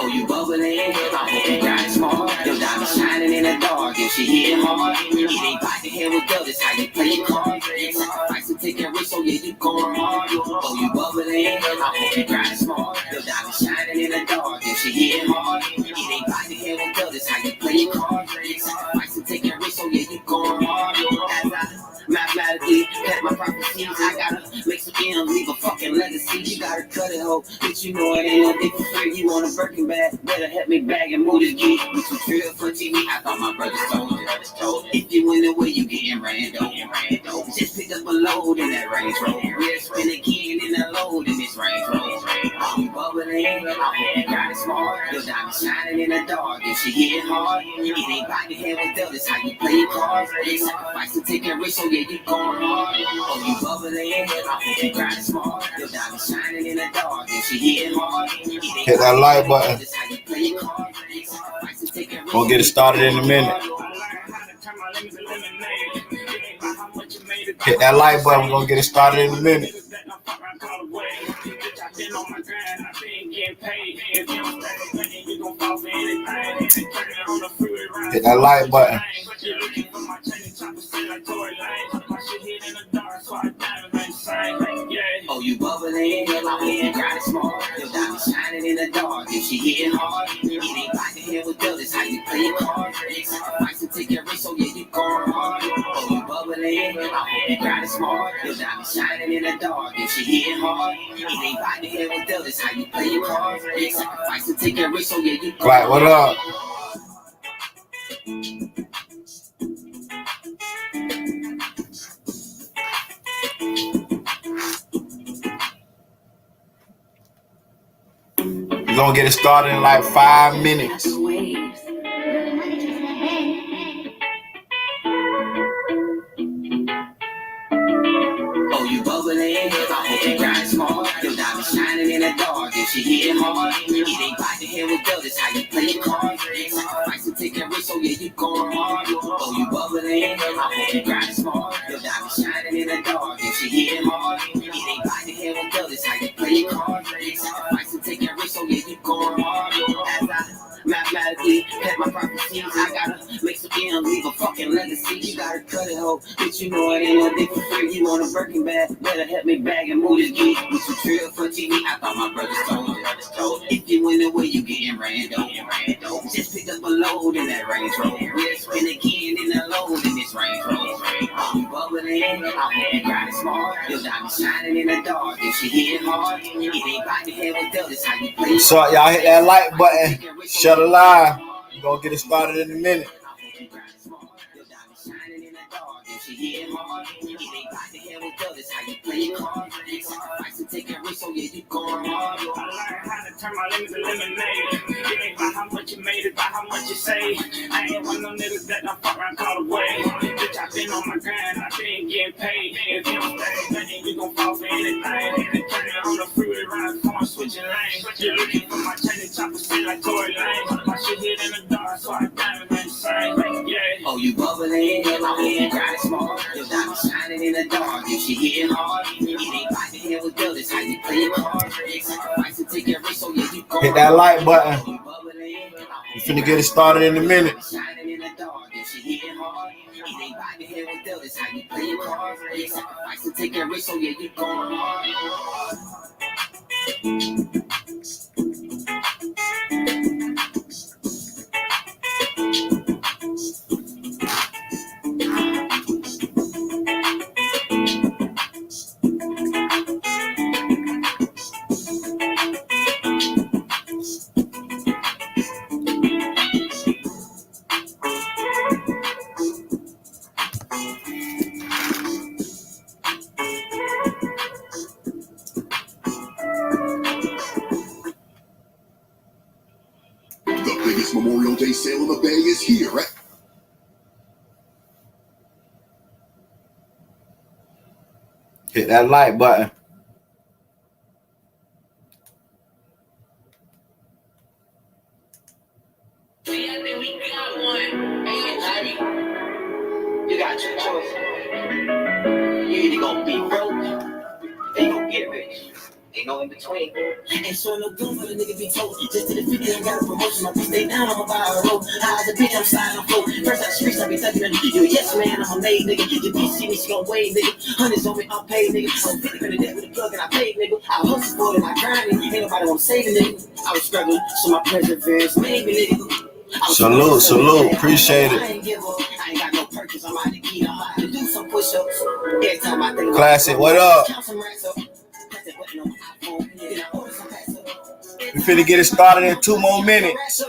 Oh, you bubbling, I hope you got it smart. Your diamond shining in the dark, and she hitting hard. It ain't about the head with girl, that's how you play your cards. Sacrifice and take a risk, so yeah, you going hard. Oh, you bubbling, I hope you got it smart. Your diamond shining in the dark, and she hitting hard. It ain't about the head with girl, that's how you play your cards. Sacrifice and take a risk, so yeah, you going hard. As I mathematically cut my prophecies, I gotta make some ends, leave a fucking legacy. You gotta cut it, ho, bitch, you know it ain't no dick for free. You want a Birkin bag, better help me bag and move this geek. We too trill for TV, I thought my brothers told you. If you win the way, you getting rando. Just pick up a load in that Range Rover. We'll spin again in that load in this Range Rover. I'm bubbling, I hope you got it smart. Your diamond shining in the dark, and she hitting hard. It ain't by the head with girl, that's how you play your cards. Sacrifice and take a risk, so yeah, you going hard. Oh, you bubbling, I hope you got it smart. Your diamond shining in the dark, and she hitting hard. Hit that like button. Gonna get it started in a minute. Hit that like button. We're gonna get it started in a minute. Hit that like button. Oh, you bubbling, I hope you got it smart. Your diamond shining in the dark, and she hitting hard. It ain't by the head with girl, that's how you play your cards. Sacrifice and take a risk, so yeah, you going hard. Oh, you bubbling, I hope you got it smart. Your diamond shining in the dark, and she hitting hard. It ain't by the head with girl, that's how you play your cards. Sacrifice and take a risk, so yeah, you going hard. Right, what up? We're gonna get it started in like 5 minutes. Oh, you bubbling, I hope you got it smart. Your diamond shining in the dark, and she hitting hard. It ain't by the head with girl, that's how you play your cards. Sacrifice and take a risk, so yeah, you going hard. Oh, you bubbling, I hope you got it smart. Your diamond shining in the dark, and she hitting hard. It ain't by the head with girl, that's how you play your cards. Sacrifice and take a risk, so yeah, you going hard. As I mathematically cut my prophecies, I gotta make some ends, leave a fucking legacy. You gotta cut it, ho, bitch, you know it ain't no dick for free. You want a Birkin bag, better help me bag and move this geek. We too trill for TV, I thought my brothers told you. If you win the way, you getting rando. Just pick up a load in that Range Rover. We'll spin again in that load in this Range Rover. I'm bubbling, I hope you got it smart. Your diamond shining in the dark, and she hitting hard. It ain't by the head with girl, that's how you play. So y'all hit that like button. Shut it live. We're gonna get it started in a minute. She hitting hard, it ain't by the head with girl, that's how you play your cards. Sacrifice and take a risk, so yeah, you going hard. I learned how to turn my lemons to lemonade. It ain't by how much you made, it's by how much you say. I ain't one of them niggas that don't fuck around call away. Bitch, I been on my grind, I been getting paid. If you don't stay, nothing, you gon' fall for anything. Turning on the freeway, riding corn, switching lanes. You're looking for my chain and chopper, sit like Tory Lane. My shit hit in the dark, so I diamond insane. Yeah. Oh, you bubbling, I hope you got it smart. Your diamond shining in the dark, and she hitting hard. It ain't by the head with girl, that's how you play your cards. Sacrifice and take a risk, so yeah, you go. Hit that like button. We finna get it started in a minute. Shining in the dark, and she hitting hard. It ain't by the head with girl, that's how you play your cards. Sacrifice and take a risk, so yeah, you going hard. Memorial Day sale in the Bay is here. Hit that like button. We got one. You got two choices. You either gonna be broke, or you gonna get rich. Ain't no in between. Ain't showing no doom for the nigga be told. Just to the 50, I got a promotion. My bitch stay down, I'm a buy a road. High as a bitch, I'm sliding on flow. First out the streets, I be thugging at you. Yes, man, I'm a made nigga. Your bitch see me, she gon' wave, nigga. Hundreds on me, I'm paid, nigga. I'm 50 for the debt with a plug and I paid, nigga. I hustle for it and I grind it. Ain't nobody wanna save it, nigga. I was struggling, so my perseverance made me, nigga. Salute, appreciate it. I ain't give up. I ain't got no purpose. I'm out to eat. I'm out to do some push-ups. Every time I think Classic, what up? Count some racks up. We finna get it started in 2 more minutes.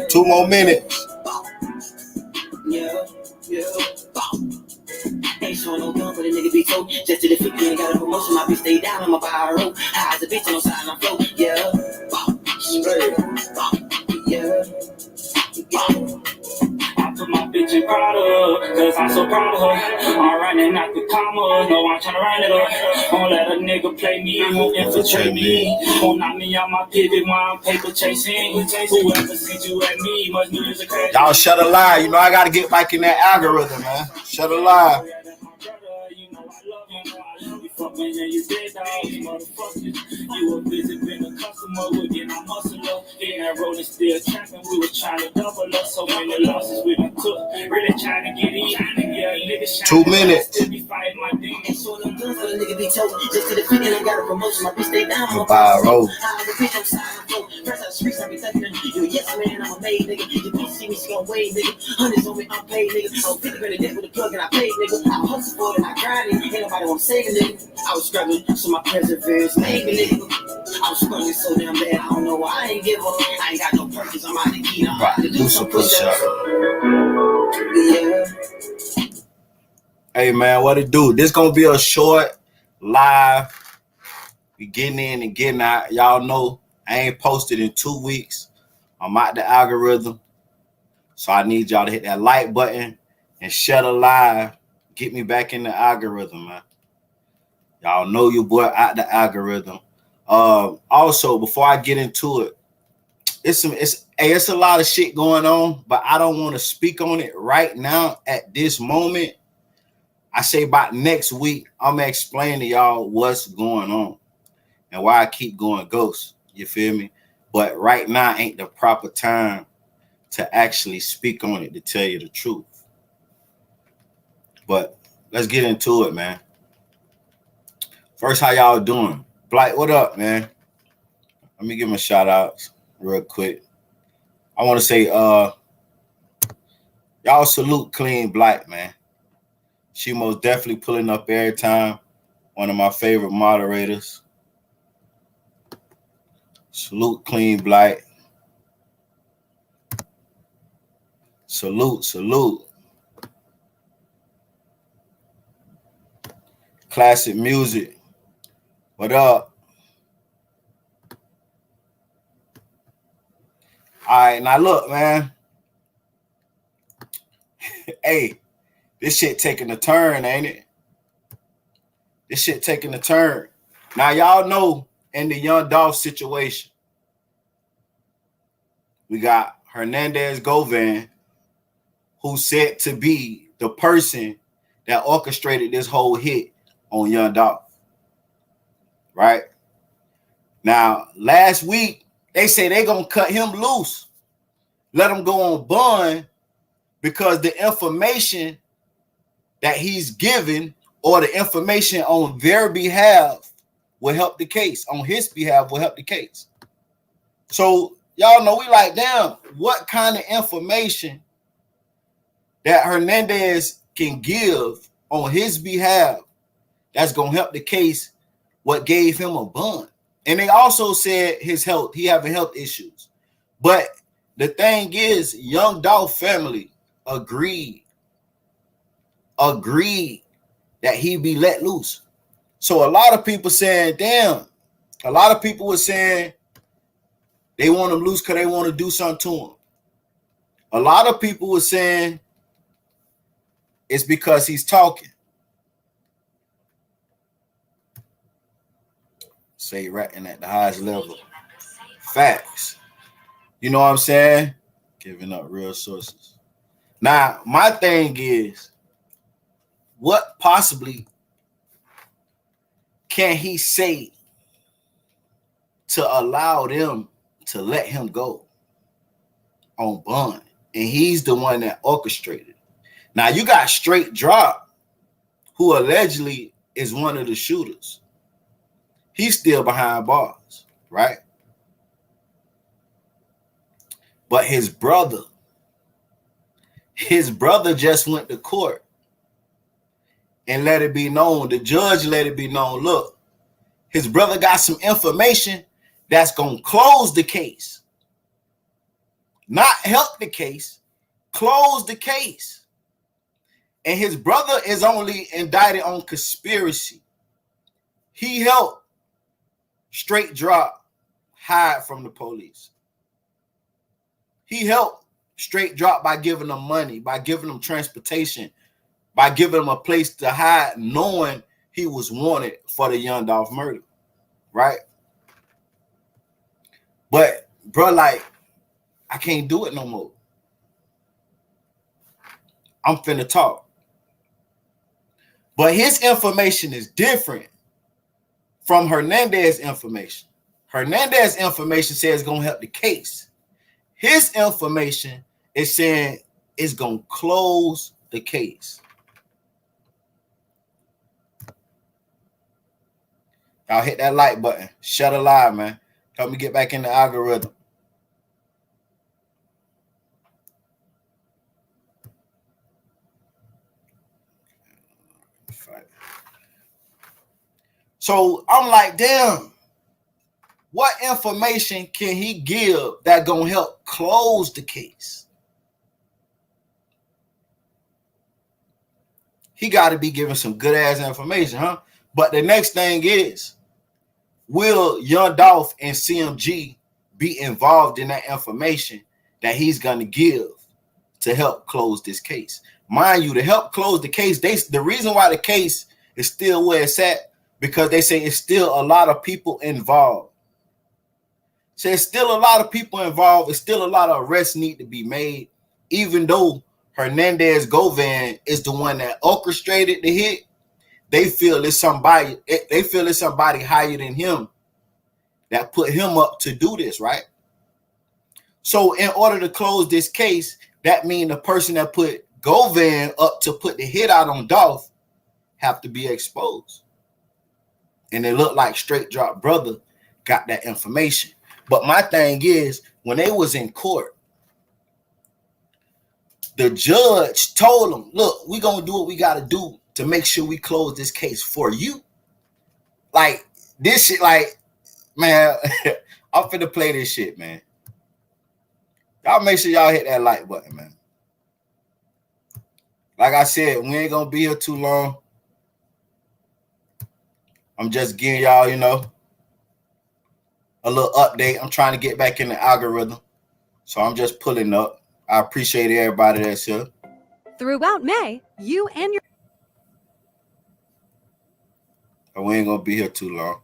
2 more minutes. Ain't showing no gun, but a nigga be told. Just to the 50 and got a promotion, my bitch stay down, I'ma buy a road. High as a bitch on the side, I'm float. Yeah. I put my bitch in Prada, cause I'm so proud of her. I'm running out the commas, no, I'm tryna run it up. Won't let a nigga play me, won't infiltrate me. Won't knock me out my pivot while I'm paper chasing. Whoever sees you at me must know there's a crash. Y'all shut a lie. You know I gotta get back in that algorithm, man. Shut a lie. When you dead dogs, motherfuckers. You a visit, been a customer, we're getting our muscle up. In that road and still trapping, we was trying to double up. So many losses we done took, really trying to get even. Yeah, nigga 2 minutes. Still be fighting my demons. Ain't showing no gun for the nigga be told. Just to the 50 and got a promotion, my bitch stay down, I'ma buy a road. High as a bitch, I'm sliding on flow. First out the streets, I be thugging at you. Yes, man, I'm a made nigga. Your bitch see me, she gon' wave, nigga. Hundreds on me, I'm paid, nigga. I'm 50 grand a debt with a plug and I paid, nigga. I hustle for it and I grind it. Ain't nobody wanna save it, nigga. I was struggling, so my perseverance made me, nigga. I was struggling so damn bad, I don't know why I ain't give up. I ain't got no purpose, I'm out to eat, I'm out to do some push-ups. Yeah. Hey man, what it do? This gonna be a short live. We getting in and getting out. Y'all know I ain't posted in 2 weeks. I'm out the algorithm. So I need y'all to hit that like button and share the live. Get me back in the algorithm, man. Y'all know your boy out the algorithm. Also, before I get into it, it's a lot of shit going on, but I don't want to speak on it right now at this moment. I say about next week, I'm gonna explain to y'all what's going on and why I keep going ghost. You feel me? But right now ain't the proper time to actually speak on it, to tell you the truth. But let's get into it, man. First, how y'all doing? Blight, what up, man? Let me give him a shout out real quick. I want to say, y'all salute Clean Blight, man. She most definitely pulling up every time. One of my favorite moderators. Salute Clean Blight. Salute. Classic music. What up? All right, now look, man. Hey, this shit taking a turn, ain't it? This shit taking a turn. Now, y'all know in the young Dolph situation, we got Hernandez Govan, who's said to be the person that orchestrated this whole hit on young Dolph. Right? Now, last week, they say they're going to cut him loose, let him go on bond, because the information that he's given or the information on their behalf will help the case. On his behalf will help the case. So y'all know we like, damn, what kind of information that Hernandez can give on his behalf that's going to help the case, what gave him a bond. And they also said his health, he having health issues. But the thing is, young Dolph family agreed that he be let loose. So a lot of people saying, damn, a lot of people were saying they want him loose because they want to do something to him. A lot of people were saying it's because he's talking. Say ratting at the highest level. Facts. You know what I'm saying? Giving up real sources. Now, my thing is, what possibly can he say to allow them to let him go on bond? And he's the one that orchestrated. Now, you got Straight Drop, who allegedly is one of the shooters. He's still behind bars, right? But his brother just went to court and let it be known, the judge let it be known, look, his brother got some information that's going to close the case. Not help the case, close the case. And his brother is only indicted on conspiracy. He helped Straight Drop hide from the police. He helped Straight Drop by giving them money, by giving them transportation, by giving them a place to hide, knowing he was wanted for the Young Dolph murder, right? But, bro, like, I can't do it no more. I'm finna talk. But his information is different from Hernandez's information. Hernandez's information says it's going to help the case. His information is saying it's going to close the case. Y'all hit that like button. Shut a lie, man. Help me get back in the algorithm. So I'm like, damn, what information can he give that gonna help close the case? He got to be giving some good ass information, huh? But the next thing is, will Young Dolph and CMG be involved in that information that he's gonna give to help close this case? Mind you, to help close the case, the reason why the case is still where it's at, because they say it's still a lot of people involved. So it's still a lot of people involved. It's still a lot of arrests need to be made, even though Hernandez Govan is the one that orchestrated the hit. They feel it's somebody. They feel it's somebody higher than him that put him up to do this, right? So in order to close this case, that means the person that put Govan up to put the hit out on Dolph have to be exposed. And it looked like Straight Drop brother got that information. But my thing is, when they was in court, the judge told them, look, we're going to do what we got to do to make sure we close this case for you. Like, this shit, like, man, I'm finna play this shit, man. Y'all make sure y'all hit that like button, man. Like I said, we ain't going to be here too long. I'm just giving y'all, you know, a little update. I'm trying to get back in the algorithm. So I'm just pulling up. I appreciate everybody that's here. Throughout May, you and your... But we ain't going to be here too long.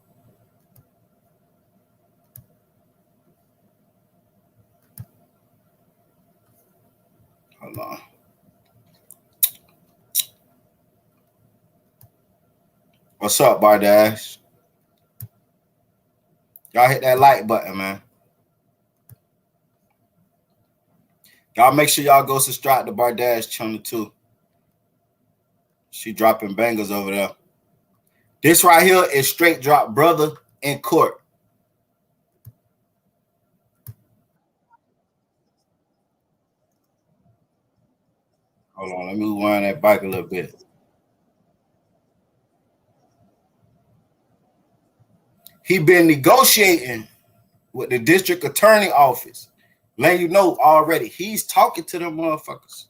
Hold on. What's up, Bardash? Y'all hit that like button, man. Y'all make sure y'all go subscribe to Bardash channel too. She dropping bangers over there. This right here is Straight Drop brother in court. Hold on, let me wind that back a little bit. He been negotiating with the district attorney office. Letting you know already, he's talking to them motherfuckers.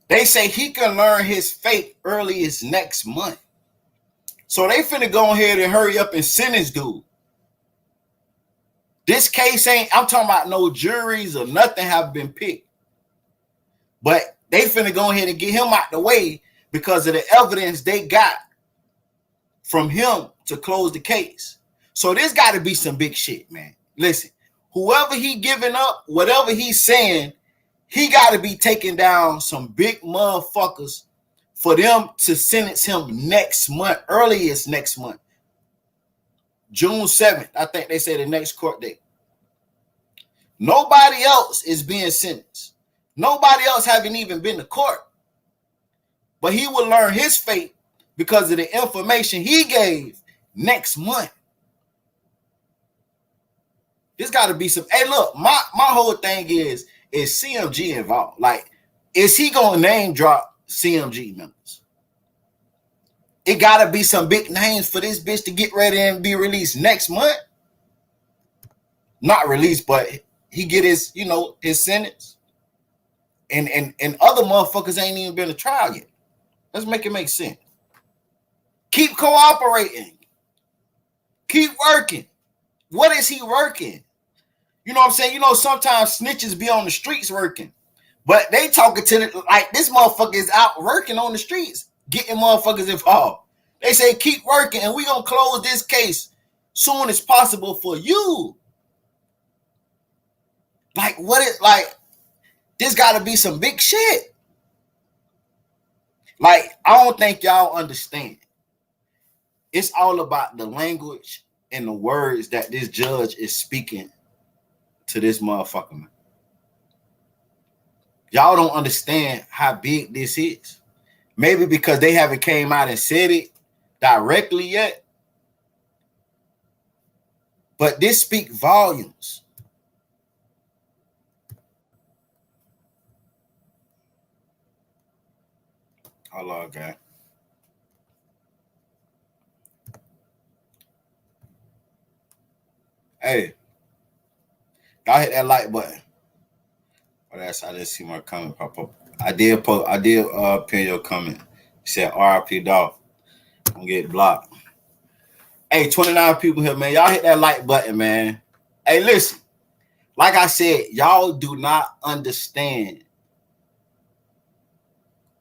They say he can learn his fate early as next month. So they finna go ahead and hurry up and sentence dude. This case ain't, I'm talking about no juries or nothing have been picked. But they finna go ahead and get him out the way because of the evidence they got from him to close the case. So there's got to be some big shit, man. Listen, whoever he giving up, whatever he's saying, he got to be taking down some big motherfuckers for them to sentence him next month, earliest next month. June 7th, I think they say the next court date. Nobody else is being sentenced. Nobody else haven't even been to court. But he will learn his fate because of the information he gave next month. There's got to be some. Hey, look, my whole thing is CMG involved? Like, is he gonna name drop CMG members? It gotta be some big names for this bitch to get ready and be released next month. Not released, but he get his, his sentence. And other motherfuckers ain't even been to trial yet. Let's make it make sense. Keep cooperating. Keep working. What is he working? You know what I'm saying? Sometimes snitches be on the streets working. But they talking to like this motherfucker is out working on the streets, getting motherfuckers involved. They say keep working and we gonna close this case soon as possible for you. Like this gotta be some big shit. Like, I don't think y'all understand. It's all about the language and the words that this judge is speaking to this motherfucker, man. Y'all don't understand how big this is. Maybe because they haven't came out and said it directly yet. But this speaks volumes. Hold on, guy. Hey, y'all hit that like button. Oh, that's I didn't see my comment pop up. I did pin your comment. It said RIP Dolph. I'm gonna get blocked. Hey, 29 people here, man. Y'all hit that like button, man. Hey, listen. Like I said, y'all do not understand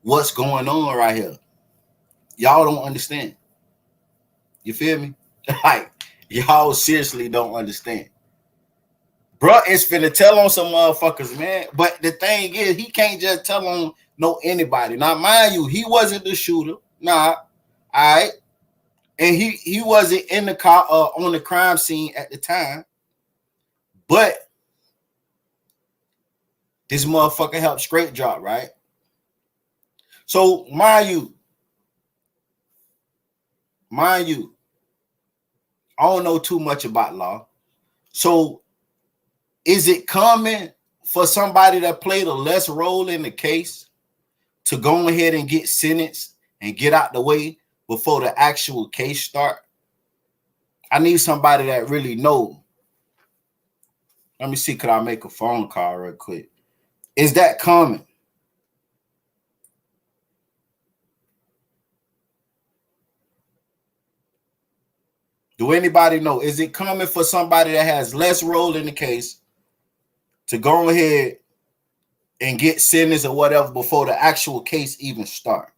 what's going on right here. Y'all don't understand. You feel me? Like, y'all seriously don't understand. Bruh is finna tell on some motherfuckers, man. But the thing is, he can't just tell on anybody. Now, mind you, he wasn't the shooter. Nah. All right. And he wasn't in the car on the crime scene at the time. But this motherfucker helped straight drop, right? So, mind you, I don't know too much about law. So, is it common for somebody that played a less role in the case to go ahead and get sentenced and get out the way before the actual case start? I need somebody that really know. Let me see, could I make a phone call real quick? Is that common? Do anybody know? Is it common for somebody that has less role in the case to go ahead and get sentenced or whatever before the actual case even start?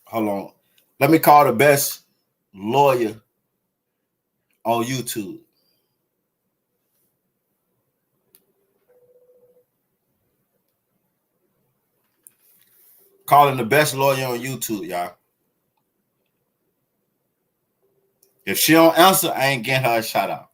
Hold on. Let me call the best lawyer on YouTube. Calling the best lawyer on YouTube, y'all. If she don't answer, I ain't getting her a shout out.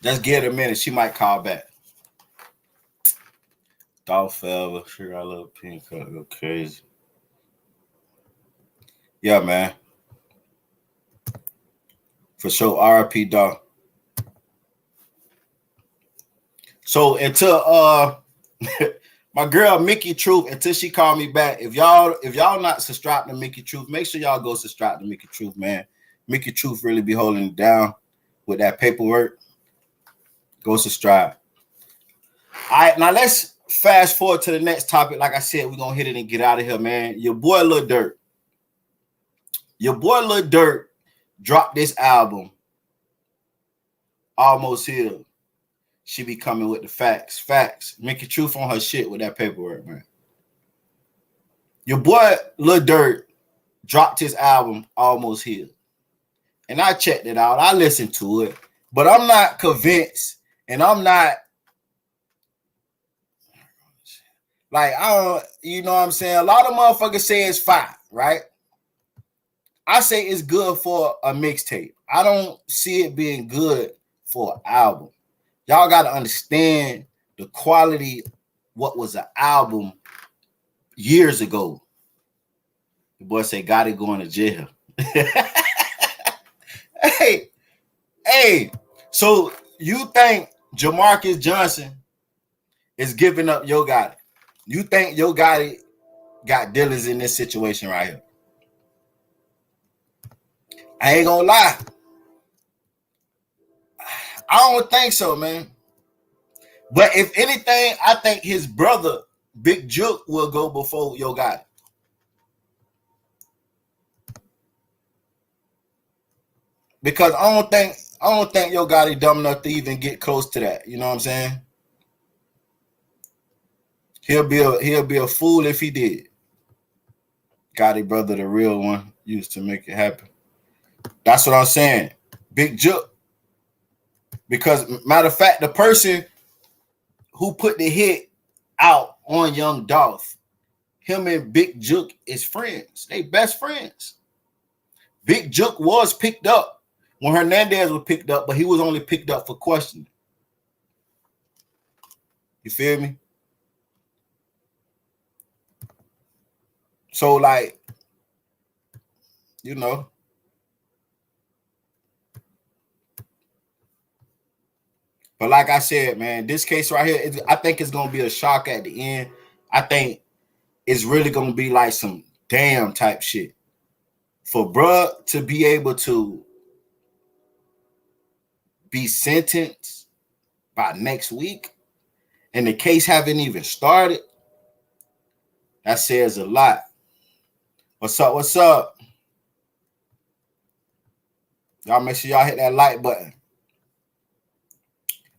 Just give it a minute. She might call back. Dolph forever. Sure, I love pink color. Go crazy. Yeah, man. For sure. RIP Dolph. So until My girl Mickey Truth, until she called me back. If y'all not subscribed to Mickey Truth, make sure y'all go subscribe to Mickey Truth, man. Mickey Truth really be holding it down with that paperwork. Go subscribe. All right, now let's fast forward to the next topic. Like I said, we're gonna hit it and get out of here, man. Your boy Lil Durk. Your boy Lil Durk dropped this album, Almost Healed. She be coming with the facts. Facts. Mickey Truth on her shit with that paperwork, man. Your boy Lil Durk dropped his album, Almost Healed. And I checked it out. I listened to it. But I'm not convinced. And I'm not like, I don't, you know what I'm saying? A lot of motherfuckers say it's fine, right? I say it's good for a mixtape. I don't see it being good for an album. Y'all got to understand the quality, what was an album years ago. The boy say, got it going to jail. Hey, so you think Jamarcus Johnson is giving up Yo Gotti? You think Yo Gotti got dealers in this situation right here? I ain't gonna lie. I don't think so, man. But if anything, I think his brother, Big Juke, will go before Yo Gotti. Because I don't think Yo Gotti dumb enough to even get close to that. You know what I'm saying? He'll be a fool if he did. Gotti brother, the real one, used to make it happen. That's what I'm saying. Big Juke. Because matter of fact, the person who put the hit out on Young Dolph, him and Big Juke is friends. They best friends. Big Juke was picked up when Hernandez was picked up, but he was only picked up for questioning. You feel me? So, like, you know. But like I said, man, this case right here, I think it's going to be a shock at the end. I think it's really going to be like some damn type shit. For bruh to be able to be sentenced by next week and the case haven't even started, that says a lot. What's up? What's up? Y'all make sure y'all hit that like button.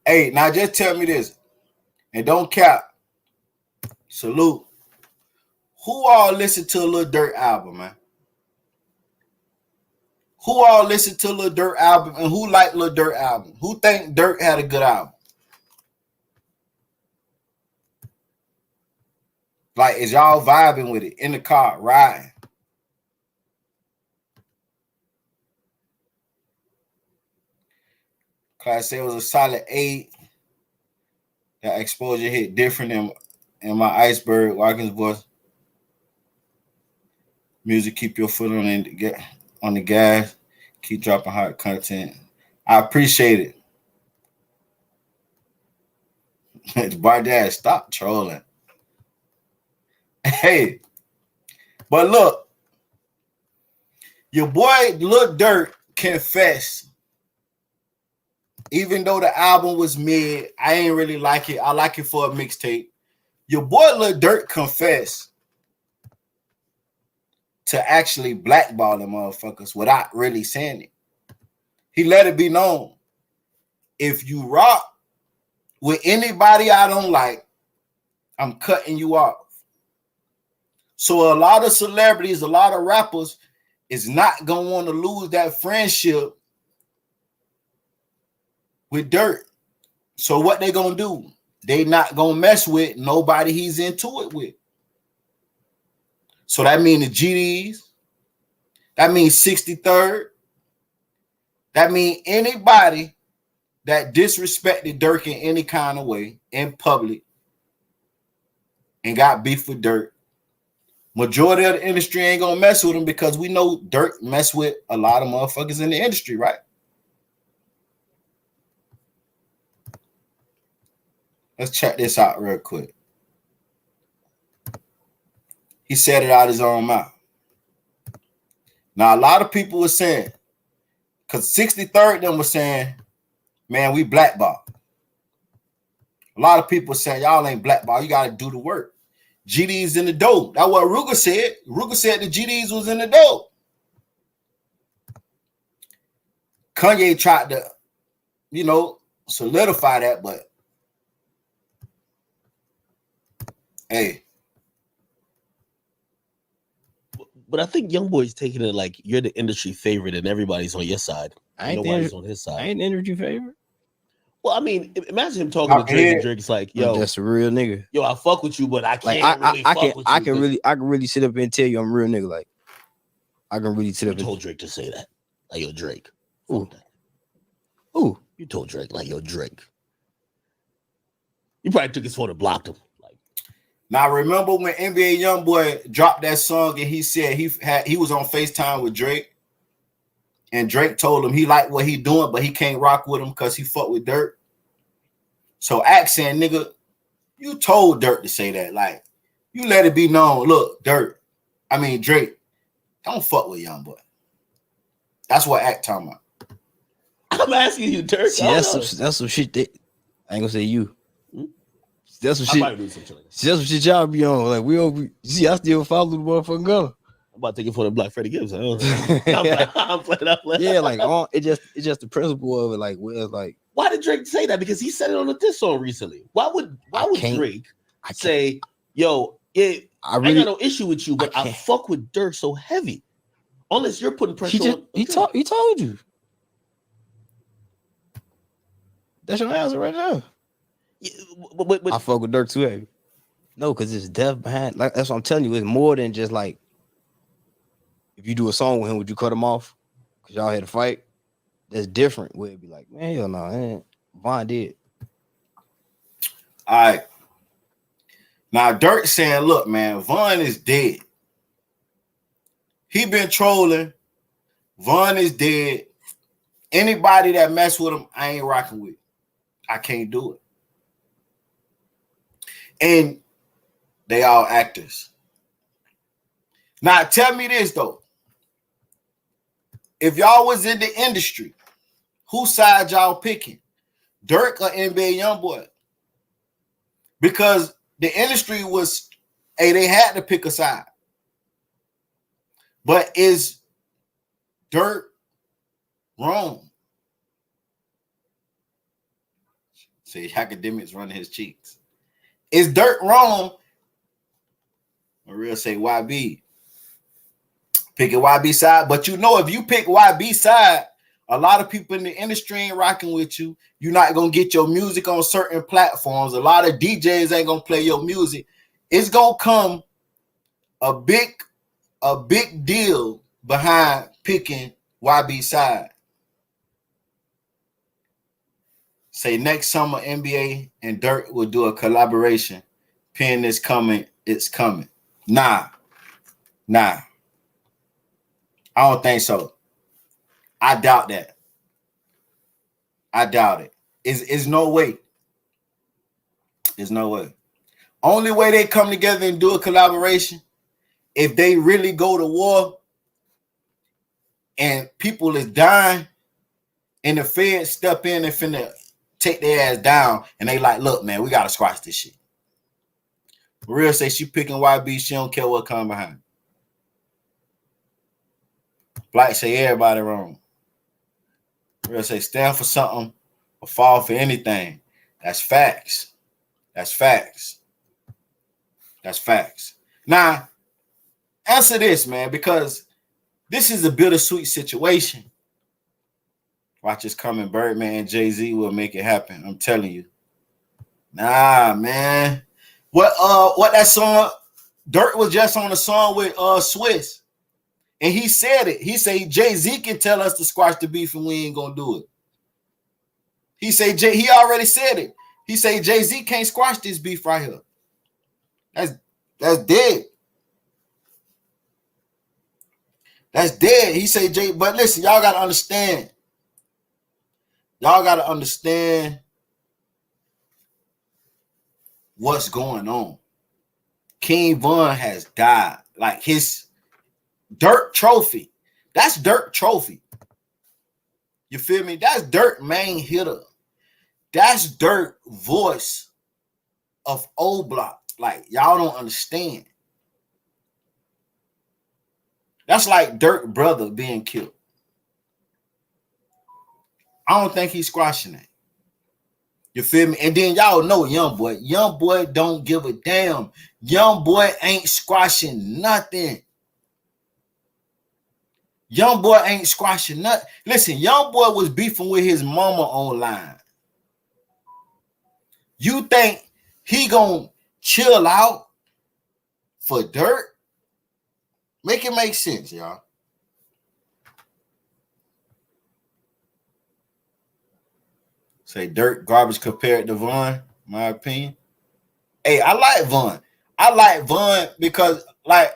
Hey, now just tell me this, and don't cap. Salute. Who all listened to a Lil Durk album, man? Who all listened to a Lil Durk album, and who liked Lil Durk album? Who think Durk had a good album? Like, is y'all vibing with it in the car, riding? Class A was a solid 8. That exposure hit different in my Iceberg Watkins voice. Music, keep your foot on the gas. Keep dropping hot content. I appreciate it. Bardad, stop trolling. Hey, but look, your boy Lil Durk confessed. Even though the album was mid, I ain't really like it. I like it for a mixtape. Your boy Lil Durk confessed to actually blackballing motherfuckers without really saying it. He let it be known. If you rock with anybody I don't like, I'm cutting you off. So a lot of celebrities, a lot of rappers is not going to want to lose that friendship with Durk. So what they gonna do? They not gonna mess with nobody he's into it with. So that means the GDs. That means 63rd. That means anybody that disrespected Durk in any kind of way in public and got beef with Durk. Majority of the industry ain't gonna mess with him because we know Durk mess with a lot of motherfuckers in the industry, right? Let's check this out real quick. He said it out his own mouth. Now, a lot of people were saying, because 63rd them was saying, man, we blackball. A lot of people saying, y'all ain't blackball. You got to do the work. GD's in the dough. That's what Ruger said. Ruger said the GDs was in the dough. Kanye tried to, solidify that, but hey. But I think YoungBoy's taking it like you're the industry favorite and everybody's on your side. Nobody's on his side. I ain't the industry favorite. Well, I mean, imagine him talking to Drake and Drake's like, yo, that's a real nigga. Yo, I fuck with you, but I can't I can really sit up and tell you I'm a real nigga. Like, I can really sit up and told Drake to say that. Like, yo, Drake. Ooh. You told Drake, like, yo, Drake. You probably took his phone and blocked him. Now, remember when NBA YoungBoy dropped that song and he said he was on FaceTime with Drake, and Drake told him he liked what he doing, but he can't rock with him because he fucked with Durk. So Axe saying, nigga, you told Durk to say that. Like, you let it be known. Look, Drake, don't fuck with YoungBoy. That's what Axe talking about. I'm asking you, Durk. See, that's some shit that I ain't gonna say you. That's some shit. That's some shit y'all be on. Like see, I still follow the motherfucking gunner. I'm about to take it for the Black Freddie Gibbs. I'm playing. Yeah, like it's just the principle of it. Like, where it's like, why did Drake say that? Because he said it on a diss song recently. Why would Drake say, yo, I got no issue with you, but I fuck with Durk so heavy. Unless you're putting pressure on. He told you. That's your answer right now. Yeah, but I fuck with Durk too heavy. No, because it's depth behind. Like, that's what I'm telling you. It's more than just like, if you do a song with him, would you cut him off because y'all had a fight? That's different. Where it'd be like, man, hell no, Von did. All right. Now Durk saying, look, man, Von is dead. He been trolling. Von is dead. Anybody that mess with him, I ain't rocking with. I can't do it. And they all actors. Now, tell me this, though. If y'all was in the industry, whose side y'all picking? Durk or NBA YoungBoy? Because the industry was, they had to pick a side. But is Durk wrong? See, academics running his cheeks. Is Durk wrong? Maria say YB. Pick a YB side. But if you pick YB side, a lot of people in the industry ain't rocking with you. You're not going to get your music on certain platforms. A lot of DJs ain't going to play your music. It's going to come a big deal behind picking YB side. Say next summer, NBA and Durk will do a collaboration. Pen is coming. It's coming. Nah. I don't think so. I doubt that. I doubt it. Is no way. There's no way. Only way they come together and do a collaboration, if they really go to war and people is dying and the feds step in and finna take their ass down and they like, look, man, we got to squash this shit. Real say she picking YB. She don't care what come behind. Black say everybody wrong. Real say stand for something or fall for anything. That's facts. That's facts. That's facts. Now, answer this, man, because this is a bittersweet situation. Watch this coming. Birdman and Jay-Z will make it happen. I'm telling you. Nah, man. What that song? Durk was just on a song with Swiss. And he said it. He said Jay-Z can tell us to squash the beef and we ain't gonna do it. He said he already said it. He said Jay-Z can't squash this beef right here. That's dead. That's dead. He said Jay, but listen, y'all gotta understand. Y'all gotta understand what's going on. King Von has died. Like his Durk trophy. That's Durk trophy. You feel me? That's Durk main hitter. That's Durk voice of O Block. Like, y'all don't understand. That's like Durk brother being killed. I don't think he's squashing that. You feel me? And then y'all know Young Boy. Young Boy don't give a damn. Young Boy ain't squashing nothing. Young Boy ain't squashing nothing. Listen, Young Boy was beefing with his mama online. You think he gonna chill out for Durk? Make it make sense, y'all. Say Durk garbage compared to Von, my opinion. Hey, I like Von. I like Von because, like,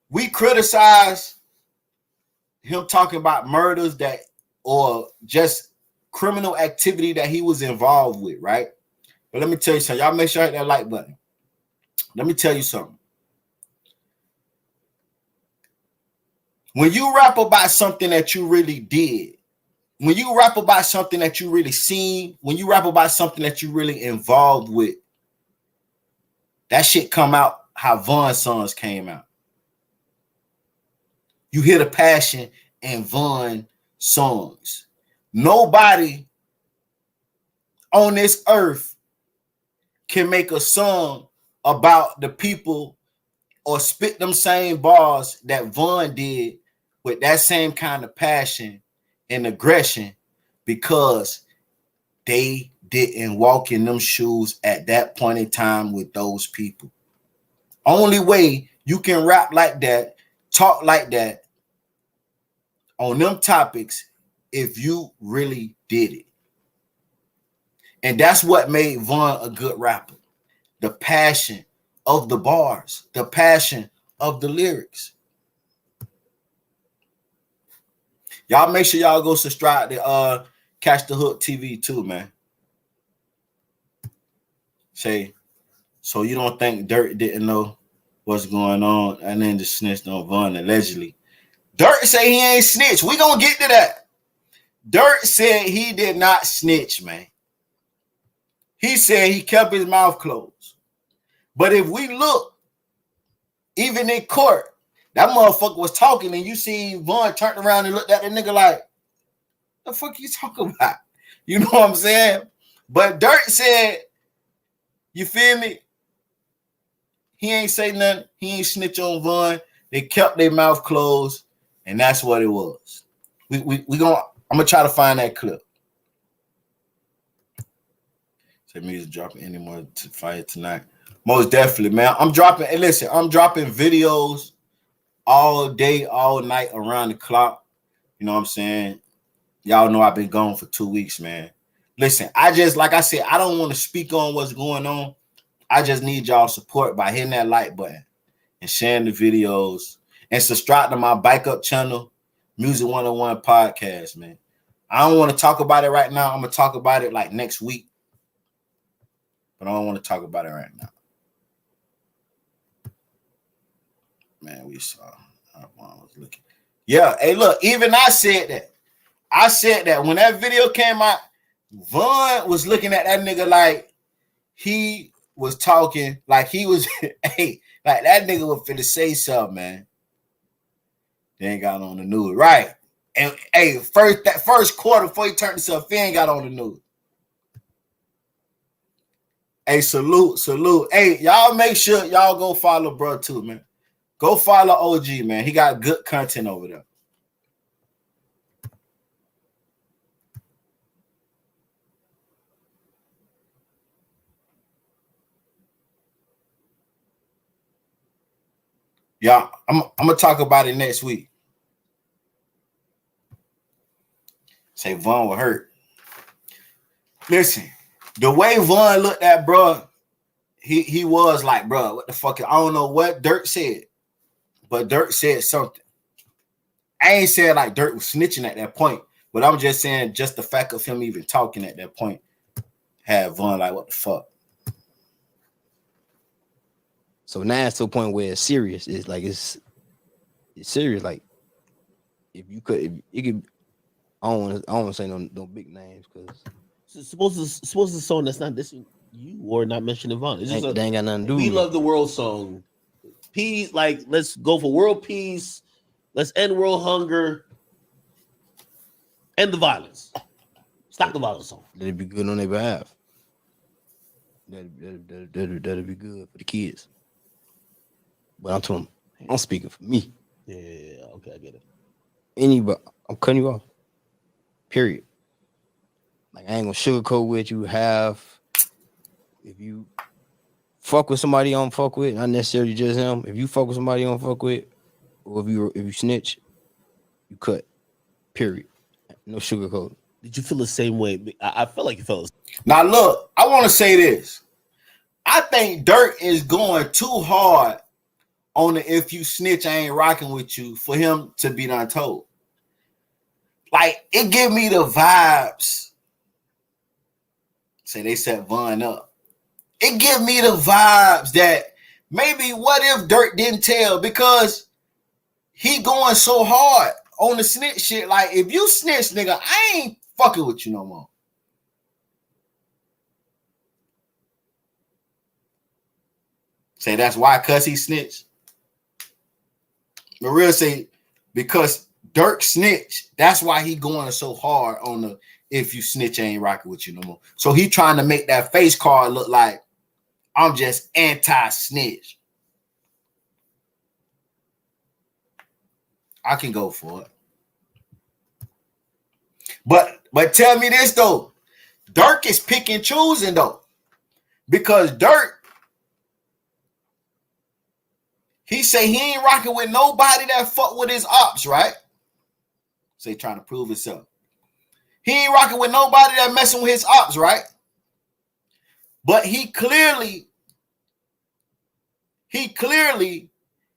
we criticize him talking about murders that or just criminal activity that he was involved with, right? But let me tell you something. Y'all make sure you hit that like button. Let me tell you something. When you rap about something that you really did, when you rap about something that you really seen, when you rap about something that you really involved with, that shit come out how Von's songs came out. You hear the passion in Von songs. Nobody on this earth can make a song about the people or spit them same bars that Von did with that same kind of passion and aggression because they didn't walk in them shoes at that point in time with those people. Only way you can rap like that, talk like that on them topics if you really did it. And that's what made Von a good rapper. The passion of the bars, the passion of the lyrics. Y'all make sure y'all go subscribe to Catch the Hook TV too, man. Say, so you don't think Durk didn't know what's going on and then just snitched on Von allegedly. Durk say he ain't snitch. We gonna get to that. Durk said he did not snitch, man. He said he kept his mouth closed. But if we look, even in court, that motherfucker was talking and you see Von turned around and looked at the nigga like, the fuck you talking about? You know what I'm saying? But Durk said, you feel me? He ain't say nothing. He ain't snitch on Von. They kept their mouth closed, and that's what it was. I'm gonna try to find that clip. Say music dropping any more to fire tonight. Most definitely, man. I'm dropping videos all day, all night, around the clock. You know what I'm saying? Y'all know I've been gone for 2 weeks, man. Listen, like I said, I don't want to speak on what's going on. I just need y'all support by hitting that like button and sharing the videos and subscribe to my Bike Up channel, Music 101 podcast, man. I don't want to talk about it right now. I'm going to talk about it like next week. But I don't want to talk about it right now. Man, we saw. I was looking. Yeah, hey, look, even I said that. I said that when that video came out, Von was looking at that nigga like he was talking, like he was, hey, like that nigga was finna say something, man. They ain't got on the news. Right. And hey, that first quarter before he turned himself in, got on the news. Hey, salute. Hey, y'all make sure y'all go follow bro too, man. Go follow OG, man. He got good content over there. Yeah, I'm gonna talk about it next week. Say Von will hurt. Listen, the way Von looked at bro, he was like, bro, what the fuck? I don't know what Durk said, but Durk said something. I ain't saying like Durk was snitching at that point, but I'm just saying just the fact of him even talking at that point had Von like, what the fuck? So now it's to a point where it's serious. It's like it's serious. Like if you could, I don't want to say no big names because suppose the song that's not dissing you or not mentioning Von. It's just they ain't got nothing to do. We with Love the World song. Peace, like let's go for world peace. Let's end world hunger. End the violence. Stop the violence song. Let it be good on their behalf. That'd be good for the kids. But I'm speaking for me. Yeah, okay, I get it. Anybody, I'm cutting you off. Period. Like I ain't gonna sugarcoat with you. If you fuck with somebody you don't fuck with, not necessarily just him. If you fuck with somebody you don't fuck with, or if you snitch, you cut. Period. No sugarcoat. Did you feel the same way? I felt like you felt. Now look, I want to say this. I think Durk is going too hard on the if you snitch, I ain't rocking with you for him to be done told. Like it give me the vibes. Say they set Von up. It give me the vibes that maybe what if Durk didn't tell because he going so hard on the snitch shit. Like if you snitch, nigga, I ain't fucking with you no more. Say that's why cuz he snitched. The real say because Durk snitched, that's why he going so hard on the if you snitch, I ain't rocking with you no more. So he trying to make that face card look like I'm just anti-snitch. I can go for it. But tell me this though. Durk is pick and choosing though. Because Durk, he say he ain't rocking with nobody that fuck with his ops, right? Say trying to prove himself. He ain't rocking with nobody that messing with his ops, right? But he clearly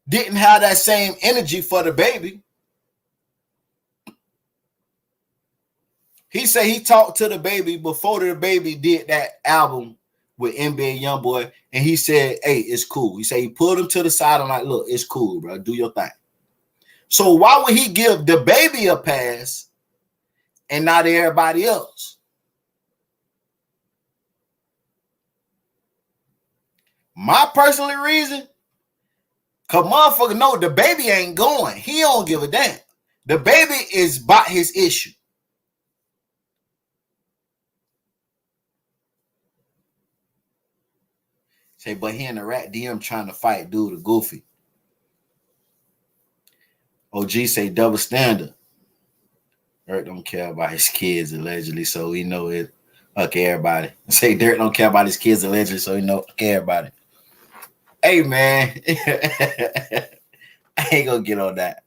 didn't have that same energy for the baby. He said he talked to the baby before the baby did that album with NBA Youngboy, and he said, hey, it's cool. He said he pulled him to the side and like, look, it's cool, bro. Do your thing. So why would he give the baby a pass and not everybody else? My personal reason, because motherfucker know the baby ain't going. He don't give a damn. The baby is about his issue. Say, but he in the rat DM trying to fight dude or goofy. OG say double standard. Dirk don't care about his kids allegedly, so we know it. Fuck everybody. Say Dirk don't care about his kids allegedly, so we know fuck everybody. Hey man, I ain't gonna get on that.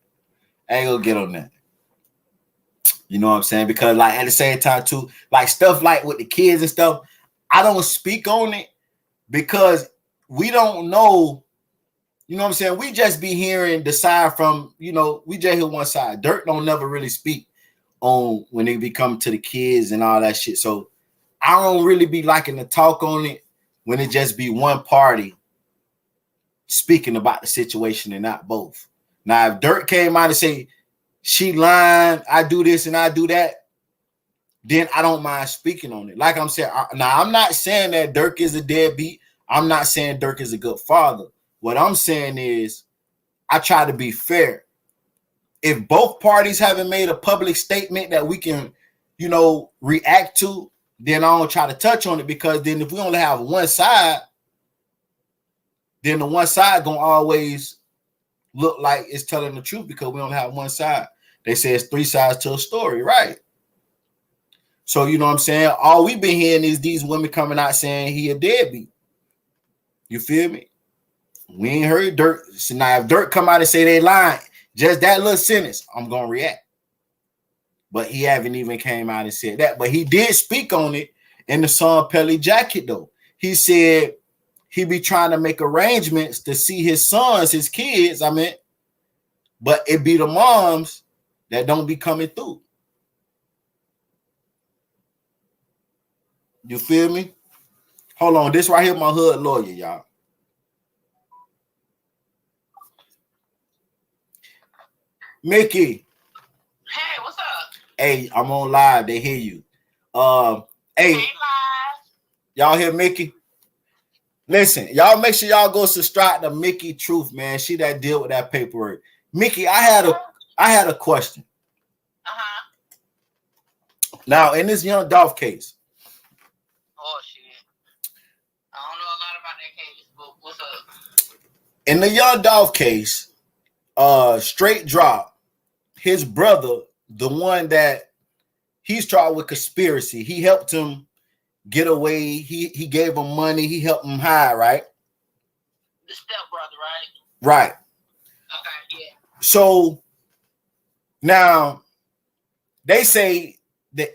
You know what I'm saying? Because like at the same time too, like stuff like with the kids and stuff, I don't speak on it because we don't know. You know what I'm saying? We just be hearing the side from, we just hear one side. Dirk don't never really speak on when they be coming to the kids and all that shit. So I don't really be liking to talk on it when it just be one party speaking about the situation and not both. Now, if Dirk came out and say, she lying, I do this and I do that, then I don't mind speaking on it. Like I'm saying, now I'm not saying that Dirk is a deadbeat. I'm not saying Dirk is a good father. What I'm saying is I try to be fair. If both parties haven't made a public statement that we can, react to, then I don't try to touch on it because then if we only have one side, then the one side gonna always look like it's telling the truth because we only have one side. They say it's three sides to a story, right? So you know what I'm saying? All we've been hearing is these women coming out saying he a deadbeat. You feel me? We ain't heard Dirk. So now if Dirk come out and say they lying, just that little sentence, I'm gonna react. But he haven't even came out and said that. But he did speak on it in the song Pelly Jacket, though. He said he be trying to make arrangements to see his sons, his kids, but it be the moms that don't be coming through. You feel me? Hold on. This right here, my hood lawyer, y'all. Mickey. Hey, what's up? Hey, I'm on live. They hear you. Hey, y'all hear Mickey? Listen, y'all make sure y'all go subscribe to Mickey Truth, man. She that deal with that paperwork. Mickey, I had a question. Now, in this young Dolph case. Oh shit. I don't know a lot about that case, but what's up? In the young Dolph case, straight drop, his brother, the one that he's tried with conspiracy, he helped him get away. He gave him money. He helped him hide, right? The stepbrother, right? Right. Okay, yeah. So now they say the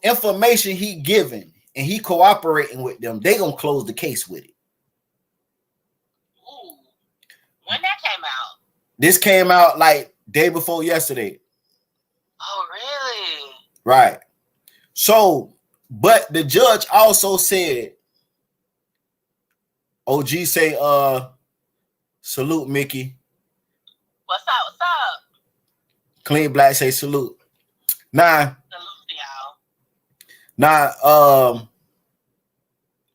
information he giving and he cooperating with them, they gonna close the case with it. Ooh. When that came out? This came out like day before yesterday. Oh, really? Right. So, but the judge also said, OG say, salute Mickey. What's up? What's up? Clean Black say salute. Now,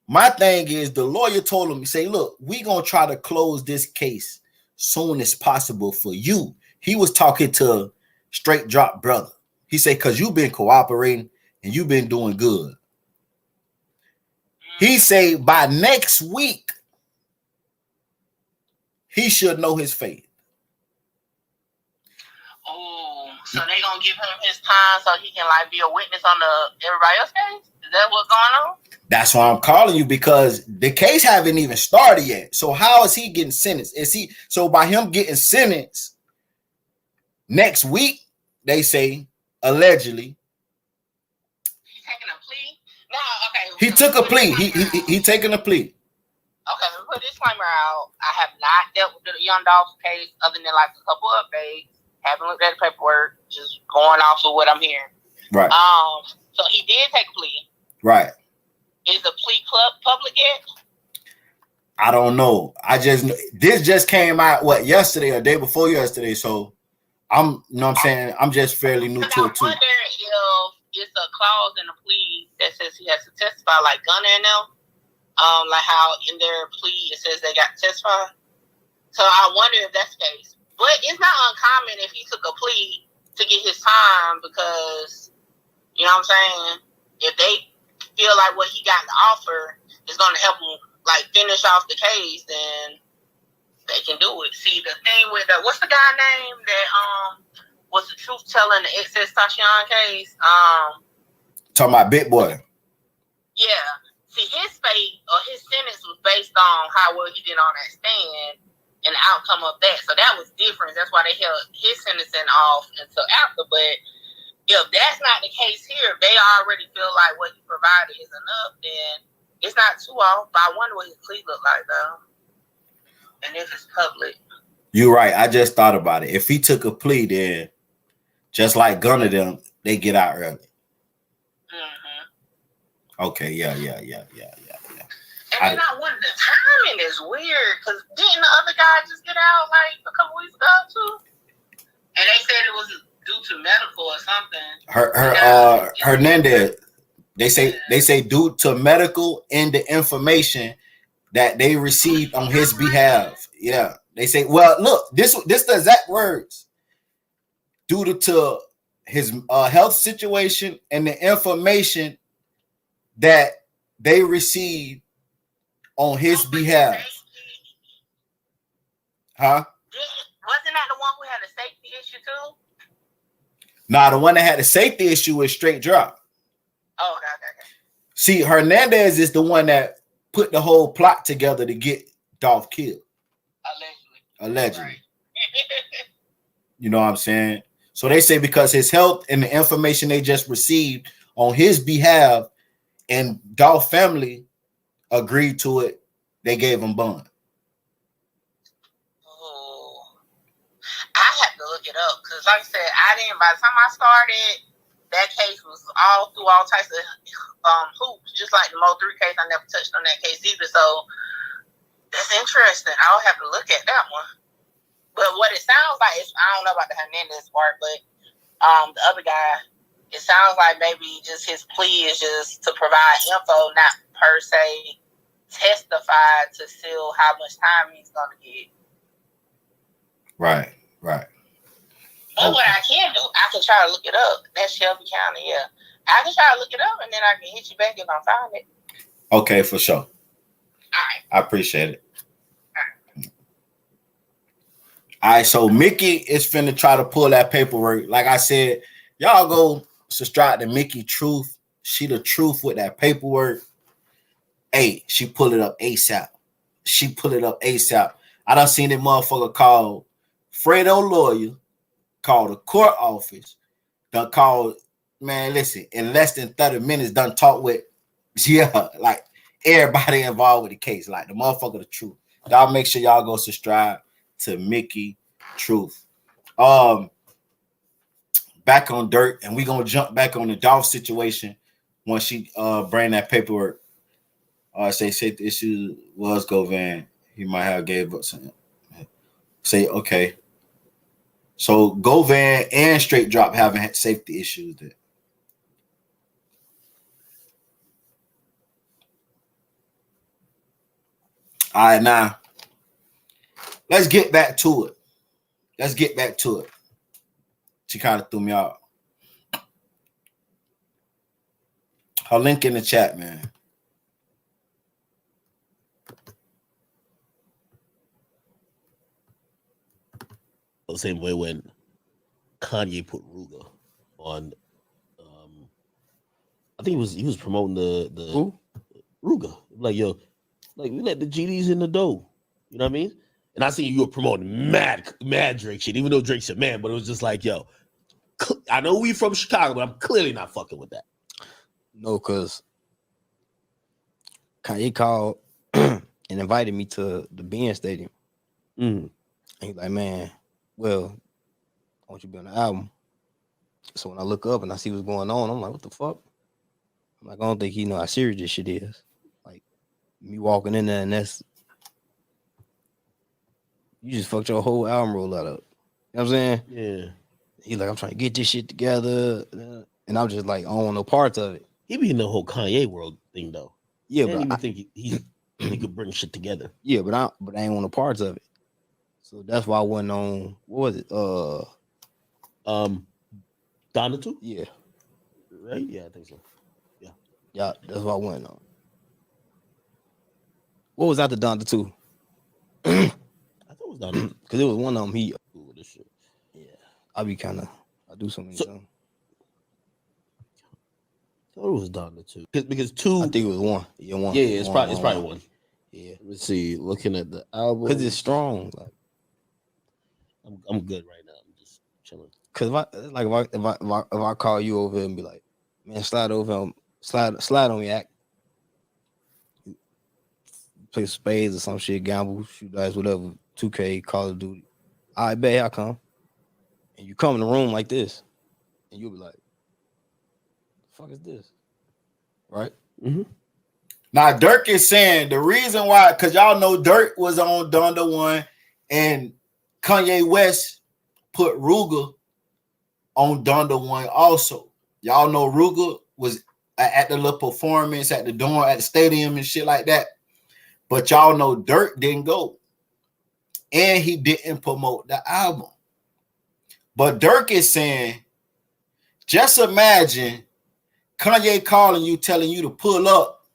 my thing is the lawyer told him, say, look, we gonna try to close this case soon as possible for you. He was talking to straight drop brother. He said, because you've been cooperating and you've been doing good. He say by next week, he should know his fate. Oh, so they gonna give him his time so he can like be a witness on everybody else's case? Is that what's going on? That's why I'm calling you, because the case haven't even started yet. So how is he getting sentenced? So by him getting sentenced next week, they say allegedly. He's taking a plea? No, okay. He took a plea. He taking a plea. Okay, we put a disclaimer out. I have not dealt with the young Dolph case other than like a couple updates. Haven't looked at the paperwork. Just going off of what I'm hearing. Right. So he did take a plea. Right. Is the plea public yet? I don't know. This just came out yesterday or day before yesterday. So I'm just fairly new to it too. I wonder if it's a clause in the plea that says he has to testify, like Gunner and them. Like how in their plea it says they got to testify. So I wonder if that's the case. But it's not uncommon if he took a plea to get his time, because you know what I'm saying? If they feel like what he got in the offer is going to help him like finish off the case, then they can do it. See, the thing with what's the guy name that was the truth teller in the excess Tashion case? Talking about Big Boy. Yeah. See, his fate or his sentence was based on how well he did on that stand and the outcome of that. So that was different. That's why they held his sentencing off until after. But if that's not the case here, if they already feel like what he provided is enough, then it's not too off. But I wonder what his plea look like, though. And if it's public. You're right. I just thought about it. If he took a plea, then just like Gunner them, they get out early. Mm-hmm. Okay, yeah. And then I wonder, the timing is weird, because didn't the other guy just get out like a couple weeks ago too? And they said it was due to medical or something. Hernandez. They say due to medical and the information that they received on his behalf. Yeah. They say, well, look, this the exact words. Due to his health situation and the information that they received on his behalf. Huh? Wasn't that the one who had a safety issue too? Nah, the one that had a safety issue is straight drop. Oh, okay. See, Hernandez is the one that put the whole plot together to get Dolph killed. Allegedly. Right. You know what I'm saying? So they say because his health and the information they just received on his behalf and Dolph family agreed to it, they gave him bond. Oh, I have to look it up, because like I said, by the time I started, that case was all through all types of hoops, just like the Mo 3 case. I never touched on that case either, so that's interesting. I'll have to look at that one. But what it sounds like, I don't know about the Hernandez part, but the other guy, it sounds like maybe just his plea is just to provide info, not per se testify to seal how much time he's gonna get. Right. But what I can do, I can try to look it up. That's Shelby County, yeah. I can try to look it up and then I can hit you back if I find it. Okay, for sure. All right. I appreciate it. All right, so Mickey is finna try to pull that paperwork. Like I said, y'all go subscribe to Mickey Truth. She the truth with that paperwork. Hey, she pull it up ASAP. I done seen that motherfucker call Fredo lawyer, call the court office, done called, man, listen, in less than 30 minutes, done talk with, like everybody involved with the case, like the motherfucker the truth. Y'all make sure y'all go subscribe to Mickey Truth. Back on Dirt, and we gonna jump back on the Dolph situation once she bring that paperwork. Say the issue was Govan. He might have gave up something. Say okay. So Govan and Straight Drop having had safety issues there. All right, now let's get back to it. She kind of threw me out. Her link in the chat, man. The same way when Kanye put Ruger on, I think he was promoting the Who? Ruger. Like, yo, like we let the GDs in the dough. You know what I mean? And I seen you were promoting mad Drake shit, even though Drake's your man, but it was just like, yo, I know we from Chicago, but I'm clearly not fucking with that. No, because Kanye called and invited me to the Ben Stadium. Mm. And he's like, man, well, I want you to be on the album. So when I look up and I see what's going on, I'm like, what the fuck? I'm like, I don't think he know how serious this shit is. Like, me walking in there and that's, you just fucked your whole album roll out up. You know what I'm saying? Yeah. He's like, I'm trying to get this shit together. And I'm just like, I don't want no parts of it. He be in the whole Kanye world thing, though. Yeah, I didn't but even think he could bring shit together. Yeah, but I ain't want no parts of it. So that's why I went on, what was it? Donna too? Yeah. Right? Yeah, I think so. Yeah, that's what I went on. What was after Donda 2? I thought it was Donna. Because it was one of them. He, Ooh, this shit. yeah, I do so many songs. I thought it was Donna too. Because 2, I think it was 1. Yeah, 1. Yeah, it's probably 1. Yeah. Let's see. Looking at the album. Because it's strong. Like, I'm good right now. I'm just chilling. Because if I call you over and be like, man, slide on me, act. Play spades or some shit, gamble, shoot dice, whatever, 2K, Call of Duty. I bet I come. And you come in the room like this, and you'll be like, the fuck is this? Right? Mm-hmm. Now, Durk is saying the reason why, because y'all know Durk was on Donda 1 and Kanye West put Ruger on Donda 1 also. Y'all know Ruger was at the little performance at the dorm, at the stadium and shit like that. But y'all know Durk didn't go. And he didn't promote the album. But Durk is saying, just imagine Kanye calling you, telling you to pull up,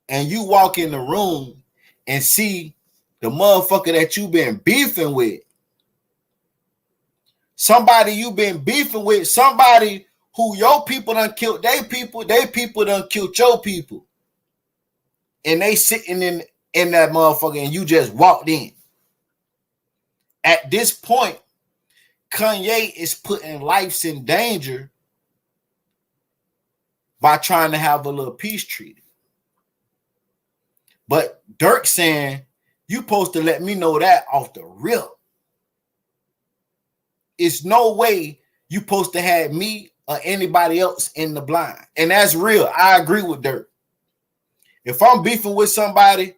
and you walk in the room and see the motherfucker that you've been beefing with. Somebody you've been beefing with, somebody who your people done killed they people done killed your people. And they sitting in that motherfucker and you just walked in. At this point, Kanye is putting lives in danger by trying to have a little peace treaty. But Durk saying, you supposed to let me know that off the rip. It's no way you supposed to have me or anybody else in the blind. And that's real. I agree with Durk. If I'm beefing with somebody,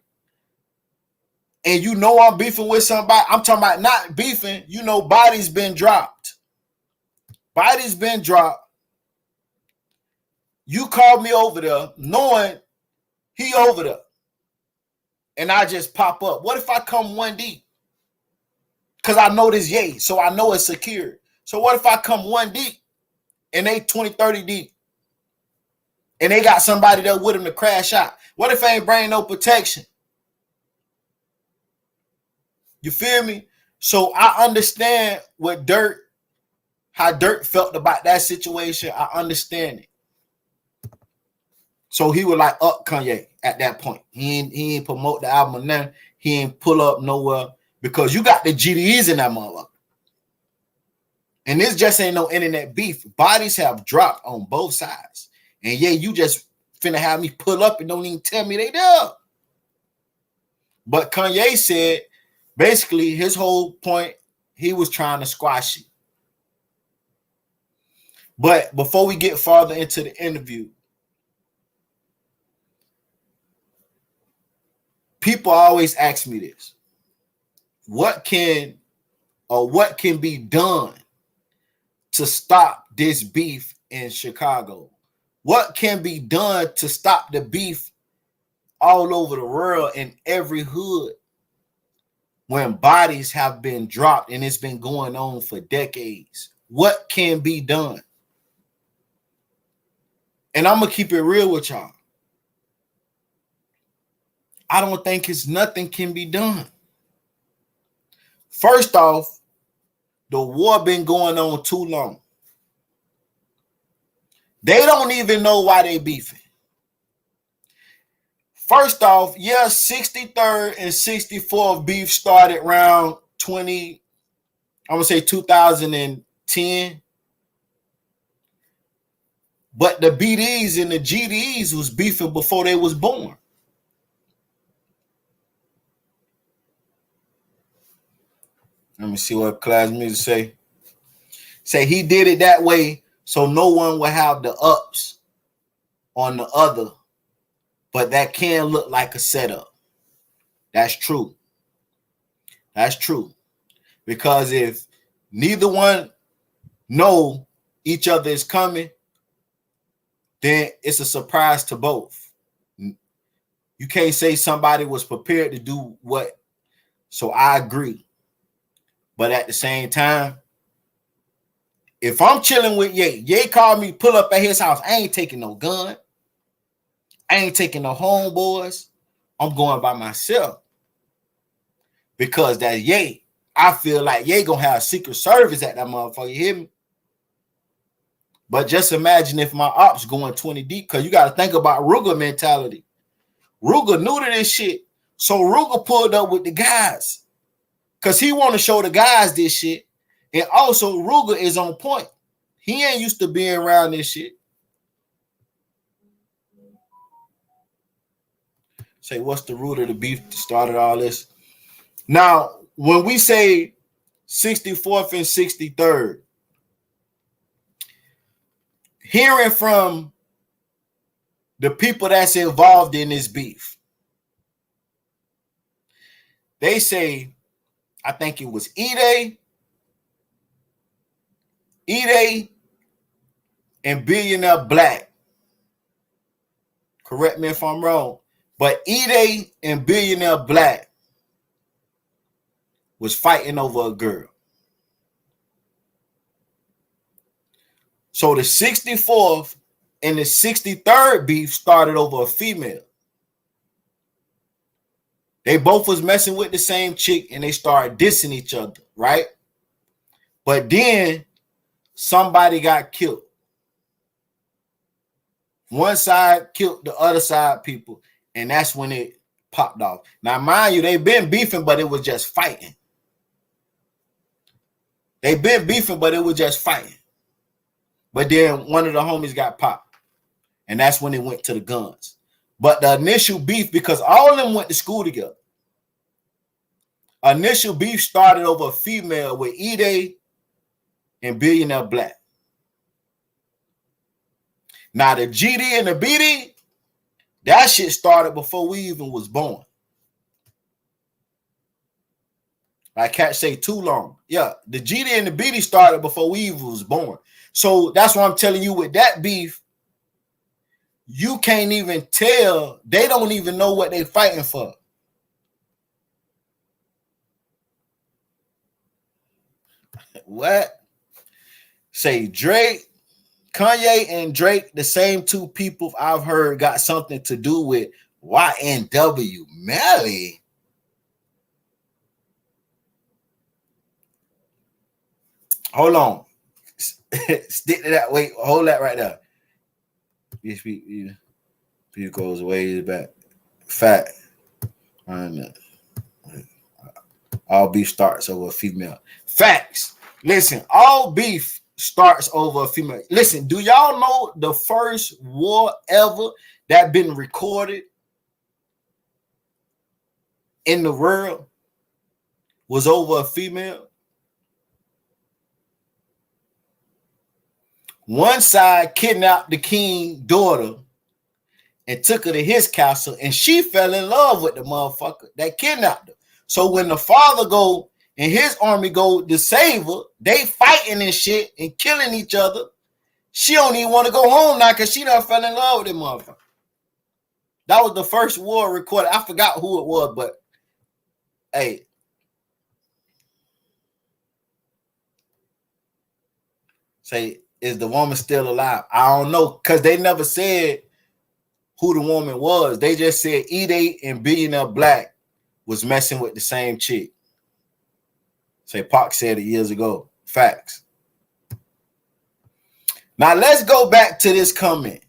and you know I'm beefing with somebody, I'm talking about not beefing, you know, body's been dropped. Body's been dropped. You called me over there knowing he over there. And I just pop up. What if I come one deep? Because I know this yay, so I know it's secure. So what if I come one deep and they 20, 30 deep? And they got somebody there with them to crash out. What if I ain't bringing no protection? You feel me? So I understand what how Durk felt about that situation. I understand it. So he was like up Kanye at that point. He ain't promote the album or nothing. He ain't pull up nowhere because you got the GDEs in that motherfucker. And this just ain't no internet beef. Bodies have dropped on both sides. And yeah, you just finna have me pull up and don't even tell me they there. But Kanye said, basically, his whole point, he was trying to squash it. But before we get farther into the interview, people always ask me this. What can be done to stop this beef in Chicago? What can be done to stop the beef all over the world in every hood when bodies have been dropped and it's been going on for decades? What can be done? And I'm going to keep it real with y'all. I don't think nothing can be done. First off, the war been going on too long. They don't even know why they beefing. First off, yeah, 63rd and 64th beef started around 2010. But the BDs and the GDs was beefing before they was born. Let me see what class music say. Say he did it that way so no one would have the ups on the other. But that can look like a setup. That's true. That's true. Because if neither one know each other is coming, then it's a surprise to both. You can't say somebody was prepared to do what. So I agree. But at the same time, if I'm chilling with Ye called me, pull up at his house. I ain't taking no gun. I ain't taking no homeboys. I'm going by myself. Because that Ye, I feel like Ye gonna have Secret Service at that motherfucker. You hear me? But just imagine if my ops going 20 deep, because you got to think about Ruger mentality. Ruger knew to this shit. So Ruger pulled up with the guys. Because he want to show the guys this shit. And also, Ruger is on point. He ain't used to being around this shit. Say, what's the root of the beef that started all this? Now, when we say 64th and 63rd, hearing from the people that's involved in this beef, they say, I think it was Ide and Billionaire Black. Correct me if I'm wrong. But Ide and Billionaire Black was fighting over a girl. So the 64th and the 63rd beef started over a female. They both was messing with the same chick and they started dissing each other, right? But then somebody got killed. One side killed the other side people, and that's when it popped off. Now, mind you, they've been beefing, but it was just fighting. They've been beefing, but it was just fighting. But then one of the homies got popped, and that's when it went to the guns. But the initial beef, because all of them went to school together, initial beef started over a female with Ide and Billionaire Black. Now, the GD and the BD, that shit started before we even was born. Like cats say, too long. Yeah, the GD and the BD started before we even was born. So that's why I'm telling you with that beef, you can't even tell. They don't even know what they fighting for. What? Say Drake, Kanye and Drake, the same two people I've heard got something to do with YNW Melly. Hold on. Stick to that. Wait, hold that right there. People goes way back. Fact. All beef starts over a female. Facts. Listen, all beef starts over a female. Listen, do y'all know the first war ever that been recorded in the world was over a female? One side kidnapped the king's daughter and took her to his castle, and she fell in love with the motherfucker that kidnapped her. So when the father go and his army go to save her, they fighting and shit and killing each other. She don't even want to go home now because she done fell in love with the motherfucker. That was the first war recorded. I forgot who it was, but hey. Say, is the woman still alive? I don't know, because they never said who the woman was. They just said E-Day and Billionaire Black was messing with the same chick. Say, Pac said it years ago. Facts. Now, let's go back to this comment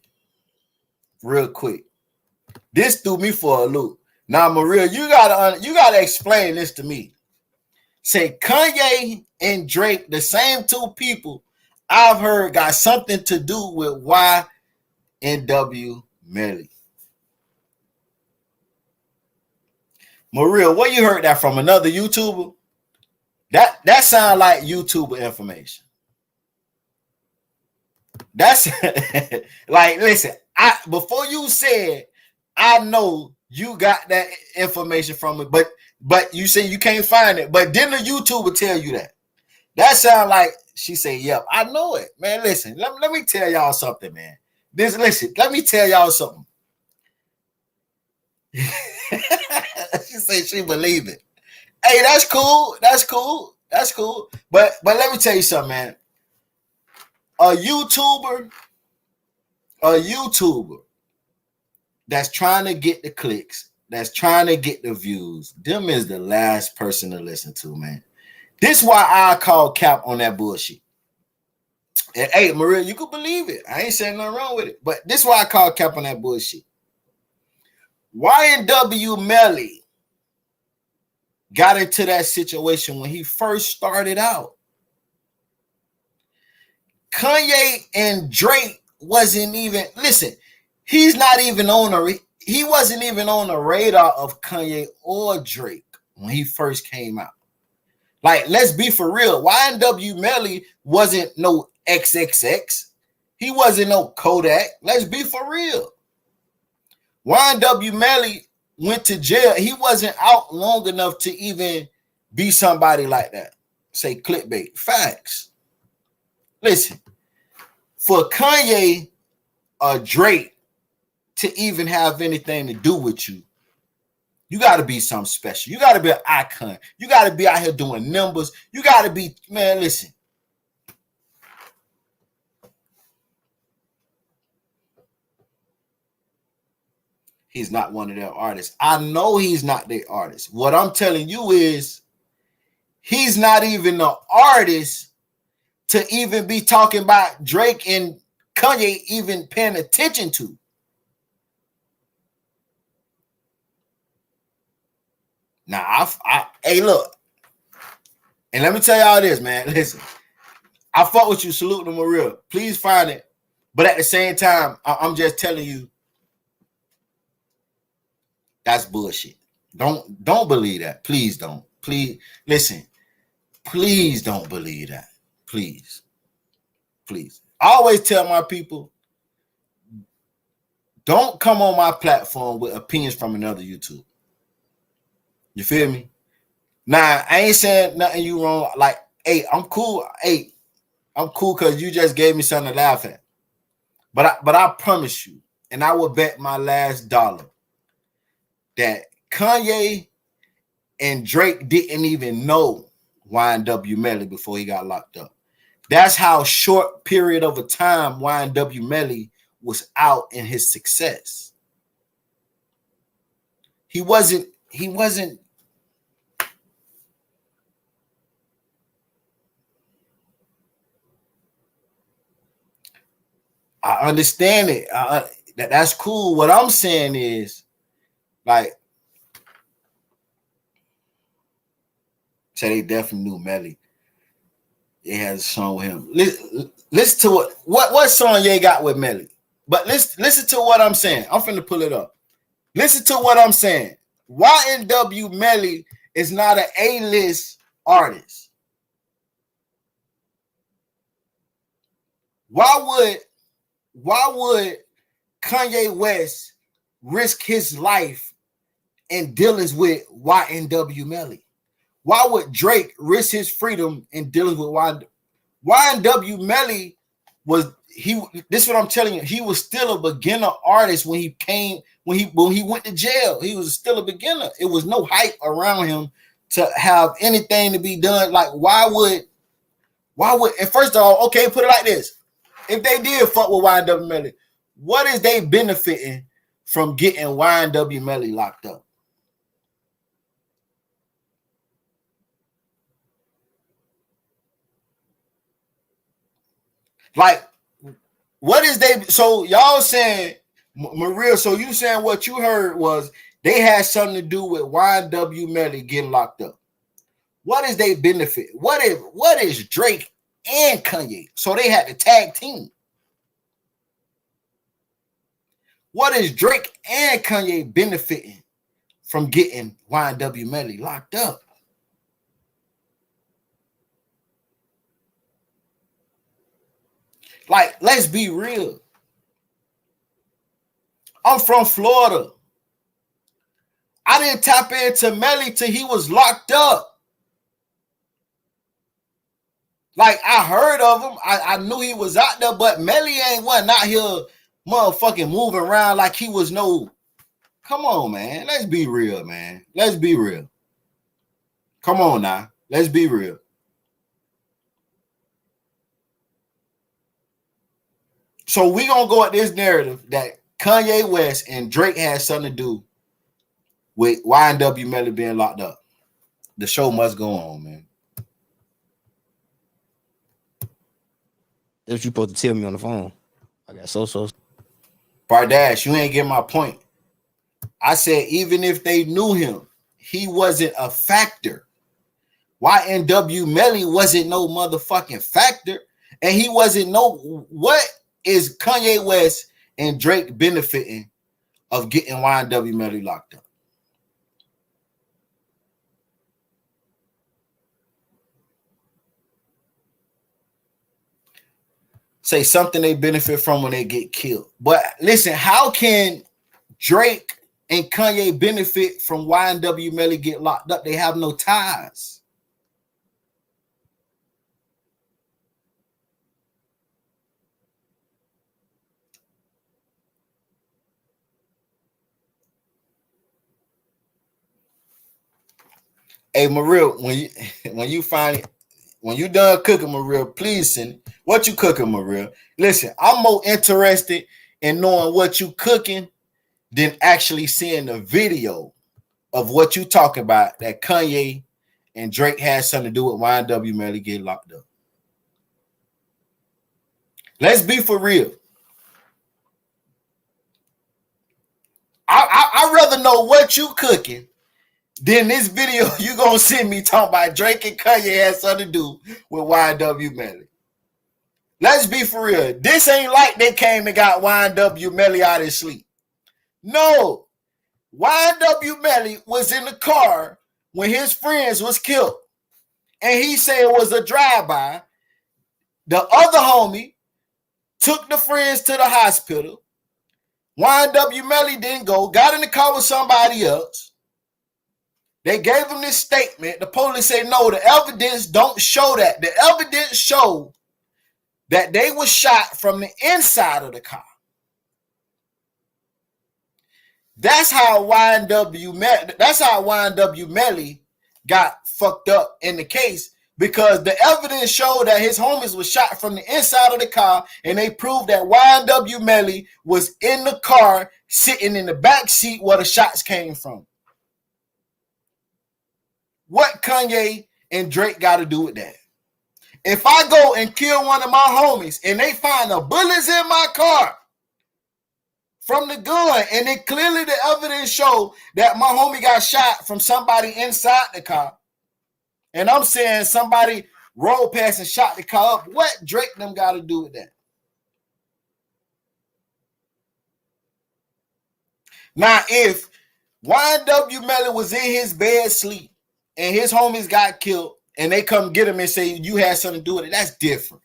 real quick. This threw me for a loop. Now, Maria, you gotta explain this to me. Say, Kanye and Drake, the same two people I've heard got something to do with YNW Melly. Maria, where you heard that from? Another YouTuber? That sounds like YouTuber information. That's like, listen, before you said, I know you got that information from it, but you say you can't find it. But didn't a YouTuber tell you that? That sounds like she said, yep, I know it. Man, listen, let me tell y'all something, man. Let me tell y'all something. She said she believed it. Hey, that's cool. That's cool. That's cool. But let me tell you something, man. A YouTuber that's trying to get the clicks, that's trying to get the views, them is the last person to listen to, man. This is why I call cap on that bullshit. And hey, Maria, you could believe it. I ain't saying nothing wrong with it. But this is why I call cap on that bullshit. YNW Melly got into that situation when he first started out. Kanye and Drake wasn't even, listen, he wasn't even on the radar of Kanye or Drake when he first came out. Like, let's be for real. YNW Melly wasn't no XXX. He wasn't no Kodak. Let's be for real. YNW Melly went to jail. He wasn't out long enough to even be somebody like that. Say clickbait. Facts. Listen, for Kanye or Drake to even have anything to do with you, you got to be something special. You got to be an icon. You got to be out here doing numbers. You got to be, man, listen. He's not one of their artists. I know he's not their artist. What I'm telling you is he's not even an artist to even be talking about Drake and Kanye even paying attention to. Now, hey, look, and let me tell y'all this, man. Listen, I fuck with you. Salute to Maria. Please find it. But at the same time, I'm just telling you, that's bullshit. Don't believe that. Please don't. Please listen. Please don't believe that. Please. Please. I always tell my people, don't come on my platform with opinions from another YouTuber. You feel me? Nah, I ain't saying nothing you wrong. Like, hey, I'm cool. Hey, I'm cool because you just gave me something to laugh at. But I promise you, and I will bet my last dollar that Kanye and Drake didn't even know YNW Melly before he got locked up. That's how short period of a time YNW Melly was out in his success. He wasn't. I understand it. That's cool. What I'm saying is, like, say they definitely knew Melly. They had a song with him. Listen to what song Ye got with Melly. But listen to what I'm saying. I'm finna pull it up. Listen to what I'm saying. YNW Melly is not an A-list artist. Why would Kanye West risk his life in dealings with YNW Melly? Why would Drake risk his freedom in dealing with YNW Melly? This is what I'm telling you. He was still a beginner artist when he went to jail. He was still a beginner. It was no hype around him to have anything to be done. Like, why would, and first of all, okay, put it like this. If they did fuck with YNW Melly, what is they benefiting from getting YNW Melly locked up? Like, what is they? So y'all saying, Maria? So you saying what you heard was they had something to do with YNW Melly getting locked up? What is they benefit? What is Drake and Kanye? So they had to tag team. What is Drake and Kanye benefiting from getting YNW Melly locked up? Like, let's be real. I'm from Florida. I didn't tap into Melly till he was locked up. Like, I heard of him. I knew he was out there, but Melly wasn't out here motherfucking moving around like he was no. Come on, man. Let's be real, man. Let's be real. Come on now. Let's be real. So we gonna go at this narrative that Kanye West and Drake had something to do with YNW Melly being locked up. The show must go on, man. That's what you supposed to tell me on the phone. I got so. Bardash, you ain't get my point. I said even if they knew him, he wasn't a factor. YNW Melly wasn't no motherfucking factor, and he wasn't no. What is Kanye West and Drake benefiting of getting YNW Melly locked up? Say something they benefit from when they get killed. But listen, how can Drake and Kanye benefit from YNW Melly get locked up? They have no ties. Hey, Maria, when you done cooking, Maria, please send it. What you cooking, Maria? Listen, I'm more interested in knowing what you cooking than actually seeing the video of what you talking about that Kanye and Drake had something to do with YNW Melly getting locked up. Let's be for real. I'd rather know what you cooking than this video you gonna send me talking about Drake and Kanye had something to do with YNW Melly. Let's be for real. This ain't like they came and got YNW Melly out of his sleep. No. YNW Melly was in the car when his friends was killed. And he said it was a drive-by. The other homie took the friends to the hospital. YNW Melly didn't go, got in the car with somebody else. They gave him this statement. The police say, no, the evidence don't show that. The evidence show that they were shot from the inside of the car. That's how YNW Melly got fucked up in the case, because the evidence showed that his homies was shot from the inside of the car, and they proved that YNW Melly was in the car sitting in the back seat where the shots came from. What Kanye and Drake got to do with that? If I go and kill one of my homies and they find the bullets in my car from the gun, and it clearly the evidence show that my homie got shot from somebody inside the car, and I'm saying somebody rolled past and shot the car up, what Drake them got to do with that? Now, if YNW Melly was in his bed sleep and his homies got killed and they come get him and say you had something to do with it, that's different.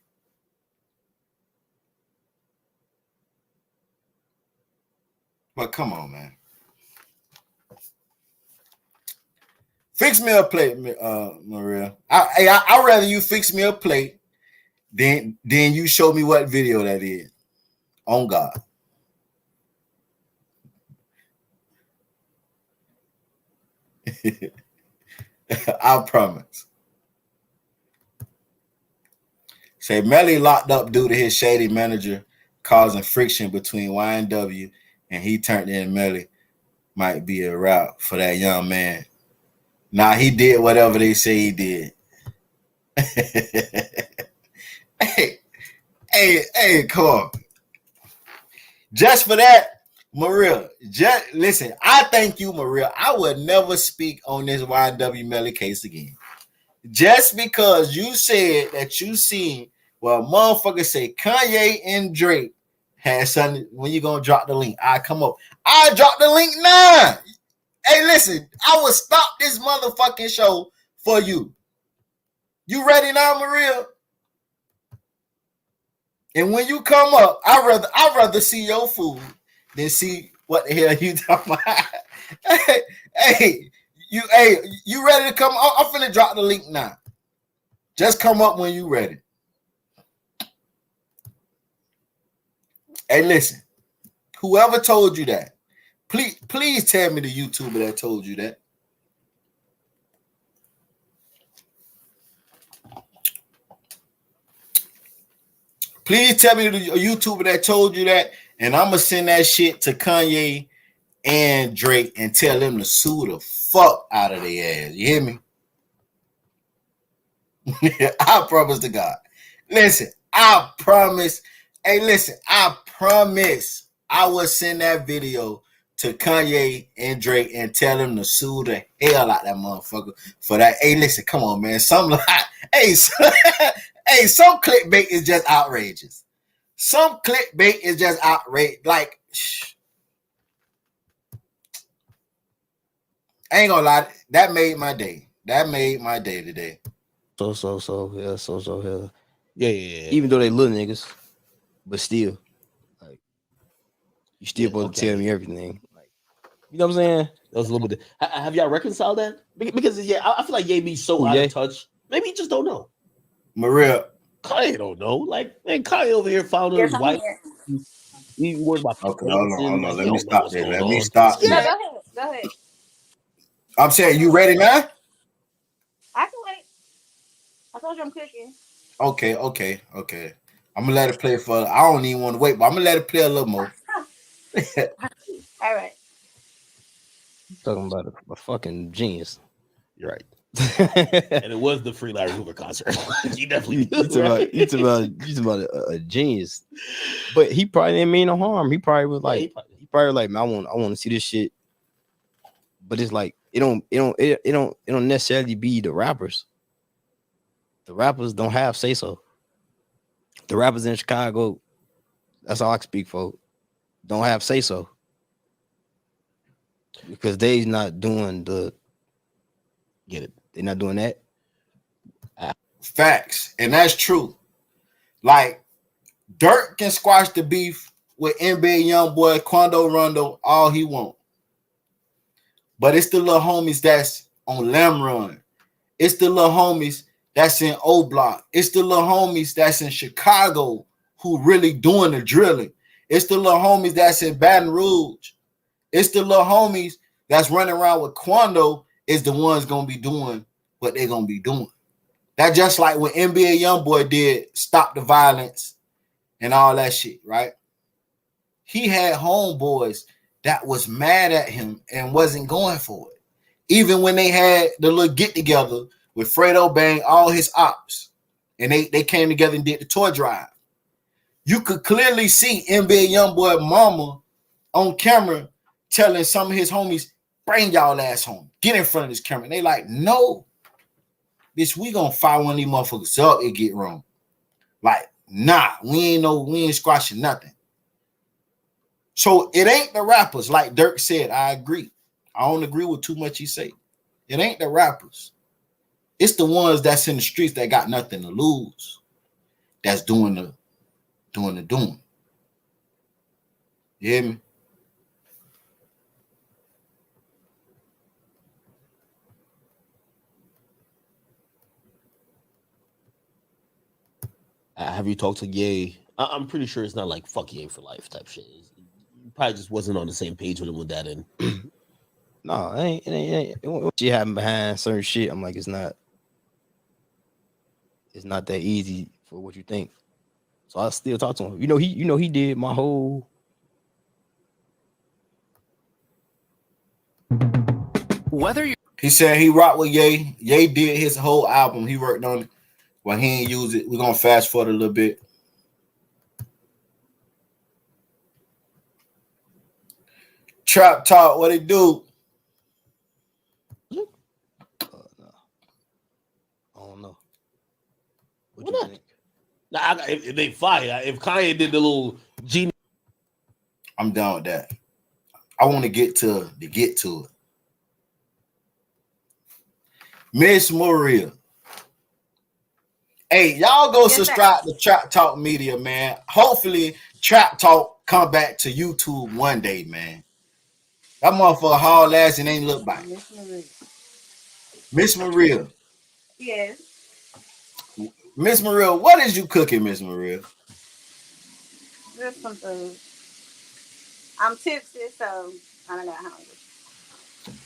But come on, man. Fix me a plate, Maria. I'd rather you fix me a plate than you show me what video that is. On God. I promise. Say Melly locked up due to his shady manager causing friction between YNW, and he turned in Melly. Might be a route for that young man. Nah, he did whatever they say he did. hey, come on. Just for that, Maria, listen, I thank you, Maria. I would never speak on this YNW Melly case again. Just because you said that you seen, well, motherfuckers say Kanye and Drake had something. When you gonna drop the link? I come up. I drop the link now. Hey, listen, I will stop this motherfucking show for you. You ready now, Maria? And when you come up, I'd rather see your food than see what the hell you talking about. hey, you ready to come? I'm finna drop the link now. Just come up when you ready. Hey, listen, whoever told you that, please tell me the YouTuber that told you that. Please tell me the YouTuber that told you that, and I'm gonna send that shit to Kanye and Drake and tell them to sue the fuck out of their ass. You hear me? I promise to God. Listen, I promise. Hey, listen, I promise I will send that video to Kanye and Drake and tell them to sue the hell out that motherfucker for that. Hey, listen, come on, man. Some clickbait is just outrageous. Some clickbait is just outrageous. Like, I ain't gonna lie, that made my day. That made my day today. Yeah. Even though they little niggas, but still, like, you still supposed to tell me everything. Like, you know what I'm saying? That was a little bit. Have y'all reconciled that? Because I feel like Ye be so out of touch. Maybe he just don't know. Maria, Kanye don't know. Like, man, Kanye over here found his wife. He worried about. Okay, hold on. Let me stop there. Let me stop there. Yeah, go ahead. I'm saying, you ready now? I can wait. I told you I'm cooking. Okay. I'm gonna let it play for. I don't even want to wait, but I'm gonna let it play a little more. All right. Talking about a fucking genius. You're right. And it was the Free Larry Hoover concert. You definitely you talking about a genius, but he probably didn't mean no harm. He probably was like, he probably like, man, I want to see this shit. But it's like it don't necessarily be the rappers. The rappers don't have say so. The rappers in Chicago, that's all I can speak for, don't have say so. Because they's not doing they're not doing that. Facts. And that's true. Like, Durk can squash the beef with NBA Youngboy, Quando Rondo, all he want. But it's the little homies that's on Lamb Run. It's the little homies that's in O Block. It's the little homies that's in Chicago who really doing the drilling. It's the little homies that's in Baton Rouge. It's the little homies that's running around with Quando is the ones gonna be doing what they're gonna be doing. That just like when NBA Youngboy did Stop the Violence and all that shit, right? He had homeboys that was mad at him and wasn't going for it. Even when they had the little get together with Fredo Bang, all his ops, and they came together and did the toy drive. You could clearly see NBA Youngboy mama on camera telling some of his homies, bring y'all ass home. Get in front of this camera. And they like, no. Bitch, we gonna fire one of these motherfuckers up and get wrong. Like, nah, we ain't squashing nothing. So it ain't the rappers, like Durk said. I agree. I don't agree with too much he say. It ain't the rappers. It's the ones that's in the streets that got nothing to lose. That's doing the doing. You hear me? Have you talked to Ye? I'm pretty sure it's not like fuck Ye for life type shit. You probably just wasn't on the same page with him with that. And no, it ain't. She happened behind certain shit. I'm like, it's not that easy for what you think. So I still talk to him. He did my whole. Whether he said he rocked with Ye. Ye did his whole album. He worked on it. Well, he ain't use it. We're gonna fast forward a little bit. Trap Talk, what it do? No. I don't know. What Why you not? think? Nah, if they fire, if Kanye did the little genius, I'm down with that. I want to get to it. Miss Maria. Hey, y'all go subscribe to Trap Talk Media, man. Hopefully, Trap Talk come back to YouTube one day, man. That motherfucker haul ass and ain't look back. Miss Maria. Yes. Miss Maria, what is you cooking, Miss Maria? Just some food. I'm tipsy, so I don't got hungry.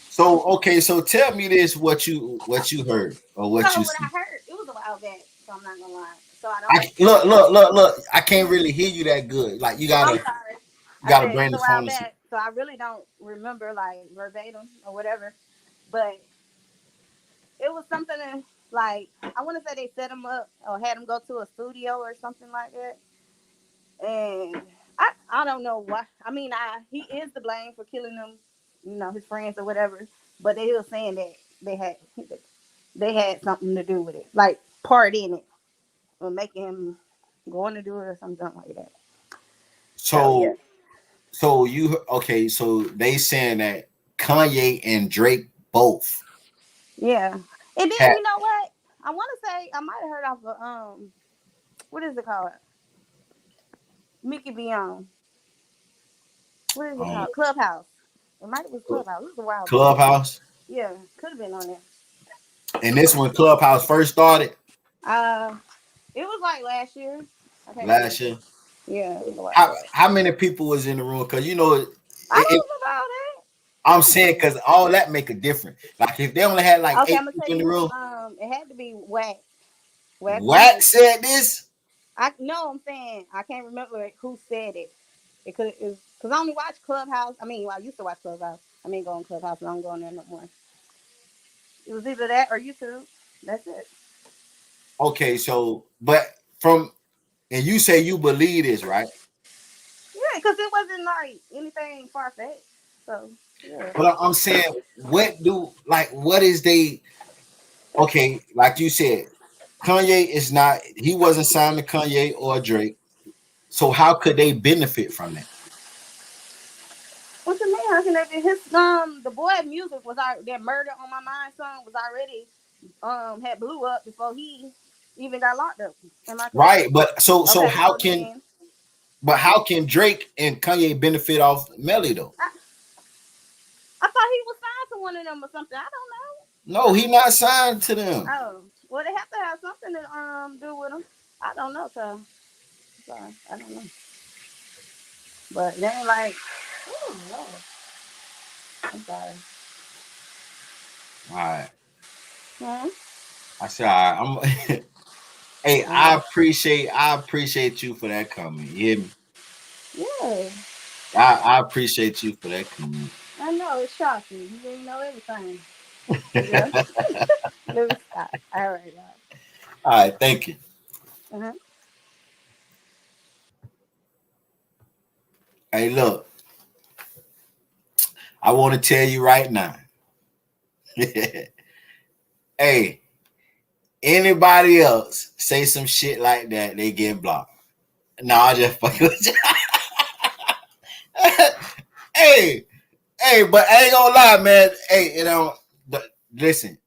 So okay, so tell me this: what you heard or what so you what see? I heard, it was a while back, so I'm not gonna lie. So I don't. Look. I can't really hear you that good. Like you I'm gotta sorry. I said it bring was the a while phone. back, so I really don't remember like verbatim or whatever. But it was something like I want to say they set him up or had him go to a studio or something like that. And I don't know why. I mean, he is to blame for killing them, his friends or whatever. But they were saying that they had something to do with it, like part in it, or making him going to do it or something like that. So yeah. So so they saying that Kanye and Drake both. Yeah. And then you know what? I want to say I might have heard off of what is it called? Mickey Beyond. What is it called? Clubhouse. It might have been Clubhouse. This is a while back. Clubhouse. Yeah, could have been on there. And this when Clubhouse first started. It was like last year. Last year. Yeah. How many people was in the room? Because I don't know about that. I'm saying because all that make a difference. Like if they only had like 8 I'm gonna people tell in the you, room. it had to be Wack. Wack said this. I'm saying I can't remember who said it. Because I only watch Clubhouse. I mean, I used to watch Clubhouse. I mean, go on Clubhouse, and I don't go on there no more. It was either that or YouTube. That's it. Okay, so and you say you believe this, right? Yeah, because it wasn't like anything far fetched. So yeah. But I'm saying, what is they? Okay, like you said, Kanye is not. He wasn't signed to Kanye or Drake. So how could they benefit from that? What you mean? How can they be? The boy music was that Murder on My Mind song was already had blew up before he even got locked up. Right, but so how can Drake and Kanye benefit off Melly though? I thought he was signed to one of them or something. I don't know. No, he not signed to them. Oh, well, they have to have something to do with them. I don't know, so sorry, I don't know. But they ain't like, oh Lord, I'm sorry. All right. Hmm? I said, all right, I'm hey, I appreciate you for that comment. You hear me? Yeah, I appreciate you for that comment. I know it's shocking. You didn't know everything. Yeah. Let me stop. All right, y'all. All right, thank you. Uh-huh. Hey, look, I want to tell you right now. Hey, anybody else say some shit like that, they get blocked. No, I just fucking with you. Hey, but I ain't gonna lie, man. Hey, listen,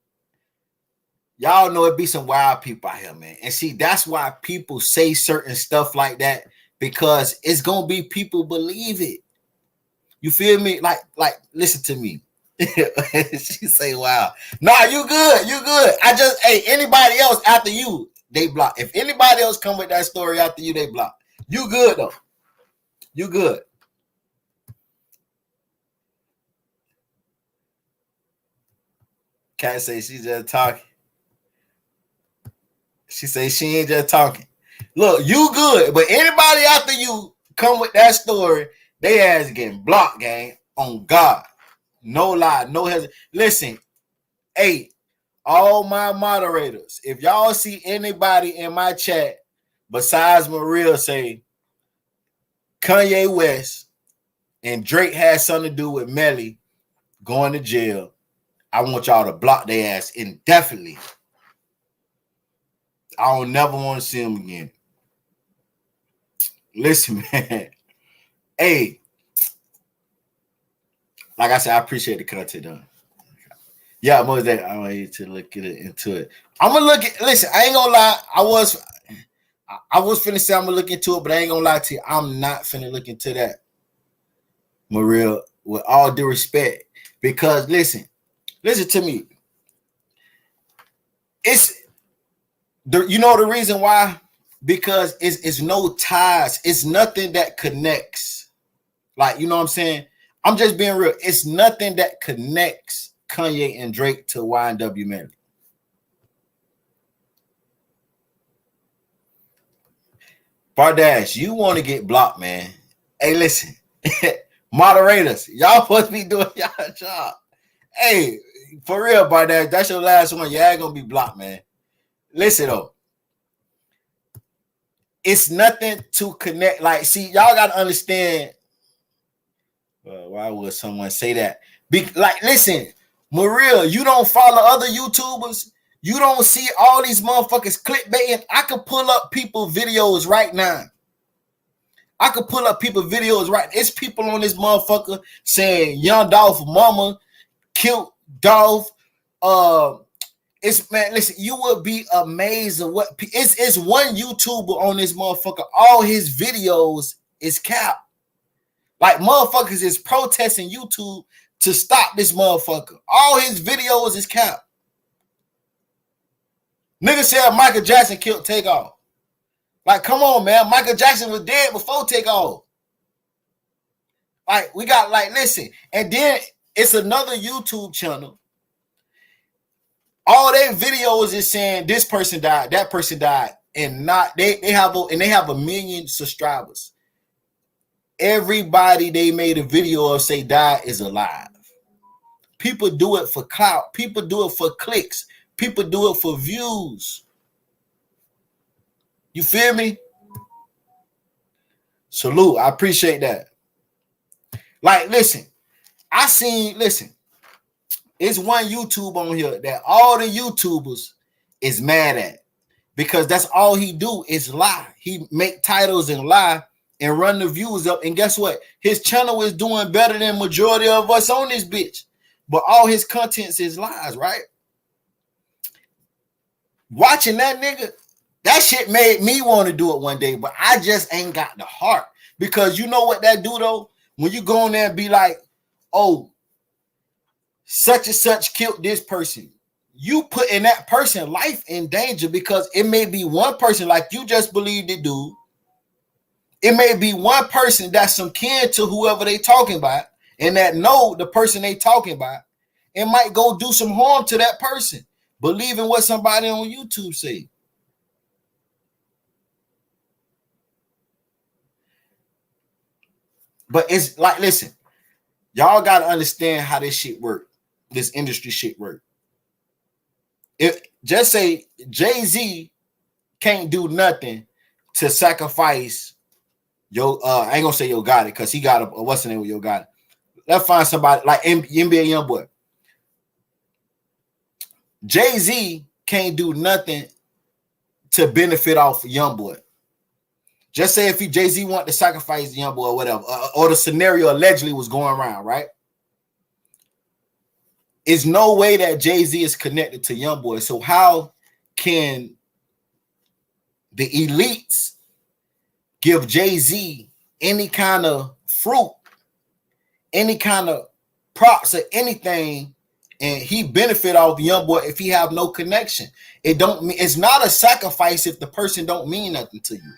y'all know it be some wild people out here, man. And see, that's why people say certain stuff like that, because it's gonna be people believe it. You feel me? Like, listen to me. She say, wow. Nah, you good. Hey, anybody else after you, they block. If anybody else come with that story after you, they block. You good though. You good. Cat say she's just talking. She say she ain't just talking. Look, you good, but anybody after you come with that story, they ass getting blocked, gang. On God. No lie, no hesitation. Listen, hey, all my moderators, if y'all see anybody in my chat besides Maria say Kanye West and Drake has something to do with Melly going to jail, I want y'all to block their ass indefinitely. I don't never want to see them again. Listen, man. Hey, like I said, I appreciate the content done. Yeah, most that I want you to look into it. I'm gonna look at. Listen, I ain't gonna lie. I was finna say I'm gonna look into it, but I ain't gonna lie to you. I'm not finna look into that, Maria. With all due respect, because listen to me. It's you know the reason why, because it's no ties. It's nothing that connects. Like, you know what I'm saying? I'm just being real. It's nothing that connects Kanye and Drake to YNW Melly. Bardash, you want to get blocked, man. Hey, listen. Moderators, y'all supposed to be doing y'all job. Hey, for real, Bardash, that's your last one. You ain't gonna be blocked, man. Listen, though. It's nothing to connect. Like, see, y'all got to understand. Why would someone say that? Listen, Maria, you don't follow other YouTubers. You don't see all these motherfuckers clickbaiting. I could pull up people videos right now. It's people on this motherfucker saying Young Dolph mama killed Dolph. It's, man, listen, you will be amazed at what it's one YouTuber on this motherfucker. All his videos is cap. Like, motherfuckers is protesting YouTube to stop this motherfucker. All his videos is cap. Nigga said Michael Jackson killed Takeoff. Like, come on, man. Michael Jackson was dead before Takeoff. Like, we got, like, listen. And then it's another YouTube channel. All their videos is saying this person died, that person died, and not they have a million subscribers. Everybody they made a video of say died is alive. People do it for clout. People do it for clicks. People do it for views. You feel me? Salute. I appreciate that. Like, listen, it's one YouTube on here that all the YouTubers is mad at, because that's all he do is lie. He make titles and lie and run the views up. And guess what? His channel is doing better than majority of us on this bitch. But all his contents is lies, right? Watching that nigga, that shit made me want to do it one day, but I just ain't got the heart. Because you know what that do, though? When you go in there and be like, oh, such and such killed this person. you putting that person's life in danger because it may be one person like you just believed it, dude. It may be one person that's some kin to whoever they talking about, and that know the person they talking about, and might go do some harm to that person, believing what somebody on YouTube say. But it's like, listen, y'all got to understand how this shit work, this industry shit work. If just say Jay-Z can't do nothing to sacrifice I ain't gonna say Yo Gotti because he got what's the name of Yo Gotti. Let's find somebody like NBA Youngboy. Jay-Z can't do nothing to benefit off Youngboy. Just say if Jay-Z want to sacrifice the Youngboy or whatever, or the scenario allegedly was going around, right? It's no way that Jay-Z is connected to Youngboy. So how can the elites give Jay-Z any kind of fruit, any kind of props or anything, and he benefit off the Youngboy if he have no connection? It's not a sacrifice if the person don't mean nothing to you.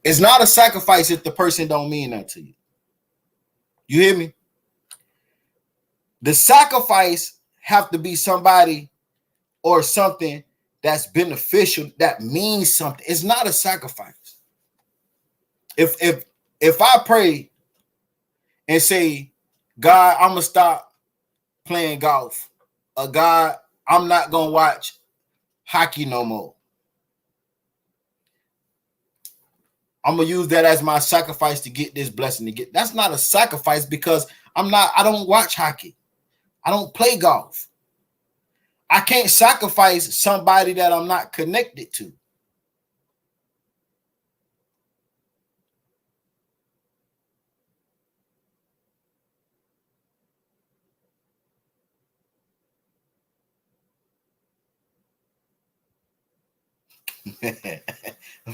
It's not a sacrifice if the person don't mean nothing to you. You hear me? The sacrifice have to be somebody or something that's beneficial, that means something. It's not a sacrifice. If I pray and say, God, I'm gonna stop playing golf, or God, I'm not gonna watch hockey no more, I'm gonna use that as my sacrifice to get this blessing. That's not a sacrifice because I don't watch hockey. I don't play golf. I can't sacrifice somebody that I'm not connected to.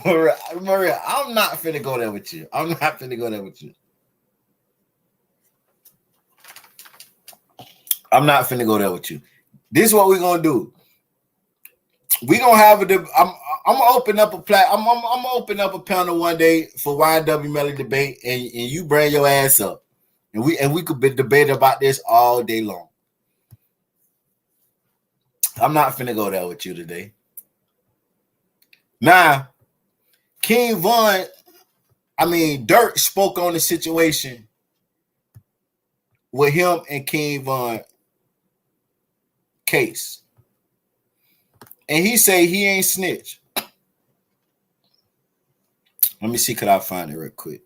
Maria, I'm not finna go there with you. I'm not finna go there with you. I'm not finna go there with you. This is what we're gonna do. We're gonna have I'm gonna open up a I'm gonna open up a panel one day for YW Melly debate, and you bring your ass up, and we could be debate about this all day long. I'm not finna go there with you today. Now, King Von, Durk spoke on the situation with him and King Von case. And he say he ain't snitch. Let me see, could I find it real quick?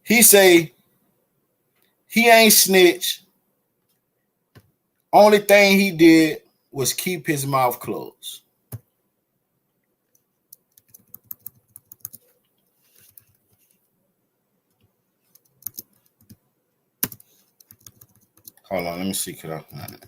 He say he ain't snitch. Only thing he did was keep his mouth closed. Hold on, let me see, could I find it?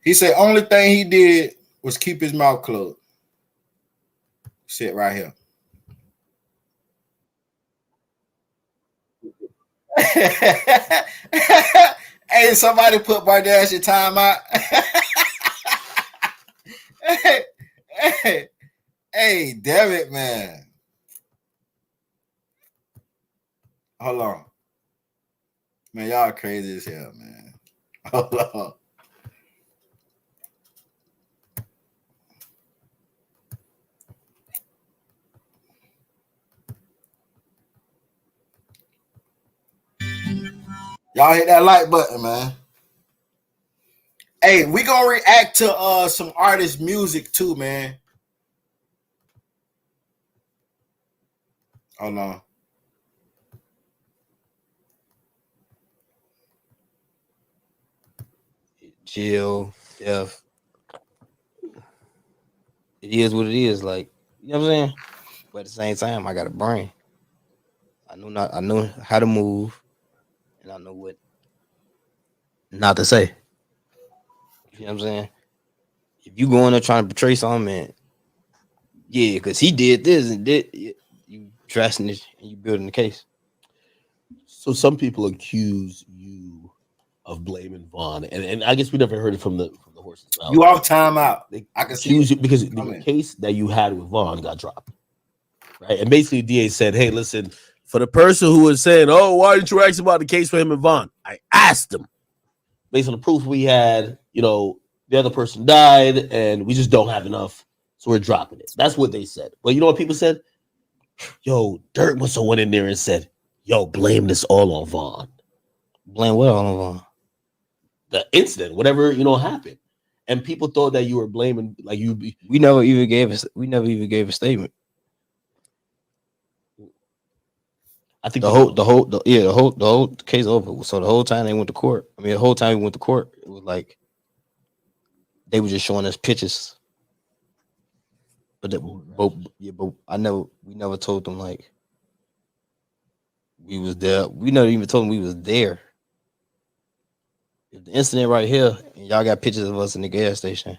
He said only thing he did was keep his mouth closed. Sit right here. Hey, somebody put Bardash in timeout. hey, damn it, man. Hold on. Man, y'all crazy as hell, man. Hold on. Y'all hit that like button, man. Hey, we gonna react to some artist music too, man. Hold on. Chill, Jeff. It is what it is. Like, you know what I'm saying? But at the same time, I got a brain. I know how to move, and I know what not to say. You know what I'm saying? If you go in there trying to portray something, man, yeah, because he did this and did you dressing it and you building the case. So some people accuse you of blaming Vaughn, and I guess we never heard it from the horse's mouth. You off timeout. I can accuse you because the case that you had with Vaughn got dropped, right? And basically, DA said, "Hey, listen, for the person who was saying, oh, why didn't you ask about the case for him and Vaughn? I asked him based on the proof we had. You know, the other person died, and we just don't have enough, so we're dropping it." That's what they said. But you know what people said? Yo, Durk must have went in there and said, "Yo, blame this all on Vaughn." Blame what on Vaughn? The incident, whatever happened, and people thought that you were blaming, like you. We never even gave a statement. I think the whole case over. So the whole time they went to court. I mean, the whole time we went to court, it was like they were just showing us pictures. But we never told them like we was there. We never even told them we was there. If the incident right here, and y'all got pictures of us in the gas station,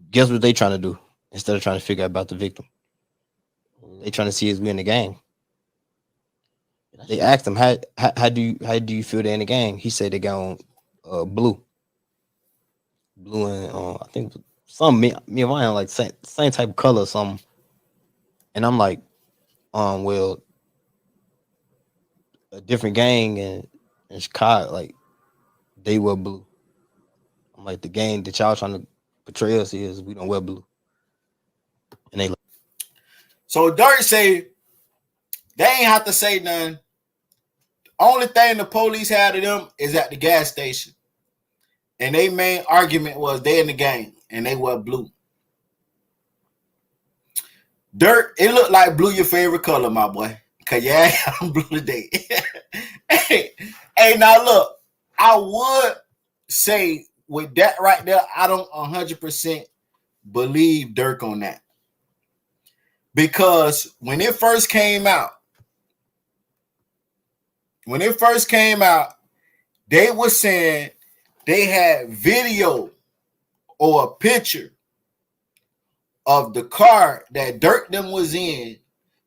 guess what they trying to do? Instead of trying to figure out about the victim, they trying to see is we in the gang. They asked him how do you feel they in the gang? He said they got on blue and I think some me and mine like same type of color or something. And I'm like, well, a different gang in Chicago, like they wear blue. I'm like, the gang that y'all trying to portray us is we don't wear blue. And they like, so Durk say they ain't have to say nothing. Only thing the police had to them is at the gas station. And their main argument was they in the gang and they wear blue. Durk, it looked like blue your favorite color, my boy. Cause yeah, I'm blue today. hey, now look, I would say with that right there, I don't 100% believe Durk on that. Because when it first came out, they were saying they had video or a picture of the car that Durk them was in,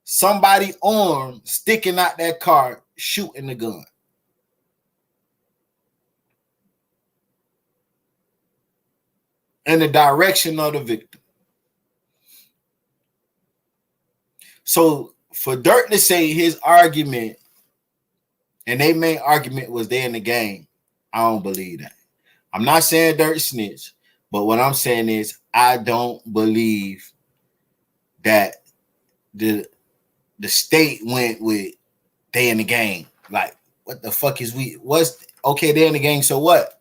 somebody arm sticking out that car, shooting the gun. In the direction of the victim. So for Durk to say his argument, and their main argument was they in the game, I don't believe that. I'm not saying Durk snitch, but what I'm saying is I don't believe that the state went with they in the game. Like, what the fuck is we? What's okay? They in the gang, so what?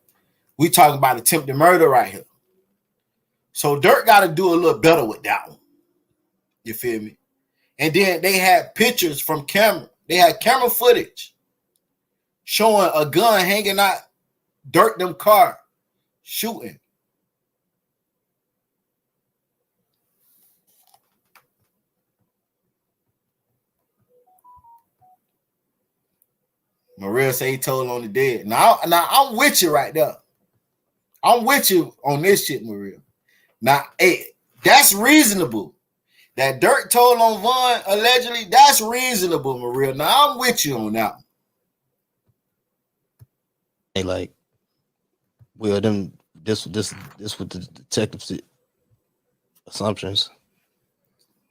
We talking about attempted murder right here. So Durk got to do a little better with that one. You feel me? And then they had pictures from camera. They had camera footage showing a gun hanging out Durk them car shooting. Maria say he told on the dead. Now I'm with you right there. I'm with you on this shit, Maria. Now, hey, that's reasonable. That Durk told on Vaughn allegedly, that's reasonable, Maria. Now I'm with you on that one. they like, well, them this with the detectives assumptions.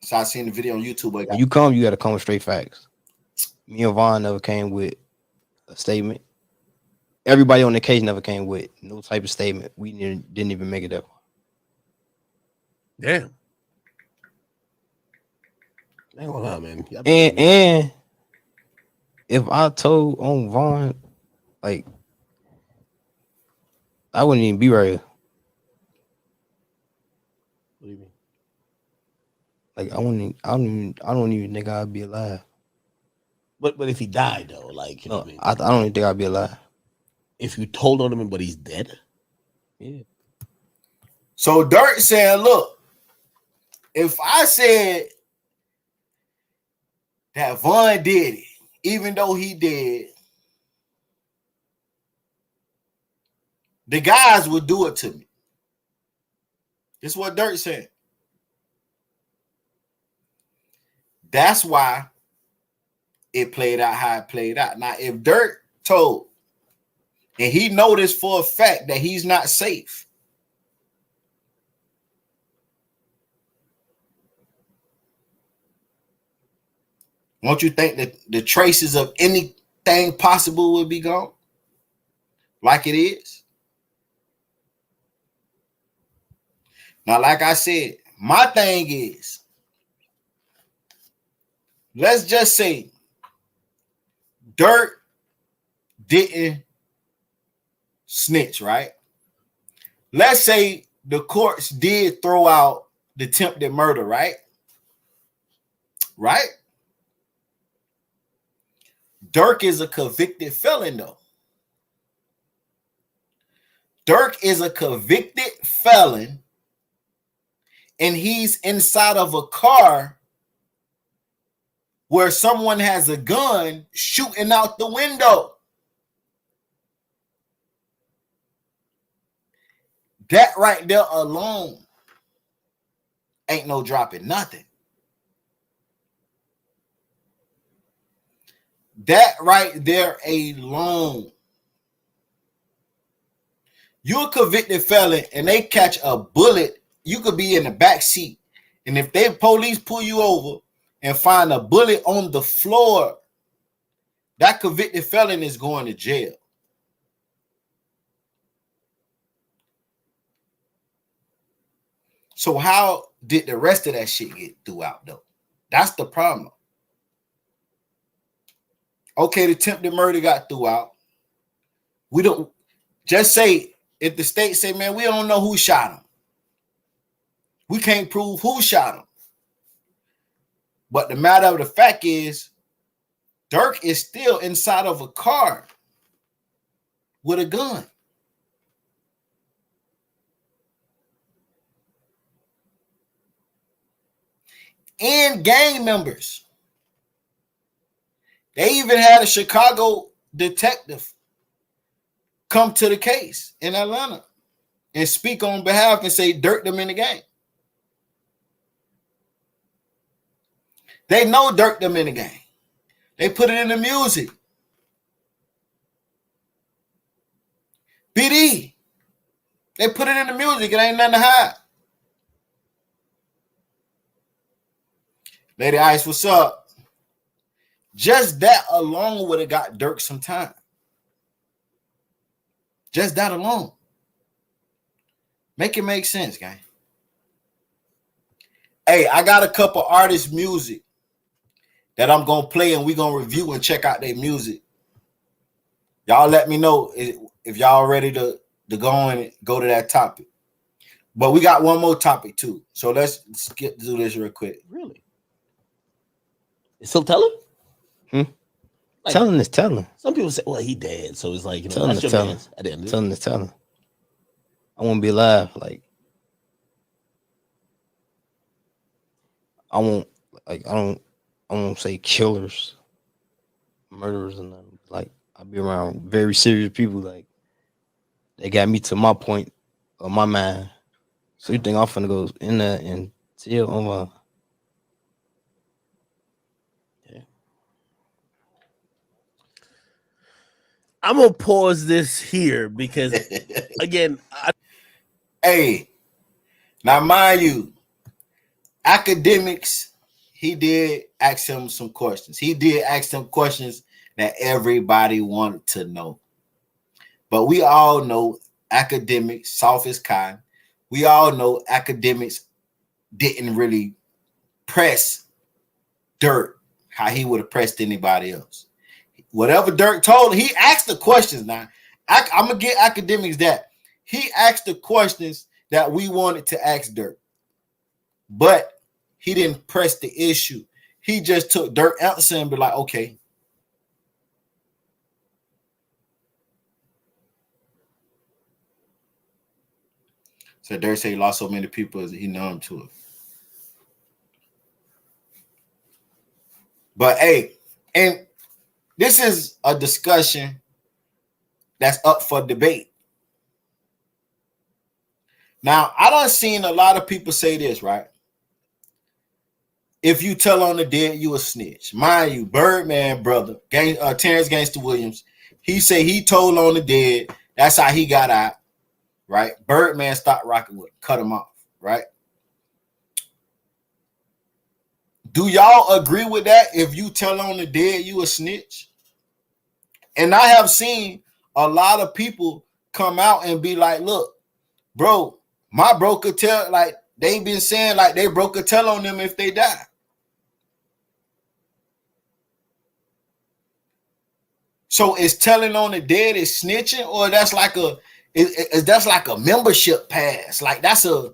So I seen the video on YouTube. When you come, you got to come with straight facts. Me and Vaughn never came with a statement. Everybody on the case never came with no type of statement. We didn't even make it up. Damn. Ain't gonna lie, man. And if I told on Vaughn, like, I wouldn't even be right here. What do you mean? Like, I don't even think I'd be alive. But if he died though, like, you know what I mean? I don't even think I'd be alive. If you told on him but he's dead? Yeah. So Durk said, look, if I said that Von did it, even though he did, the guys would do it to me. This is what Durk said. That's why it played out how it played out. Now, if Durk told, and he noticed for a fact that he's not safe, don't you think that the traces of anything possible would be gone? Like it is? Now, like I said, my thing is, let's just say Durk didn't snitch, right? Let's say the courts did throw out the attempted murder, right? Right? Durk is a convicted felon, though. Durk is a convicted felon, and he's inside of a car where someone has a gun shooting out the window. That right there alone ain't no dropping nothing. That right there alone. You're a convicted felon and they catch a bullet. You could be in the back seat. And if they police pull you over and find a bullet on the floor, that convicted felon is going to jail. So how did the rest of that shit get throughout, though? That's the problem. Okay, the attempted murder got throughout. We don't just say, if the state say, man, we don't know who shot him. We can't prove who shot him. But the matter of the fact is, Durk is still inside of a car with a gun. And gang members. They even had a Chicago detective come to the case in Atlanta and speak on behalf and say Durk them in the game. They know Durk them in the game. They put it in the music. BD. They put it in the music. It ain't nothing to hide. Lady Ice, what's up? Just that alone would have got Durk some time. Just that alone. Make it make sense, gang. Hey, I got a couple artists' music that I'm going to play and we're going to review and check out their music. Y'all let me know if y'all ready to go and go to that topic. But we got one more topic too. So let's do this real quick. Really? It's still telling? Like, telling is telling. Some people say, well, he dead. So it's like, you know, telling that's your telling. man's at the end of it. Telling is telling. I won't be alive. Like, I won't say killers, murderers, and nothing. Like, I be around very serious people. Like, they got me to my point of my mind. So you think I'm finna go in there and tell on my? Yeah. I'm gonna pause this here because, again, hey, now mind you, academics. He did ask him some questions. He did ask them questions that everybody wanted to know. But we all know academics, soft as cotton. We all know academics didn't really press Durk how he would have pressed anybody else. Whatever Durk told him, he asked the questions. Now, I'm going to get academics that. He asked the questions that we wanted to ask Durk. But he didn't press the issue. He just took Durk answer and be like, okay. So Durk said he lost so many people as he numb to it. But hey, and this is a discussion that's up for debate. Now, I done seen a lot of people say this, right? If you tell on the dead, you a snitch. Mind you, Birdman brother, Terrence Gangster Williams, he said he told on the dead. That's how he got out, right? Birdman stopped rocking with him, cut him off, right? Do y'all agree with that? If you tell on the dead, you a snitch? And I have seen a lot of people come out and be like, look, bro, my bro could tell, like, they been saying like they broke a tell on them if they die. So is telling on the dead is snitching, or that's like that's like a membership pass? Like that's a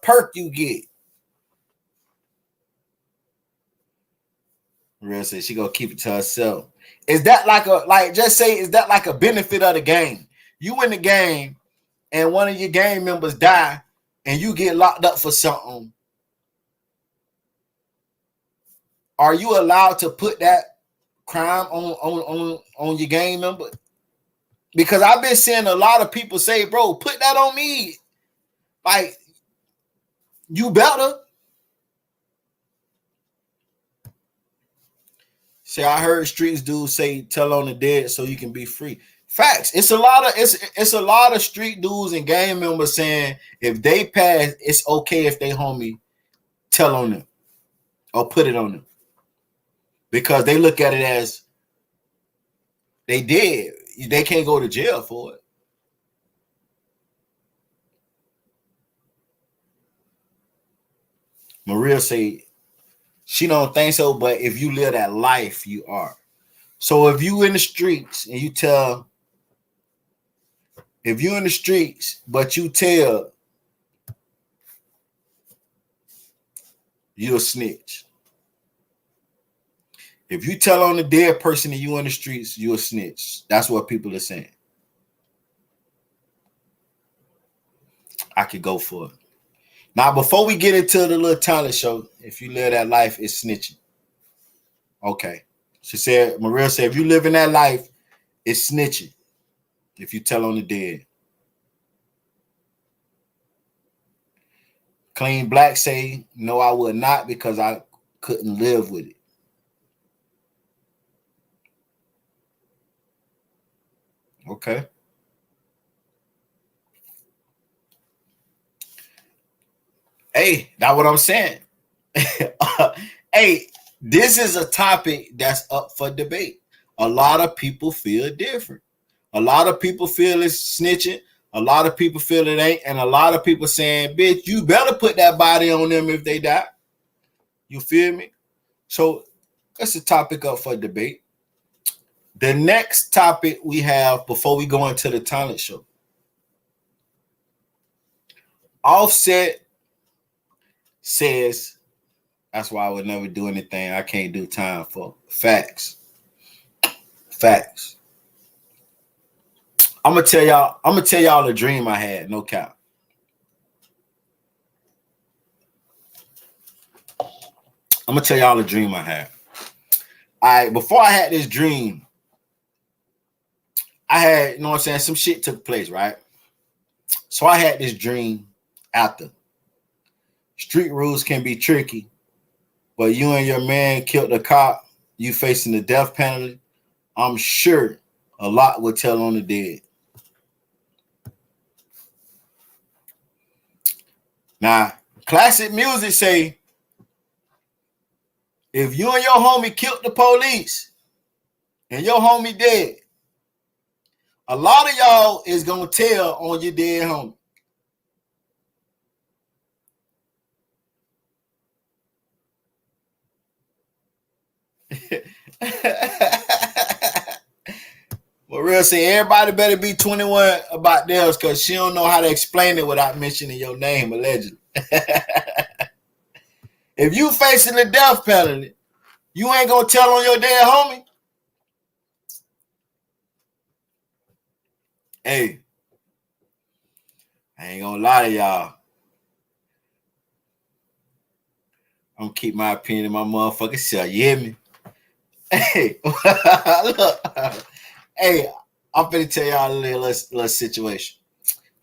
perk you get. Real said she gonna keep it to herself. Is that just say, is that like a benefit of the game? You in the game and one of your gang members die and you get locked up for something. Are you allowed to put that crime on your gang member? Because I've been seeing a lot of people say, bro, put that on me. Like, you better. See, I heard streets dudes say tell on the dead so you can be free. Facts. It's a lot of street dudes and gang members saying if they pass, it's okay if they homie tell on them or put it on them. Because they look at it as they did. They can't go to jail for it. Maria say she don't think so, but if you live that life, you are. So if you in the streets and you tell, if you in the streets, but you tell, you a snitch. If you tell on the dead person and you in the streets, you a snitch. That's what people are saying. I could go for it. Now, before we get into the little talent show, if you live that life, it's snitching. Okay. She said, Maria said, if you live in that life, it's snitching. If you tell on the dead. Clean Black say, no, I would not because I couldn't live with it. Okay. Hey, that's what I'm saying. Hey, this is a topic that's up for debate. A lot of people feel different. A lot of people feel it's snitching. A lot of people feel it ain't. And a lot of people saying, bitch, you better put that body on them if they die. You feel me? So that's a topic up for debate. The next topic we have before we go into the talent show. Offset says, that's why I would never do anything I can't do time for. Facts. Facts. I'm gonna tell y'all a dream I had, no cap. I'm gonna tell y'all a dream I had. All right, before I had this dream, I had, you know what I'm saying, some shit took place, right? So I had this dream after. Street rules can be tricky, but you and your man killed a cop, you facing the death penalty. I'm sure a lot would tell on the dead. Now, classic music say, if you and your homie killed the police and your homie dead, a lot of y'all is gonna tell on your dead homie. Maria say everybody better be 21 about theirs because she don't know how to explain it without mentioning your name, allegedly. If you facing the death penalty, you ain't gonna tell on your dead homie. Hey, I ain't gonna lie to y'all. I'm gonna keep my opinion in my motherfucking self. You hear me? Hey, look, hey, I'm finna tell y'all a little situation.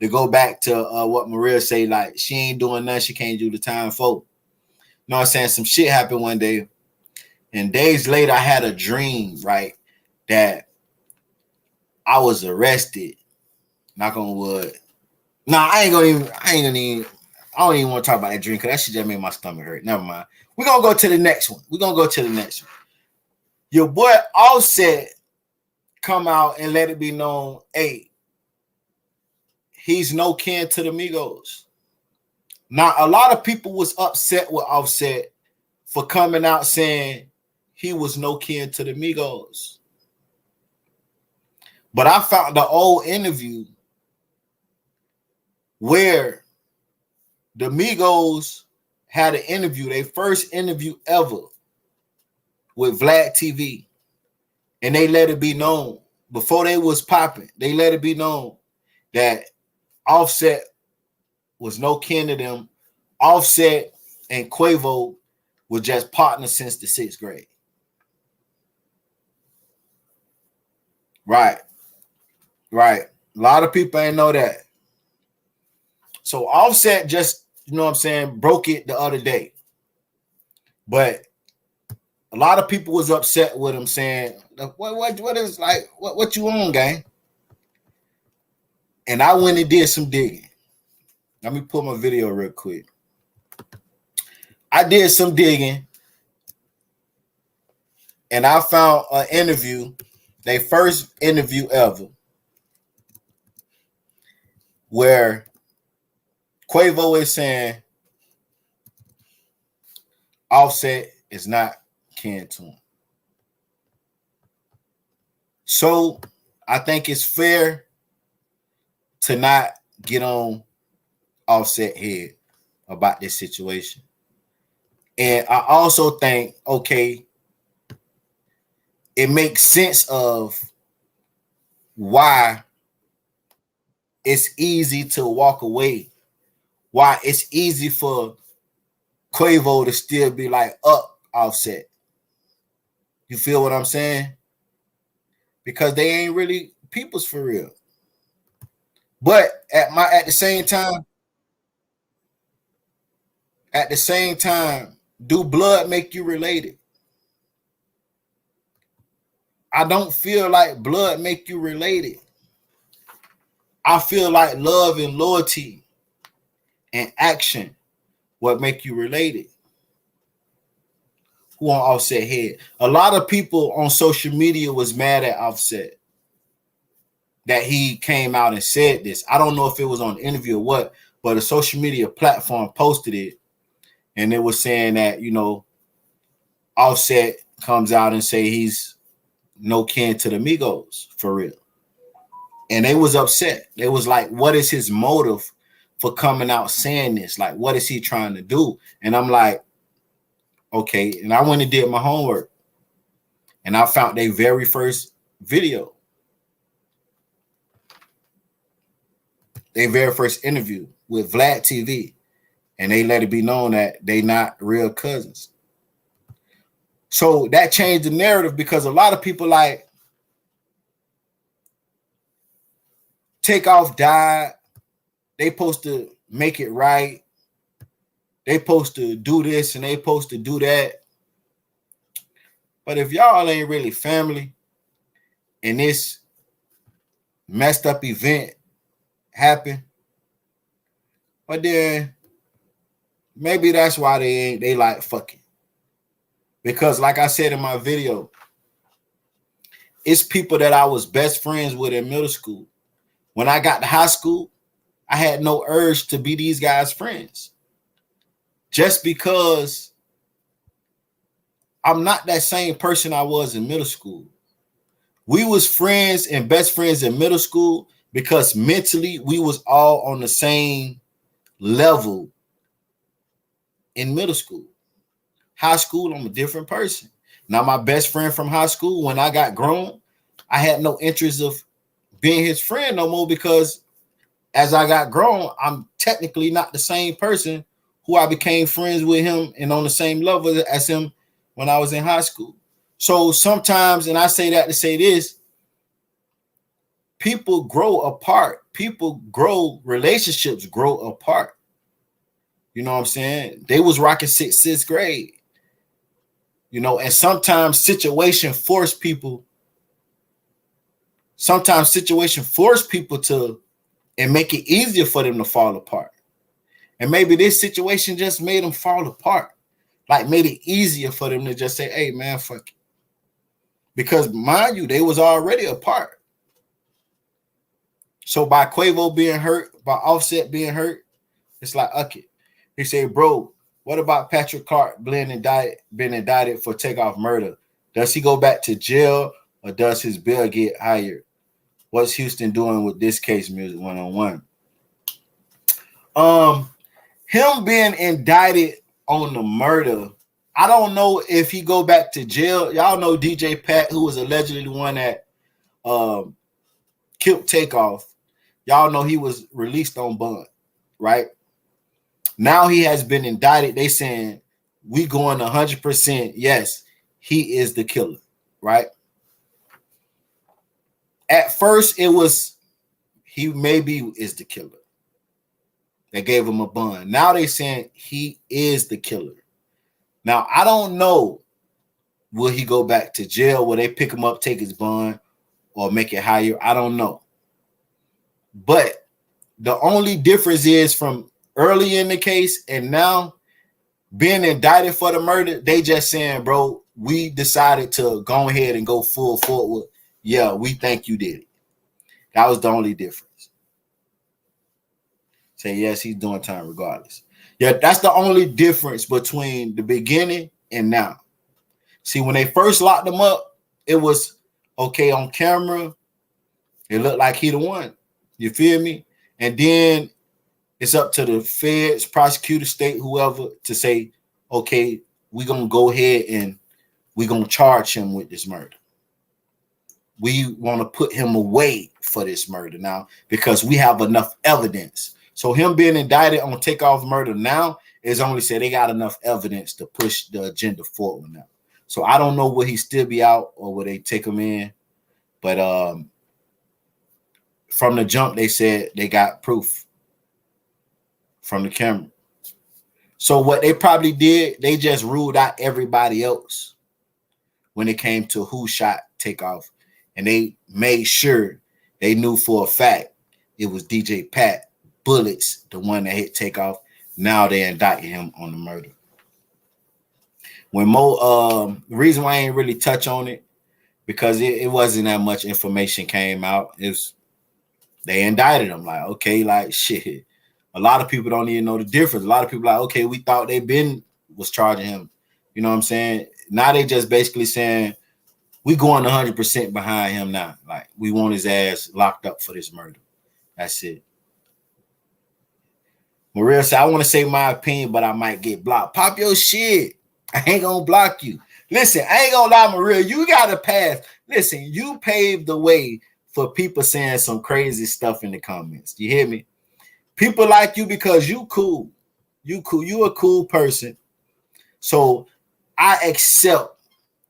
To go back to what Maria say, like she ain't doing nothing, she can't do the time for. You know what I'm saying? Some shit happened one day, and days later I had a dream, right? That I was arrested. Knock on wood. Nah, I don't even want to talk about that dream because that shit just made my stomach hurt. Never mind. We're gonna go to the next one. Your boy Offset come out and let it be known, hey, he's no kin to the Migos. Now, a lot of people was upset with Offset for coming out saying he was no kin to the Migos. But I found the old interview where the Migos had an interview, their first interview ever with Vlad TV. And they let it be known, before they was popping, they let it be known that Offset was no kin to them. Offset and Quavo were just partners since the 6th grade. Right. A lot of people ain't know that. So Offset just, you know what I'm saying, broke it the other day. But a lot of people was upset with him saying, what is like, what you on, gang? And I went and did some digging. Let me pull my video real quick. I did some digging and I found an interview, their first interview ever, where Quavo is saying Offset is not kin to him. So I think it's fair to not get on Offset head about this situation. And I also think, okay, it makes sense of why it's easy to walk away, why it's easy for Quavo to still be like up Offset. You feel what I'm saying? Because they ain't really peoples for real. But at the same time, do blood make you related? I don't feel like blood make you related. I feel like love and loyalty and action what make you related. Who on Offset head? A lot of people on social media was mad at Offset that he came out and said this. I don't know if it was on the interview or what, but a social media platform posted it, and it was saying that, you know, Offset comes out and say he's no kin to the Migos for real. And they was upset. They was like, what is his motive for coming out saying this? Like, what is he trying to do? And I'm like, okay. And I went and did my homework. And I found their very first video. Their very first interview with Vlad TV. And they let it be known that they not real cousins. So that changed the narrative because a lot of people like Takeoff died. They supposed to make it right. They supposed to do this and they supposed to do that. But if y'all ain't really family and this messed up event happened, but then maybe that's why they like fucking. Because like I said in my video, it's people that I was best friends with in middle school. When I got to high school, I had no urge to be these guys' friends. Just because I'm not that same person I was in middle school. We was friends and best friends in middle school because mentally we was all on the same level in middle school. High school, I'm a different person. Now, my best friend from high school, when I got grown, I had no interest of being his friend no more because as I got grown, I'm technically not the same person who I became friends with him and on the same level as him when I was in high school. So sometimes, and I say that to say this, people grow apart. People grow, relationships grow apart. You know what I'm saying? They was rocking sixth grade. You know, and sometimes situation force people to and make it easier for them to fall apart. And maybe this situation just made them fall apart. Like made it easier for them to just say, hey man, fuck it. Because mind you, they was already apart. So by Quavo being hurt, by Offset being hurt, it's like, okay. He said, bro, what about Patrick Clark being indicted for takeoff murder? Does he go back to jail or does his bill get higher? What's Houston doing with this case, Music 101? Him being indicted on the murder, I don't know if he go back to jail. Y'all know DJ Pat, who was allegedly the one that killed Takeoff. Y'all know he was released on bond, right? Now he has been indicted. They saying we going 100%. Yes, he is the killer, right? At first, it was he maybe is the killer. They gave him a bond. Now they saying he is the killer. Now I don't know. Will he go back to jail? Will they pick him up, take his bond, or make it higher? I don't know. But the only difference is from early in the case and now being indicted for the murder, they just saying, bro, we decided to go ahead and go full forward. Yeah, we think you did it. That was the only difference. Say, yes, he's doing time regardless. Yeah, that's the only difference between the beginning and now. See, when they first locked him up, it was okay on camera. It looked like he the one. You feel me? And then it's up to the feds, prosecutor, state, whoever, to say, okay, we're going to go ahead and we're going to charge him with this murder. We want to put him away for this murder now because we have enough evidence. So him being indicted on takeoff murder now is only said they got enough evidence to push the agenda forward now. So I don't know will he still be out or will they take him in. But from the jump, they said they got proof from the camera. So what they probably did, they just ruled out everybody else when it came to who shot Takeoff. And they made sure they knew for a fact it was DJ Pat Bullets, the one that hit Takeoff. Now they indicted him on the murder. When the reason why I ain't really touch on it, because it wasn't that much information came out. They indicted him. Like, okay, like shit. A lot of people don't even know the difference. A lot of people like, okay, we thought was charging him. You know what I'm saying? Now they just basically saying, we going 100% behind him now. Like, we want his ass locked up for this murder. That's it. Maria said, I want to say my opinion, but I might get blocked. Pop your shit. I ain't going to block you. Listen, I ain't going to lie, Maria. You got to pass. Listen, you paved the way for people saying some crazy stuff in the comments. You hear me? People like you because you cool. You cool. You a cool person. So I accept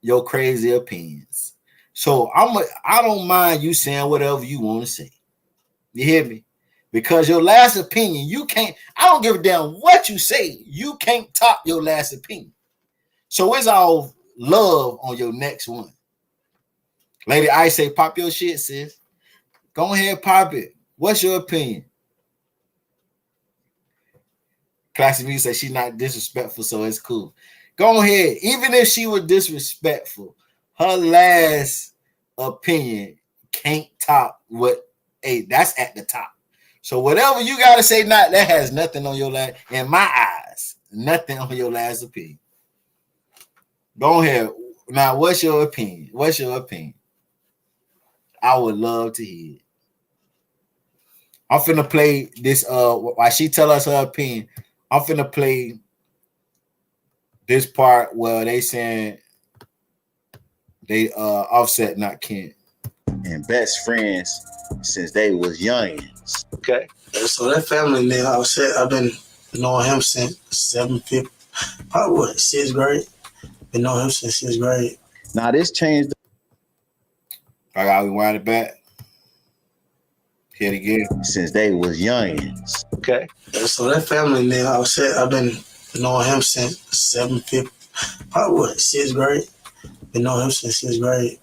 your crazy opinions. So I don't mind you saying whatever you want to say. You hear me? Because your last opinion, you can't, I don't give a damn what you say. You can't top your last opinion. So it's all love on your next one. Lady I say, pop your shit, sis. Go ahead, pop it. What's your opinion? Classic Music says she's not disrespectful, so it's cool. Go ahead. Even if she was disrespectful, her last opinion can't top what, hey, that's at the top. So whatever you got to say, that has nothing on your last, in my eyes, nothing on your last opinion. Go ahead. Now, what's your opinion? What's your opinion? I would love to hear it. I'm finna play this, while she tell us her opinion, I'm finna play this part where they saying they Offset, not Kent. And best friends since they was youngins. Okay. So that family name, Offset, I've been knowing him since 7th grade. Probably what, 6th grade? Been knowing him since 6th grade. Now this changed. I got to rewind it back. Hit again. Since they was youngins. Okay. So that family name, I've been knowing him since 7th, probably what, 6th grade. Been knowing him since 6th grade.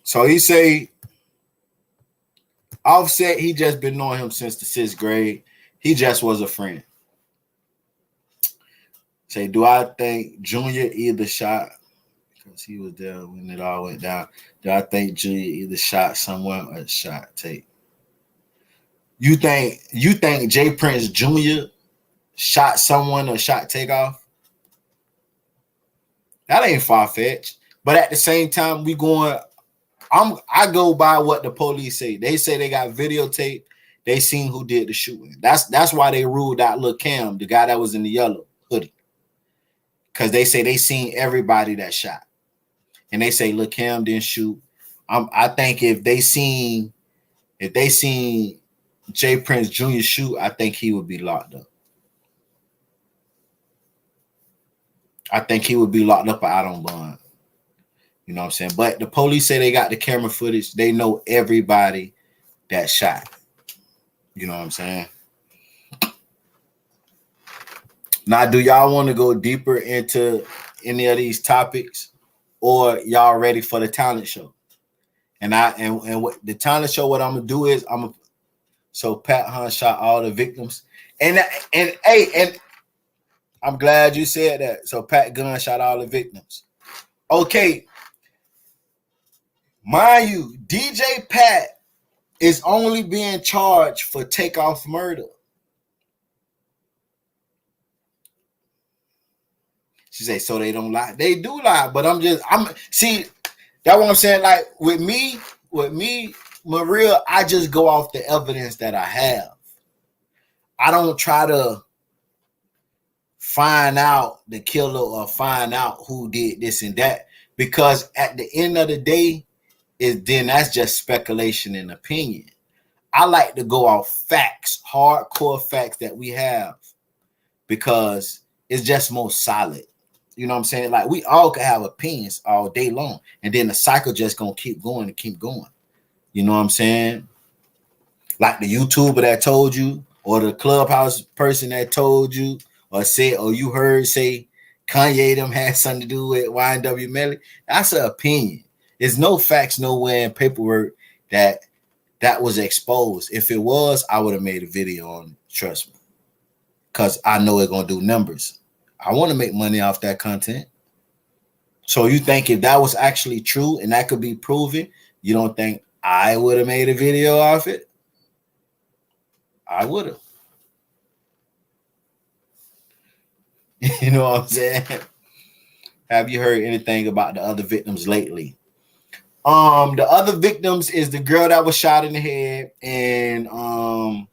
So he say Offset, he just been knowing him since the 6th grade. He just was a friend. Say, do I think Junior either shot, because he was there when it all went down, do I think Junior either shot someone or shot Tate? You think J Prince Jr. shot someone or shot Takeoff? That ain't far-fetched. But at the same time, I go by what the police say. They say they got videotape. They seen who did the shooting. That's why they ruled out Lil Cam, the guy that was in the yellow hoodie. Because they say they seen everybody that shot. And they say Lil Cam didn't shoot. I think if they seen J Prince Jr. shoot, I think he would be locked up. I think he would be locked up or out on bond. You know what I'm saying? But the police say they got the camera footage. They know everybody that shot. You know what I'm saying? Now, do y'all want to go deeper into any of these topics, or y'all ready for the talent show? And what the talent show, what I'm gonna do is so Pat Hunt shot all the victims, and I'm glad you said that. So Pat Gunn shot all the victims. Okay, mind you, DJ Pat is only being charged for Takeoff murder. She say, so they don't lie. They do lie, but see, that's what I'm saying. Like with me, Maria, I just go off the evidence that I have. I don't try to find out the killer or find out who did this and that, because at the end of the day, then that's just speculation and opinion. I like to go off facts, hardcore facts that we have, because it's just more solid. You know what I'm saying? Like we all can have opinions all day long, and then the cycle just gonna keep going and keep going. You know what I'm saying? Like the YouTuber that told you, or the Clubhouse person that told you, or said, or you heard say Kanye them had something to do with YNW Melly. That's an opinion. There's no facts nowhere in paperwork that was exposed. If it was, I would have made a video on it. Trust me, because I know it's gonna do numbers. I want to make money off that content. So you think if that was actually true and that could be proven, you don't think I would have made a video off it? I would have. You know what I'm saying? Have you heard anything about the other victims lately? The other victims is the girl that was shot in the head, and who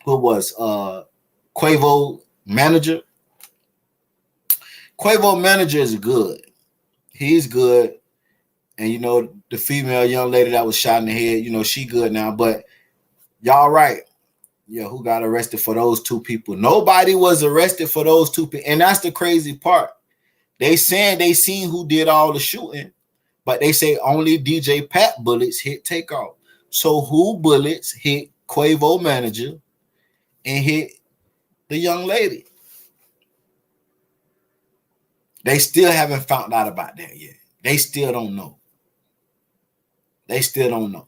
was Quavo manager. Quavo manager is good. He's good. And, you know, the female young lady that was shot in the head, you know, she good now. But y'all right. Yeah, who got arrested for those two people? Nobody was arrested for those two people. And that's the crazy part. They saying they seen who did all the shooting, but they say only DJ Pat bullets hit Takeoff. So who bullets hit Quavo manager and hit the young lady? They still haven't found out about that yet. They still don't know. They still don't know.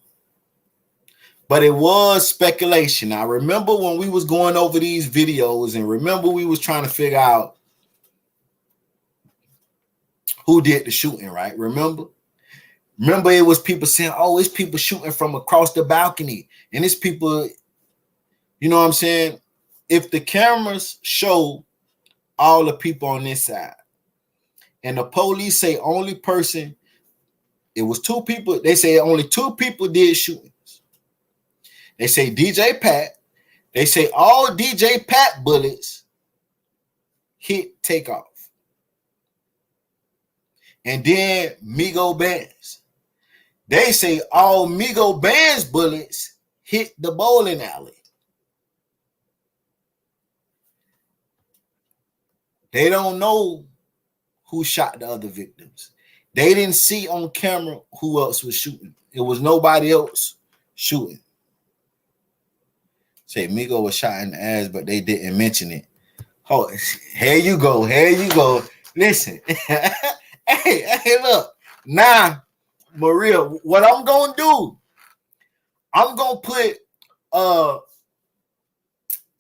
But it was speculation. I remember when we was going over these videos, and remember we was trying to figure out who did the shooting, right? Remember it was people saying, oh, it's people shooting from across the balcony. And it's people, you know what I'm saying? If the cameras show all the people on this side, and the police say only person, it was two people. They say only two people did shootings. They say DJ Pat. They say all DJ Pat bullets hit Takeoff. And then Migos bands. They say all Migos bands bullets hit the bowling alley. They don't know who shot the other victims. They didn't see on camera who else was shooting. It was nobody else shooting. Say Migos was shot in the ass, but they didn't mention it. Oh, here you go. Here you go. Listen. hey, look. Now, Maria, what I'm gonna do, I'm gonna put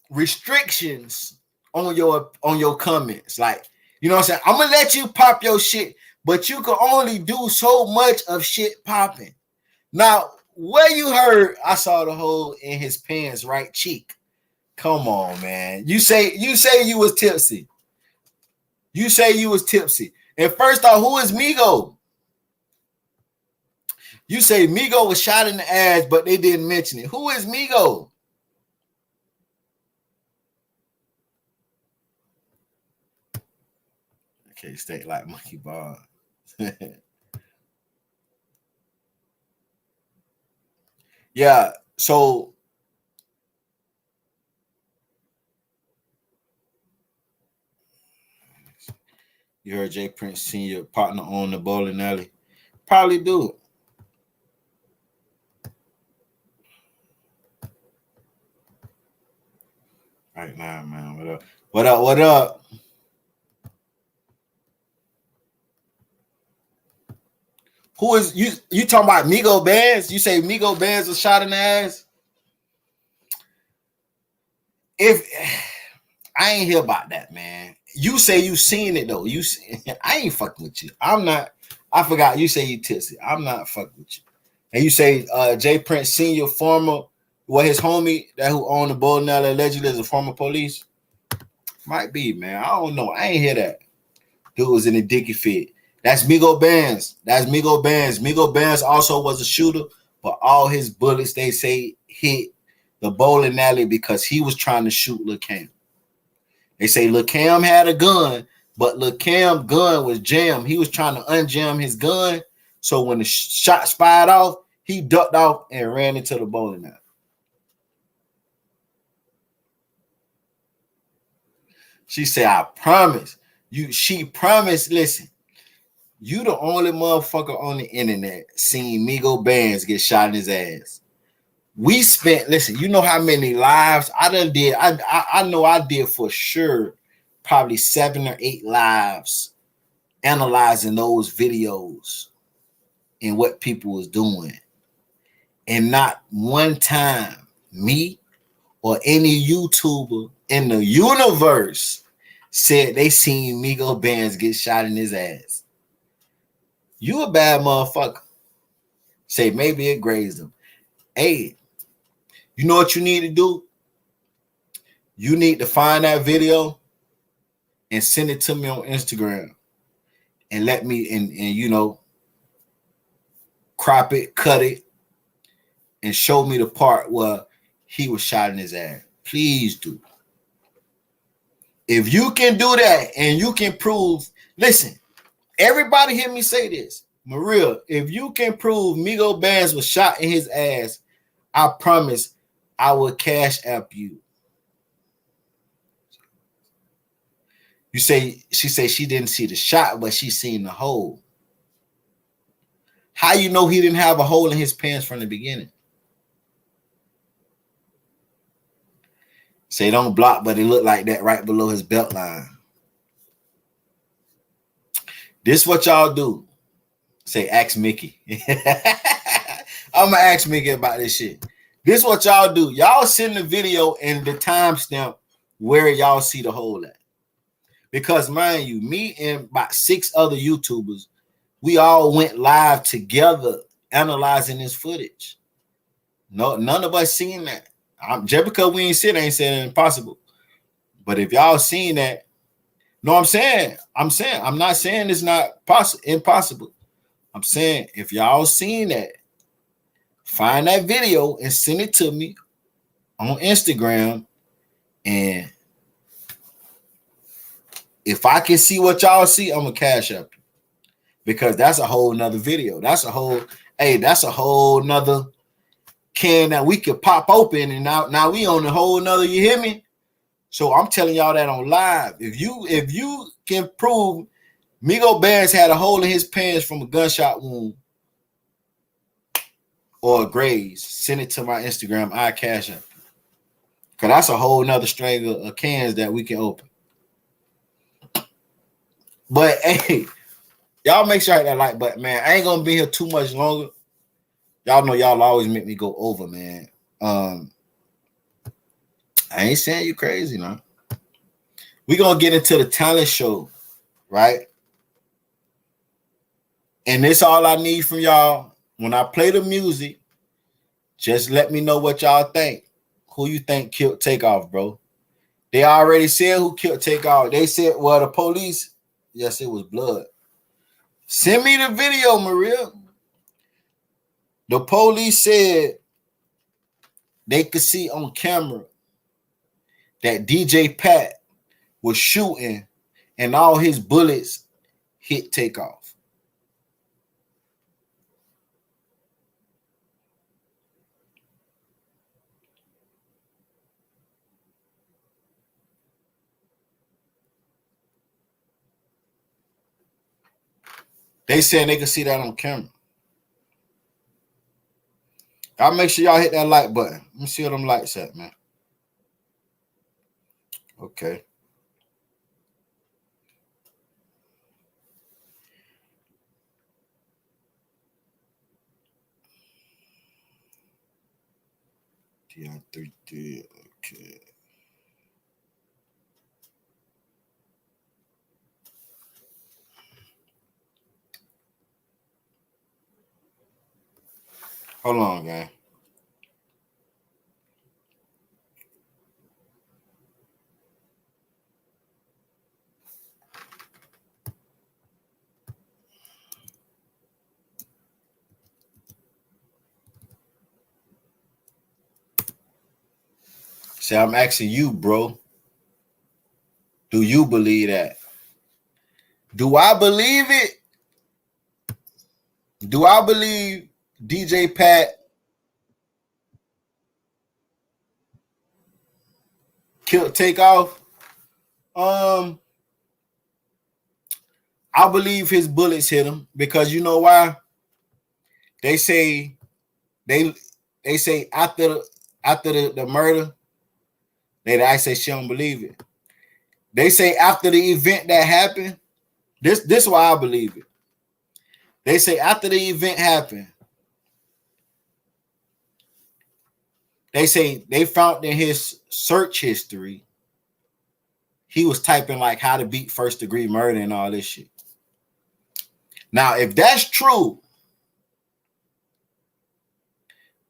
restrictions on your comments. Like, you know what I'm saying? I'm gonna let you pop your shit, but you can only do so much of shit popping. Now, where you heard I saw the hole in his pants right cheek. Come on, man. You say you was tipsy. You say you was tipsy. And first off, who is Migo? You say Migo was shot in the ass, but they didn't mention it. Who is Migo? Okay, stay like monkey bar. Yeah, so you heard Jay Prince Sr. partner on the bowling alley. Probably do. Right now, man. What up? What up? What up? Who is you? You talking about Migo Bands? You say Migo Bands was shot in the ass? If I ain't hear about that, man. You say you seen it though. I ain't fucking with you. I'm not. I forgot. You say you tipsy. I'm not fucking with you. And you say Jay Prince Sr. former, his homie that who owned the bowling alley allegedly is a former police. Might be, man. I don't know. I ain't hear that. Dude was in a dicky fit. That's Migo Bands. That's Migo Bands. Migo Bands also was a shooter, but all his bullets, they say, hit the bowling alley because he was trying to shoot Lil Cam. They say Lil Cam had a gun, but Lil Cam's gun was jammed. He was trying to unjam his gun. So when the shots fired off, he ducked off and ran into the bowling alley. She said, I promise. She promised, listen, you the only motherfucker on the internet seen Migo Bands get shot in his ass. We spent, listen, you know how many lives I done did. I know I did for sure probably 7 or 8 lives analyzing those videos and what people was doing. And not one time me or any YouTuber in the universe said they seen Migo Bands get shot in his ass. You a bad motherfucker. Say maybe it grazed him. Hey, you know what you need to do? You need to find that video and send it to me on Instagram and let me and you know crop it, cut it, and show me the part where he was shot in his ass. Please do. If you can do that and you can prove, listen, everybody hear me say this. Maria, if you can prove Migo Bands was shot in his ass, I promise I will cash app you. You say she say she didn't see the shot, but she seen the hole. How you know he didn't have a hole in his pants from the beginning? Say don't block, but it looked like that right below his belt line. This what y'all do. Say ask Mickey. I'm gonna ask Mickey about this shit. This what y'all do. Y'all send the video and the timestamp where y'all see the hole at. Because mind you, me and about 6 other YouTubers, we all went live together analyzing this footage. No, none of us seen that. Just because we ain't seen it ain't saying it's impossible. But if y'all seen that, no, I'm not saying it's not impossible. I'm saying if y'all seen that, find that video and send it to me on Instagram. And if I can see what y'all see, I'm gonna cash up you. Because that's a whole nother video. That's a whole nother can that we could pop open, and now we on a whole nother, you hear me? So I'm telling y'all that on live. If you can prove Migos bands had a hole in his pants from a gunshot wound or a graze. Send it to my Instagram. I cash it. Cause that's a whole nother string of cans that we can open. But hey, y'all make sure I hit that like button, man. I ain't gonna be here too much longer. Y'all know y'all always make me go over, man. I ain't saying you crazy, no. We gonna get into the talent show, right? And this all I need from y'all. When I play the music, just let me know what y'all think. Who you think killed Takeoff, bro? They already said who killed Takeoff. They said, well, the police. Yes, it was blood. Send me the video, Maria. The police said they could see on camera that DJ Pat was shooting and all his bullets hit Takeoff. They said they could see that on camera. I'll make sure y'all hit that like button. Let me see what them lights at, man. Okay. TI3D. Okay. Hold on, gang. See, I'm asking you, bro. Do you believe that? Do I believe it? Do I believe DJ Pat killed Takeoff? I believe his bullets hit him because you know why? They say after the murder, I say she don't believe it. They say after the event that happened, this why I believe it. They say after the event happened, they say they found in his search history, he was typing like how to beat first degree murder and all this shit. Now, if that's true,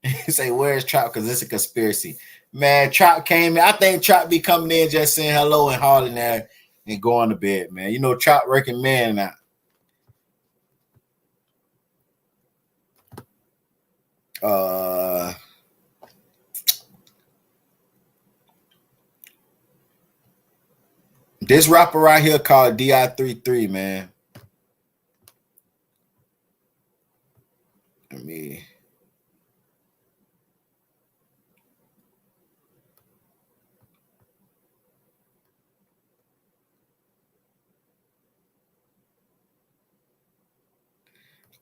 you say, where's Trap? Because it's a conspiracy. Man, Trap came in. I think Trap be coming in just saying hello and hollering there and going to bed, man. You know, Trap working man now. This rapper right here called DI33, man. Let me.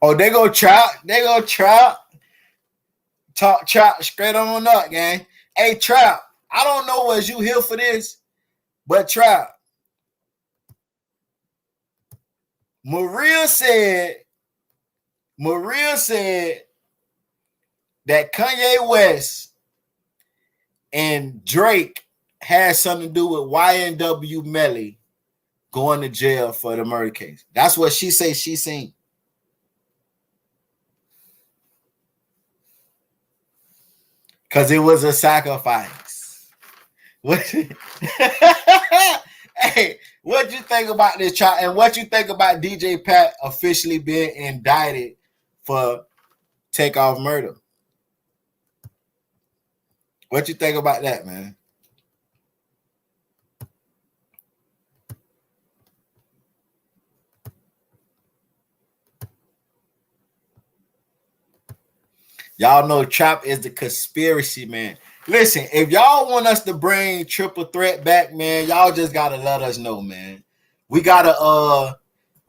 Oh, they go Trap. They go Trap. Talk Trap straight on up, gang. Hey, Trap. I don't know was you here for this, but Trap. Maria said that Kanye West and Drake had something to do with YNW Melly going to jail for the murder case. That's what she says she seen. Because it was a sacrifice. Hey, what you think about this trial? And what you think about DJ Pat officially being indicted for Takeoff murder? What you think about that, man? Y'all know Trap is the conspiracy man. Listen, if y'all want us to bring Triple Threat back, man, y'all just gotta let us know, man. We gotta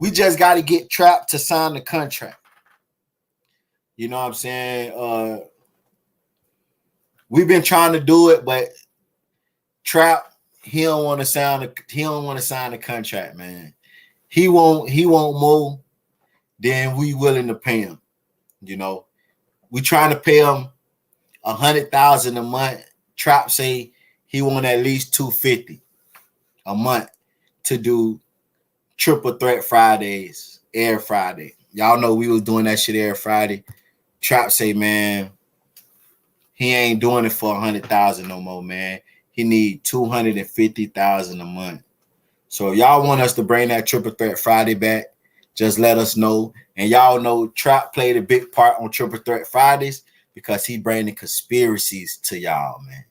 We just got to get Trap to sign the contract. You know what I'm saying? We've been trying to do it, but Trap, he don't want to sign the contract, man. He won't more than we willing to pay him. You know, we trying to pay him $100,000 a month. Trap say he want at least $250 a month to do Triple Threat Fridays, every Friday. Y'all know we was doing that shit every Friday. Trap say, man, he ain't doing it for $100,000 no more, man. He need $250,000 a month. So if y'all want us to bring that Triple Threat Friday back, just let us know. And y'all know Trap played a big part on Triple Threat Fridays because he bringing conspiracies to y'all, man.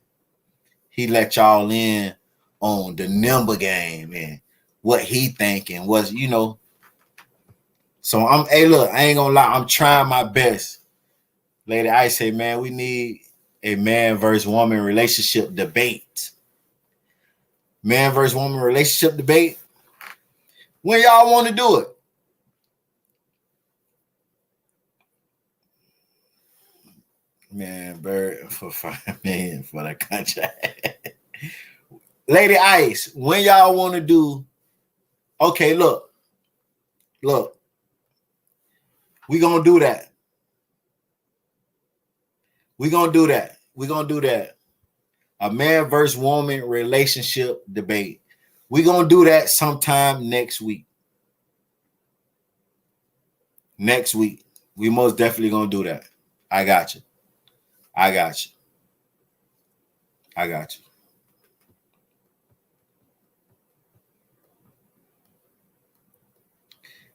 He let y'all in on the number game and what he thinking was, you know. So look, I ain't gonna lie, I'm trying my best. Lady Ice say, man, we need a man versus woman relationship debate. Man versus woman relationship debate. When y'all want to do it? Man, Bird for $5 million for the contract. Lady Ice, when y'all want to do? Okay, look. We gonna do that. We gonna do that. A man versus woman relationship debate. We gonna do that sometime next week. Next week, we most definitely gonna do that. I got you.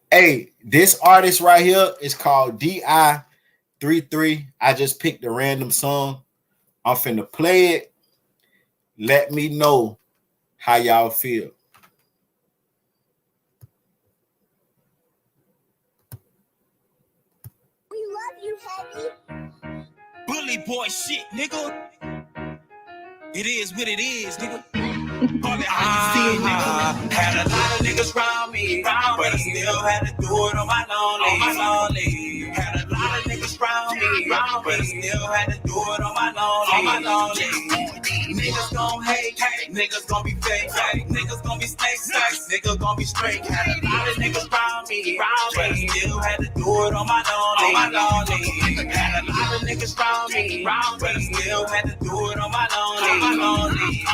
Hey, this artist right here is called DI33. I just picked a random song. I'm finna play it. Let me know how y'all feel. We love you, Heavy. Bully boy shit, nigga. It is what it is, nigga. Call it how you see it, nigga. Had a lot of niggas round me, but I still had to do it on my lonely. Had a lot of niggas round me, but I still had to do it on my lonely. Niggas gon' hate, niggas gon' be fake, niggas gon' be snakes, niggas gon' be straight. Had a lot of niggas round me, but I still had to do it on my lonely. Had a lot of niggas round me, but I still had to do it on my lonely.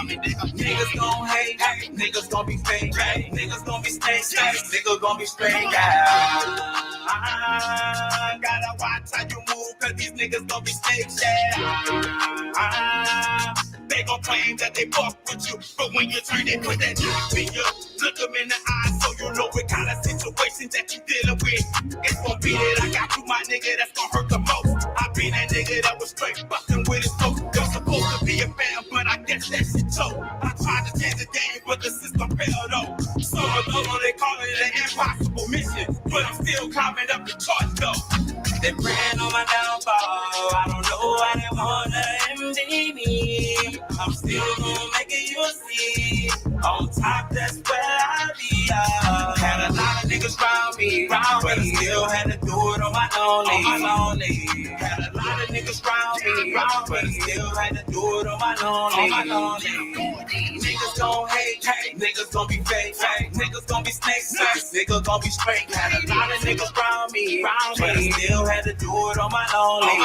Niggas gon' hate, niggas gon' be fake, niggas gon' be snakes, niggas gon' be straight. Gotta watch how you move, cause these niggas gon' be snakes, they gon' claim that they fuck with you, but when you turn they put that knife in you. Look them in the eyes so you know what kind of situation that you dealing with. It's gon' be that I got you, my nigga, that's gon' hurt the most. I been that nigga that was straight fucking with his folks. You're supposed to be a fan, but I guess that shit choke. I tried to change the game, but the system failed though. So although they call it an impossible mission, but I'm still climbing up the charts though. They praying on my downfall. I don't know why they wanna envy me. I'm still gonna make it, you'll see. On top, that's where I be. Had a lot of niggas round me, but I still had to do it on my lonely. Had a lot of niggas round me, but I still had to do it on my lonely. Niggas gon' hate, niggas gon' be fake, niggas gon' be snakes, niggas gon' be straight. Had a lot of niggas round me, but I still had to do it on my lonely.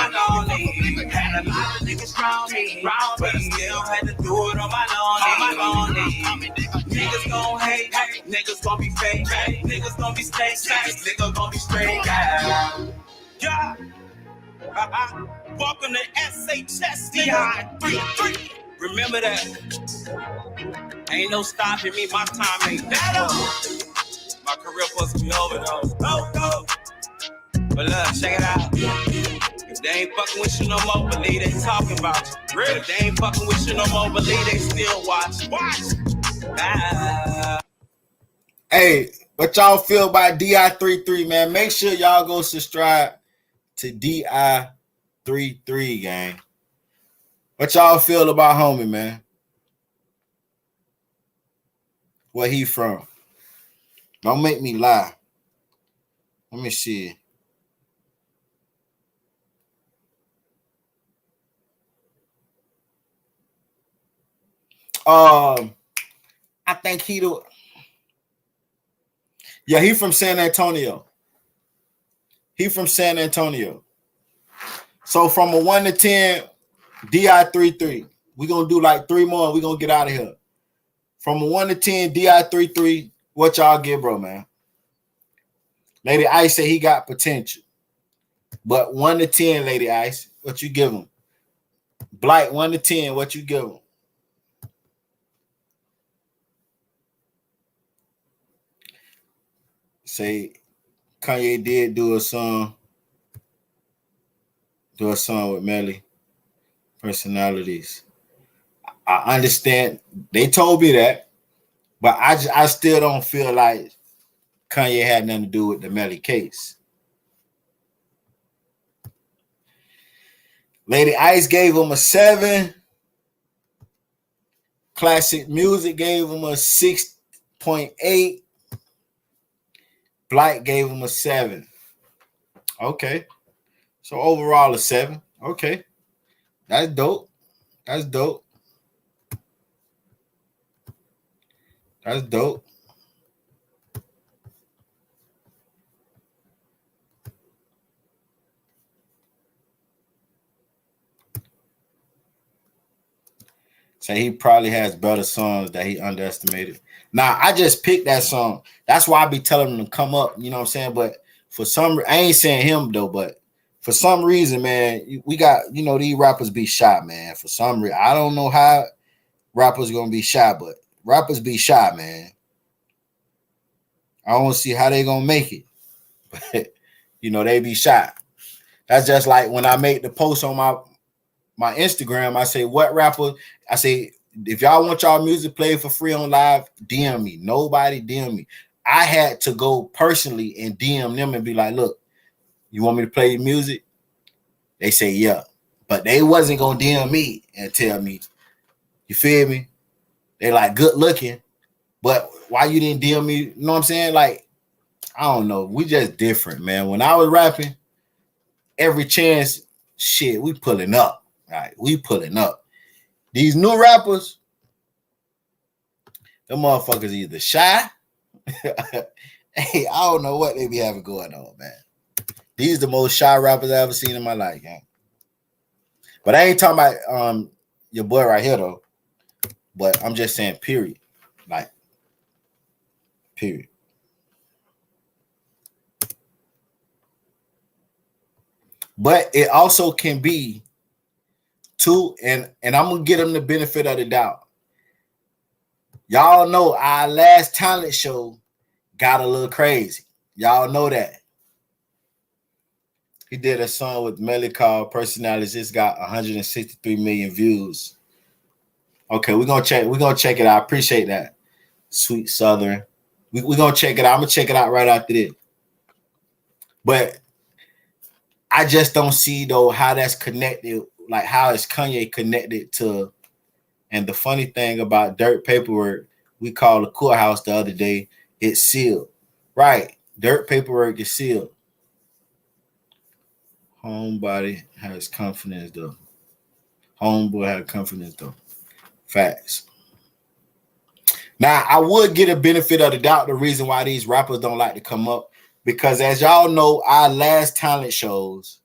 Had a lot of niggas round me, but I still had to do it on my lonely. Niggas gon' hate, niggas gon' be fake, niggas gon' be snakes, niggas gon' be straight. Yeah. Welcome to SHS DI33. Remember that. Ain't no stopping me. My time ain't that over. My career supposed to be over though. But look, check it out. If they ain't fucking with you no more, believe they talking about you. Really? If they ain't fucking with you no more, believe they still watch. Hey, what y'all feel about DI33, man? Make sure y'all go subscribe to DI33, gang. What y'all feel about homie, man? Where he from? Don't make me lie. Let me see. I think he from San Antonio. He from San Antonio. So from a 1 to 10, DI33. We're gonna do like 3 more. We're gonna get out of here. From a 1 to 10, DI33. What y'all give, bro, man? Lady Ice said he got potential. But 1 to 10, Lady Ice, what you give him? Blight, 1 to 10, what you give him? Say Kanye did do a song with Melly. Personalities. I understand. They told me that, but I still don't feel like Kanye had nothing to do with the Melly case. Lady Ice gave him a 7. Classic Music gave him a 6.8. Blight gave him a 7. Okay. So overall a 7. Okay. That's dope. That's dope. That's dope. So he probably has better songs that he underestimated. Now, I just picked that song. That's why I be telling him to come up, you know what I'm saying? But for some, I ain't saying him though, but for some reason, man, we got, you know, these rappers be shy, man. For some reason, I don't know how rappers gonna be shy, but rappers be shy, man. I don't see how they gonna make it, but you know, they be shy. That's just like when I make the post on my Instagram, I say, what rapper? I say, if y'all want y'all music played for free on live, DM me. Nobody DM me. I had to go personally and DM them and be like, look, you want me to play your music? They say, yeah. But they wasn't going to DM me and tell me, you feel me? They like, good looking. But why you didn't DM me? You know what I'm saying? Like, I don't know. We just different, man. When I was rapping, every chance, shit, we pulling up. Right? We pulling up. These new rappers, them motherfuckers either shy. Hey, I don't know what they be having going on, man. These the most shy rappers I ever seen in my life, gang. But I ain't talking about your boy right here though. But I'm just saying, period. Like, period. But it also can be too, and I'm gonna give them the benefit of the doubt. Y'all know our last talent show got a little crazy. Y'all know that. He did a song with Melly called Personalities. It's got 163 million views. Okay, we're gonna check it out. I appreciate that. Sweet Southern. We're gonna check it out. I'm gonna check it out right after this. But I just don't see though how that's connected, like how is Kanye connected to. And the funny thing about Durk Paperwork, we called the courthouse the other day, it's sealed. Right. Durk Paperwork is sealed. Homebody has confidence though. Homeboy has confidence though. Facts. Now, I would get a benefit of the doubt the reason why these rappers don't like to come up. Because as y'all know, our last talent shows,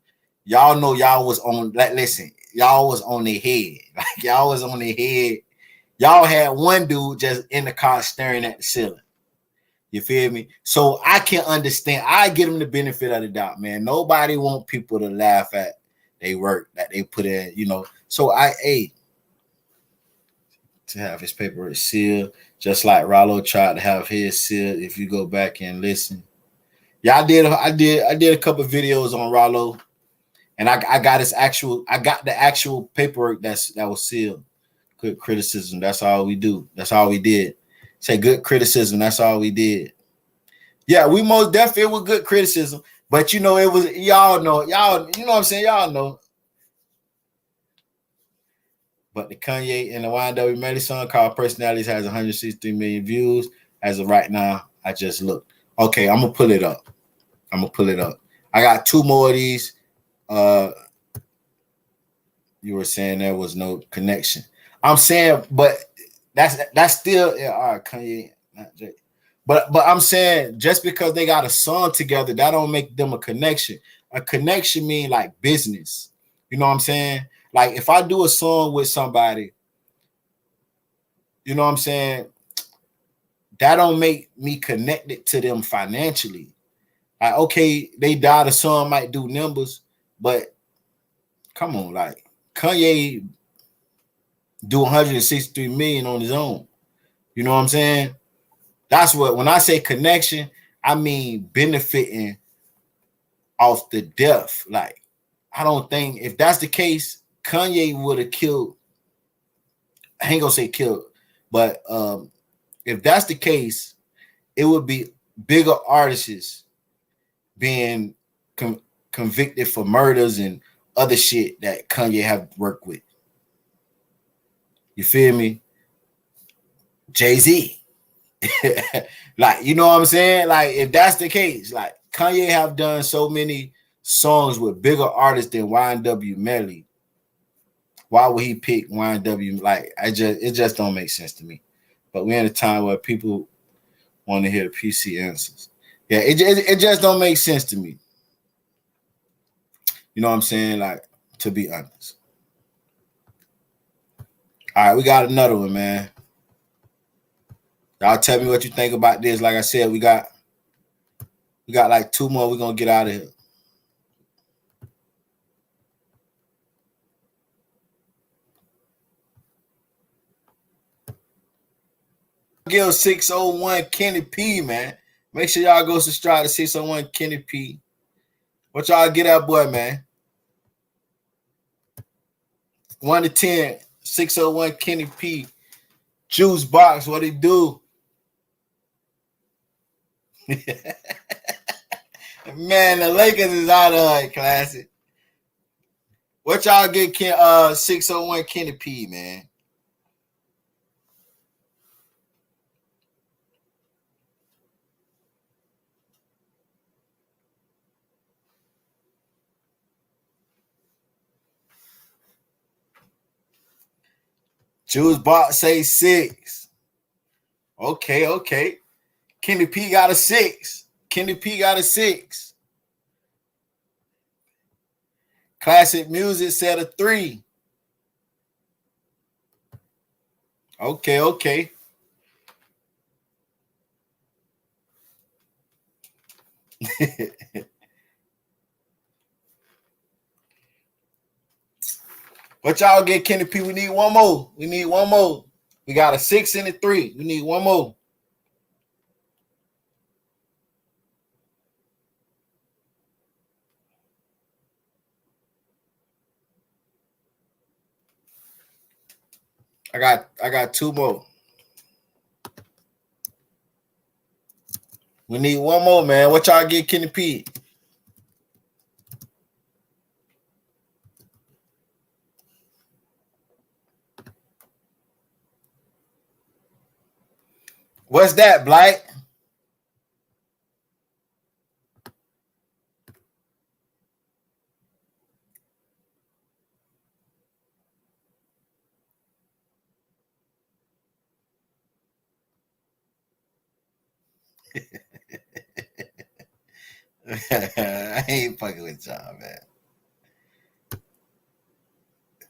y'all know y'all was on, like, listen, y'all was on their head. Like, y'all was on their head. Y'all had one dude just in the car staring at the ceiling. You feel me? So I can understand. I give them the benefit of the doubt, man. Nobody want people to laugh at their work that they put in, you know. So to have his paper sealed, just like Rollo tried to have his sealed. If you go back and listen. Yeah, I did a couple of videos on Rollo, and I got the actual paperwork that was sealed. Good criticism. That's all we do. That's all we did. Say good criticism. That's all we did. Yeah, we most definitely, it was good criticism. But you know, it was, y'all know, you know what I'm saying? Y'all know. But the Kanye and the YNW Melly song called Personalities has 163 million views. As of right now, I just looked. Okay, I'm gonna pull it up. I'm gonna pull it up. I got 2 more of these. You were saying there was no connection. I'm saying, but that's still all right, Kanye, not Jay. But I'm saying just because they got a song together, that don't make them a connection. A connection mean like business. You know what I'm saying? Like if I do a song with somebody, you know what I'm saying? That don't make me connected to them financially. Like, okay, they died, a song might do numbers, but come on, like Kanye do 163 million on his own. You know what I'm saying? That's what, when I say connection, I mean benefiting off the death. Like, I don't think if that's the case, Kanye would have killed. I ain't gonna say killed, but if that's the case, it would be bigger artists being convicted for murders and other shit that Kanye have worked with. You feel me? Jay-Z. Like, you know what I'm saying? Like, if that's the case, like Kanye have done so many songs with bigger artists than YNW Melly. Why would he pick YNW? Like, it just don't make sense to me. But we're in a time where people want to hear the PC answers. Yeah, it just don't make sense to me. You know what I'm saying? Like, to be honest. All right, we got another one, man. Y'all tell me what you think about this. Like I said, we got like 2 more. We're gonna get out of here. Give 601 Kenny P, man. Make sure y'all go subscribe to 601 Kenny P. What y'all get that boy, man? 1 to 10, 601 Kenny P. Juice box, what he do? Man, the Lakers is out of it, classic. What y'all get 601 Kenny P, man? Juice box say 6. Okay. Kenny P got a 6. Kenny P got a 6. Classic Music said a 3. Okay. What y'all get, Kenny P? We need one more. We got a 6 and a 3. We need one more. I got 2 more. We need one more, man. What y'all get, Kenny P? What's that, Blight? I ain't fucking with y'all, man.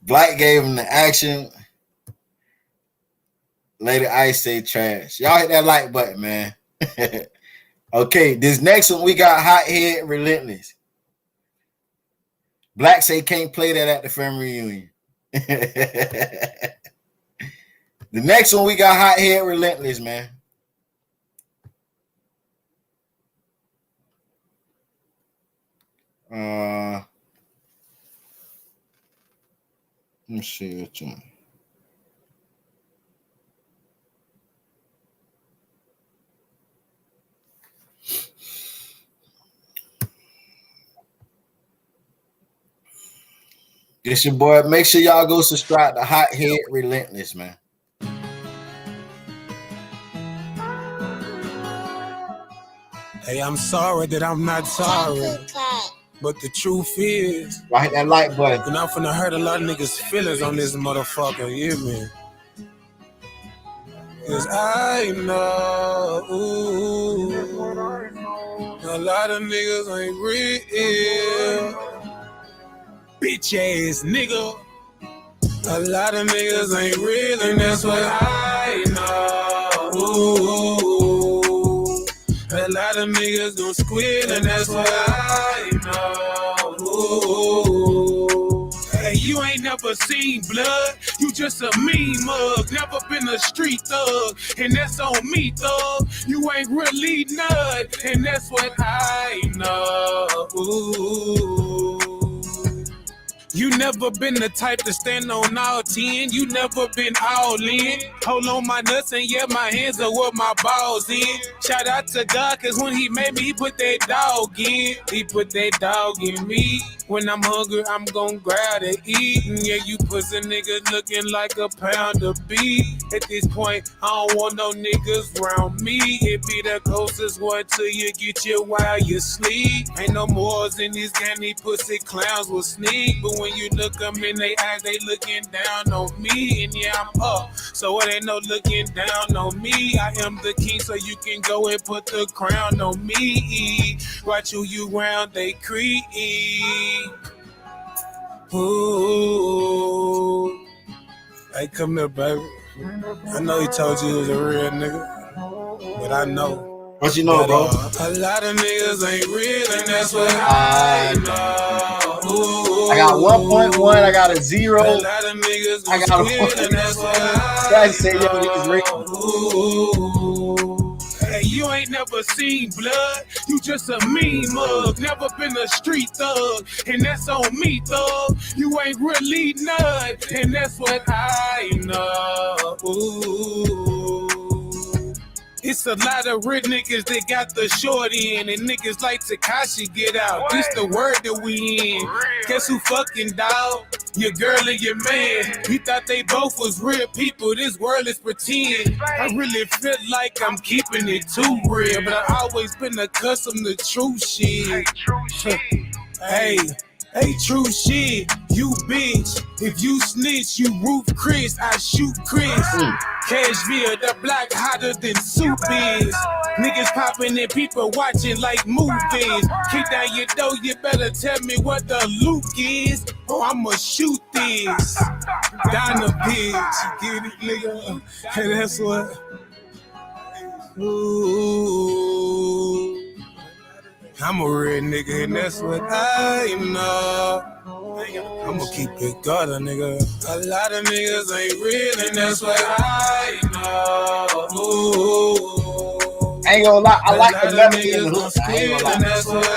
Blight gave him the action. Lady Ice say trash. Y'all hit that like button, man. Okay, this next one we got Hot Head Relentless. Black say can't play that at the family reunion. The next one we got Hot Head Relentless, man. Let me see which one. It's your boy. Make sure y'all go subscribe to Hot Head Relentless, man. Hey, I'm sorry that I'm not sorry. But the truth is, I hit that like button. And I'm finna hurt a lot of niggas' feelings on this motherfucker, you hear me? Cause I know a lot of niggas ain't real. Bitch ass nigga. A lot of niggas ain't real, and that's what I know. A lot of niggas gon' squeal, and that's what I know. Hey, you ain't never seen blood, you just a mean mug. Never been a street thug, and that's on me, thug. You ain't really none, and that's what I know. You never been the type to stand on all 10. You never been all in. Hold on my nuts and yeah, my hands are what my balls in. Shout out to God, cause when he made me, he put that dog in. He put that dog in me. When I'm hungry, I'm gon' grab to eat. And yeah, you pussy niggas looking like a pound of beef. At this point, I don't want no niggas around me. It be the closest one till you get you while you sleep. Ain't no mores in this game, these pussy clowns will sneak. But when you look them in they eyes, they looking down on me. And yeah, I'm up, so it ain't no looking down on me. I am the king, so you can go and put the crown on me. Watch who you round, they creep. Ooh. Hey, come here, baby. I know he told you he was a real nigga, but I know. What you know, bro? A lot of niggas ain't real, and that's what I know. I got 1.1. I got a 0. A lot of niggas I got a 1. And that's what I say, yo, niggas real. Hey, you ain't never seen blood, you just a mean mug. Never been a street thug, and that's on me, thug. You ain't really none, and that's what I know. It's a lot of rich niggas that got the short end, and niggas like Tekashi get out. This the word that we in. Guess who fucking dog? Your girl and your man. He thought they both was real people. This world is pretend. I really feel like I'm keeping it too real, but I always been accustomed to true shit. Hey, true shit. You bitch. If you snitch, you roof Chris. I shoot Chris. Cashville, the block hotter than soup is. Niggas popping and people watching like movies. Kick down your door, you better tell me what the loot is, or I'ma shoot this. Down the bitch, you get it, nigga? And that's what. Ooh. I'm a real nigga, and that's what I know. I'ma keep it gutter, nigga. A lot of niggas ain't real, and that's what I know. I ain't gonna lie, I like the melody in the hook. I ain't gonna lie. And that's what I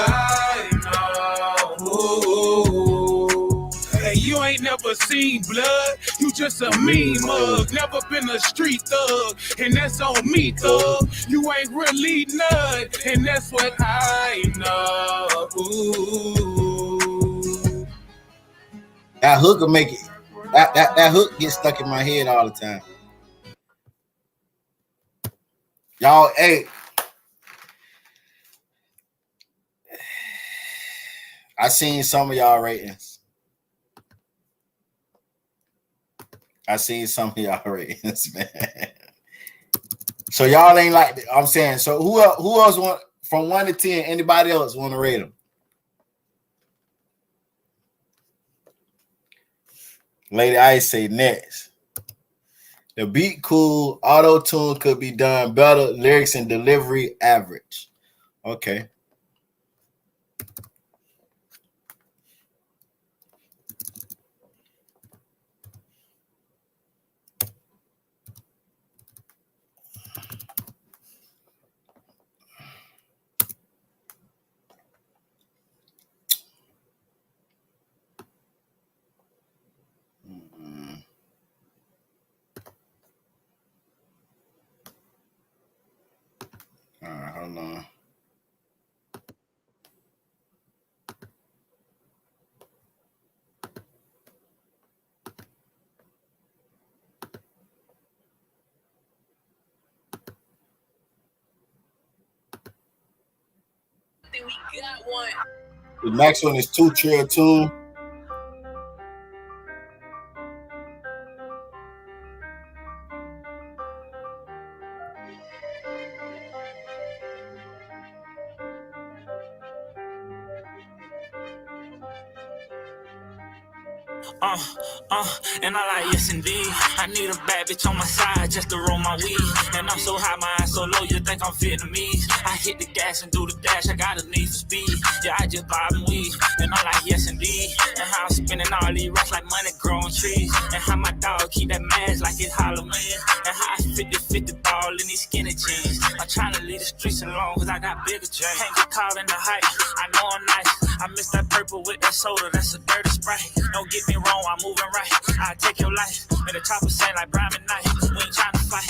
know. Hey, you ain't never seen blood, you just a mean mug. Never been a street thug, and that's on me, thug. You ain't really none, and that's what I know. That hook will make it. That hook gets stuck in my head all the time. Y'all, hey. I seen some of y'all ratings. Man. So y'all ain't like, I'm saying, so who else want, from 1 to 10, anybody else want to rate them? Lady Ice say next. The beat cool, auto-tune could be done better, lyrics and delivery average. Okay. All right, hold on. think we got one. The next one is 2 Trill Tune. And I like, yes indeed. I need a bad bitch on my side just to roll my weed. And I'm so high, my eyes so low, you think I'm Vietnamese. I hit the gas and do the dash, I got a need for speed. Yeah, I just vibe and weed. And I like, yes indeed. And how I'm spinning all these racks like money growing trees. And how my dog keep that mask like it's Halloween. And how I 50-50 ball in these skinny jeans. I'm trying to leave the streets alone cause I got bigger dreams. Can't get caught in the hype, I know I'm nice. I miss that purple with that soda, that's a dirty Sprite. Don't get me wrong, I'm moving right. I take your life. And the chopper say like Brian McKnight. We ain't trying to fight.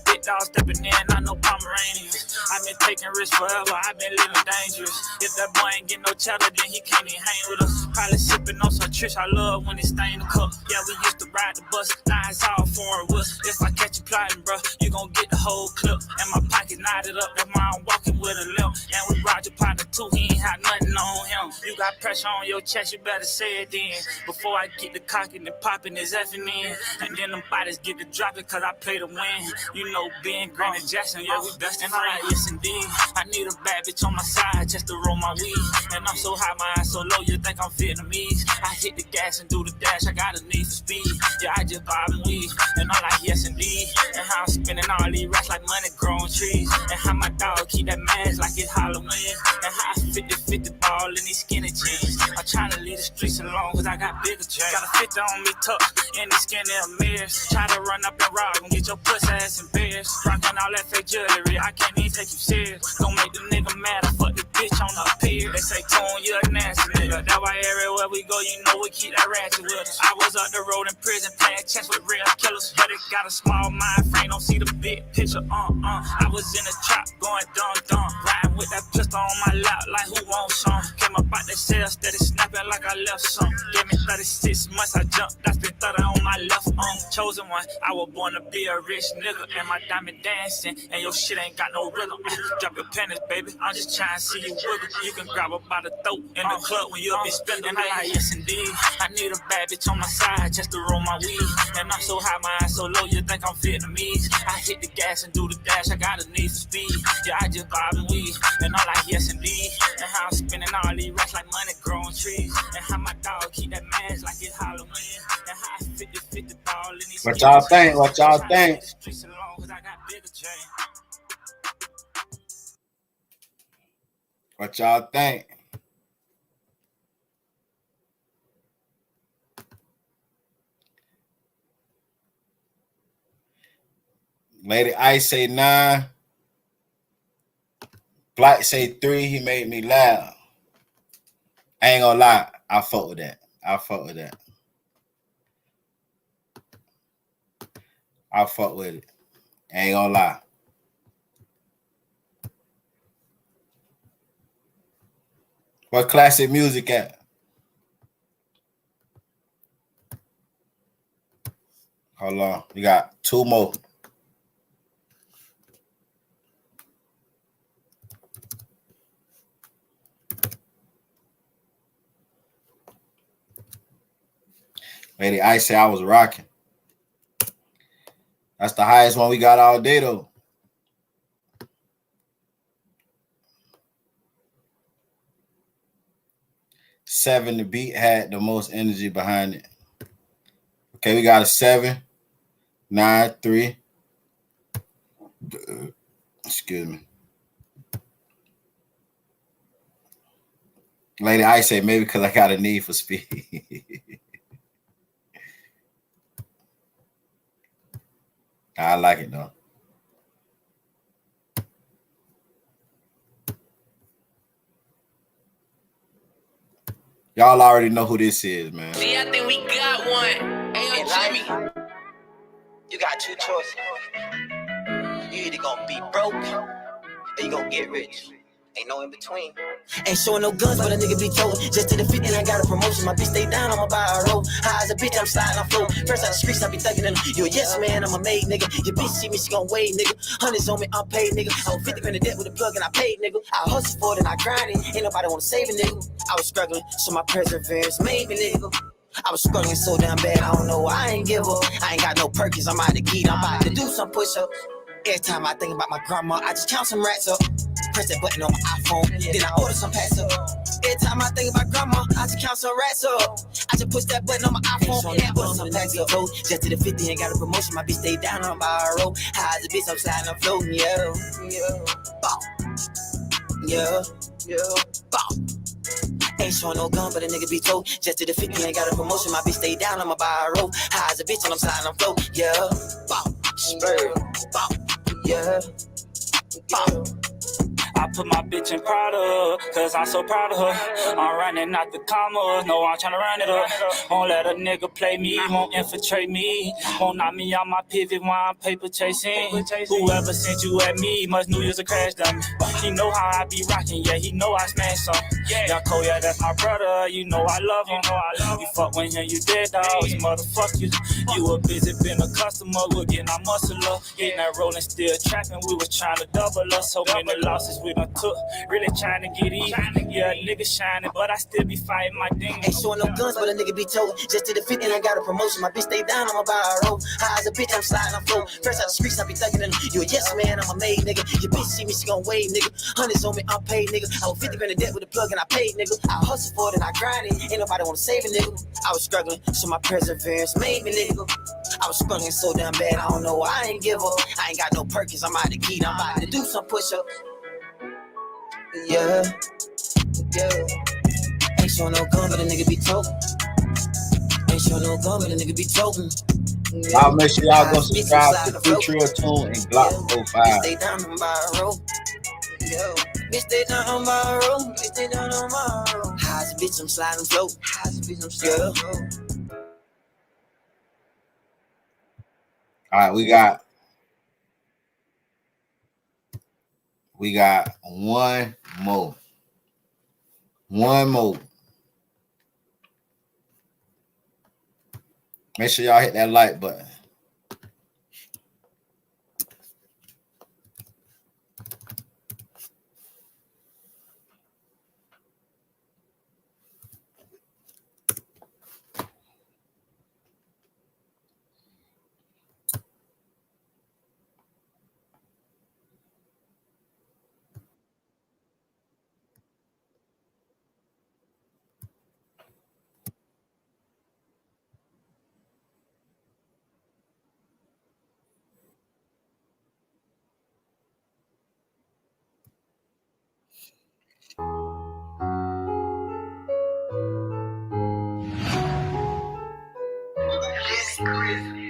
Big dog stepping in, I know Pomeranians. I've been taking risks forever, I've been living dangerous. If that boy ain't get no cheddar, then he can't even hang with us. Probably sipping on some trish, I love when it stain the cup. Yeah, we used to ride the bus, now it's all foreign with. If I catch you plotting, bro, you gon' get the whole clip. And my pocket knotted up, that's why I'm walking with a limp. And we ride your partner too, he ain't had nothing on him. You got pressure on your chest, you better say it then. Before I get the cocking and popping his effing in. And then them bodies get to dropping cause I play to win. You know, being Granny Jackson, yeah, we best in friends. Yes, indeed. I need a bad bitch on my side just to roll my weed. And I'm so high, my eyes so low, you think I'm Vietnamese. I hit the gas and do the dash, I got a need for speed. Yeah, I just vibe and weed. And I'm like, yes, indeed. And how I'm spinning all these racks like money growing trees. And how my dog keep that mask like it's Halloween. And how I 50-50 ball in these skinny jeans. I'm trying to leave the streets alone cause I got bigger dreams. Got a 50 on me tucked in these skinny mirrors. Try to run up and rob and get your pussy ass embarrassed. Rockin' all that fake jewelry, I can't even take you serious. Don't make the nigga mad, I fuck the bitch on the pier. They say, Tone, you a nasty nigga. That's why everywhere we go, you know we keep that ratchet with us. I was up the road in prison playing chess with real killers. But it got a small mind frame, don't see the big picture, I was in the trap going dumb. Riding with that pistol on my lap like who wants some. Came up out that cell, steady snapping like I left some. Gave me 36 months, I jumped, that's been 30 on my left arm. Chosen one, I was born to be a rich nigga. And my diamond dancing, and your shit ain't got no rhythm. Drop your pennies, baby, I'm just trying to see you wiggle. You can grab her by the throat in the club when you'll be spending. And I like, yes indeed, I need a bad bitch on my side just to roll my weed. And I'm so high, my eyes so low, you think I'm Vietnamese. I hit the gas and do the dash, I got a need for speed. Yeah, I just vibe and weed. And I'm like, yes indeed. And how I'm spinning all these racks like money growing trees. And how my dog keep that mask like it's Halloween. And how I 50-50 ball in these. What y'all think? What y'all think? What y'all think? Lady Ice say 9. Black say 3. He made me laugh. I ain't gonna lie. I fuck with that. I fuck with it. I ain't gonna lie. What classic music at? Hold on. We got 2 more. Lady Ice said I was rocking. That's the highest one we got all day, though. Seven, the beat had the most energy behind it. Okay, we got a 7, 9, 3. Excuse me. Lady Ice said maybe because I got a need for speed. I like it though. Y'all already know who this is, man. See, I think we got one. Hey, Jimmy. You got 2 choices. You either gonna be broke or you gonna get rich. Ain't no in between. Ain't showing no guns, but a nigga be told. Just to the 50 and I got a promotion. My bitch stay down, I'ma buy a roll. High as a bitch, I'm sliding on flow. First out the streets, I be thugging them. You a yes man, I'm a made nigga. Your bitch see me, she gon' wait, nigga. Hundreds on me, I'm paid, nigga. I was 50 grand in debt with a plug and I paid, nigga. I hustle for it and I grind it. Ain't nobody wanna save a nigga. I was struggling, so my perseverance made me, nigga. I was struggling so damn bad, I don't know why I ain't give up. I ain't got no Perkins, I'm out the key, I'm about to do some push-ups. Every time I think about my grandma, I just count some rats up. Press that button on my iPhone, then I order some packs up. Every time I think about grandma, I just count some rats up. I just push that button on my iPhone, then I order some packs up. Just to the 50 and got a promotion, my bitch stay down on my road. High as a bitch, I'm sliding, I'm floating, yeah. Bow. Yeah. Bow. Ain't showing no gun, but a nigga be told. Just to the 50 ain't got a promotion, my bitch stay down, I'ma buy a roll. High as a bitch and I'm sliding, I'm float, yeah. Bow. Spur. Bow. Yeah. Bow. I put my bitch in Prada, cause I'm so proud of her. I'm running out the commas, no, I'm tryna run it up. Won't let a nigga play me, won't infiltrate me. Won't knock me on my pivot while I'm paper chasing. Whoever sent you at me must knew you was a crash dummy. He know how I be rocking, yeah, he know I smash some. Young Cole, yeah, that's my brother, you know I love him. You fuck with him, you dead dog, motherfuck you. You a busy, been a customer, we're getting our muscle up. Getting that rolling, still trapping, we was trying to double up. So many losses we done took, really trying to get even. Yeah, nigga shining, but I still be fighting my demons. Ain't showing no guns, but a nigga be told. Just to the 50 and I got a promotion, my bitch stay down, I'ma buy a roll. High as a bitch, I'm sliding, I'm flow. First out the streets, I be thugging them. You a yes man, I'm a made nigga. Your bitch see me, she gon' wave, nigga. Hundreds on me, I'm paid, nigga. I was 50 grand in debt with a plug and I paid, nigga. I hustle for it and I grind it. Ain't nobody wanna save a nigga. I was struggling, so my perseverance made me, nigga. I was struggling so damn bad, I don't know why I ain't give up. I ain't got no Perkins, I'm out the key, I'm about to do some push-up. Yeah. Ain't showing no gun, but a nigga be told. Ain't showing no gun, but a nigga be told. Y'all make sure y'all go subscribe to Future Tune and Glock 05. Stay down on my road. Bitch, stay down on my road. Bitch, stay down on my road. High as a bitch, I'm sliding float. High as a bitch, I'm sliding float. All right, we got one more. Make sure y'all hit that like button.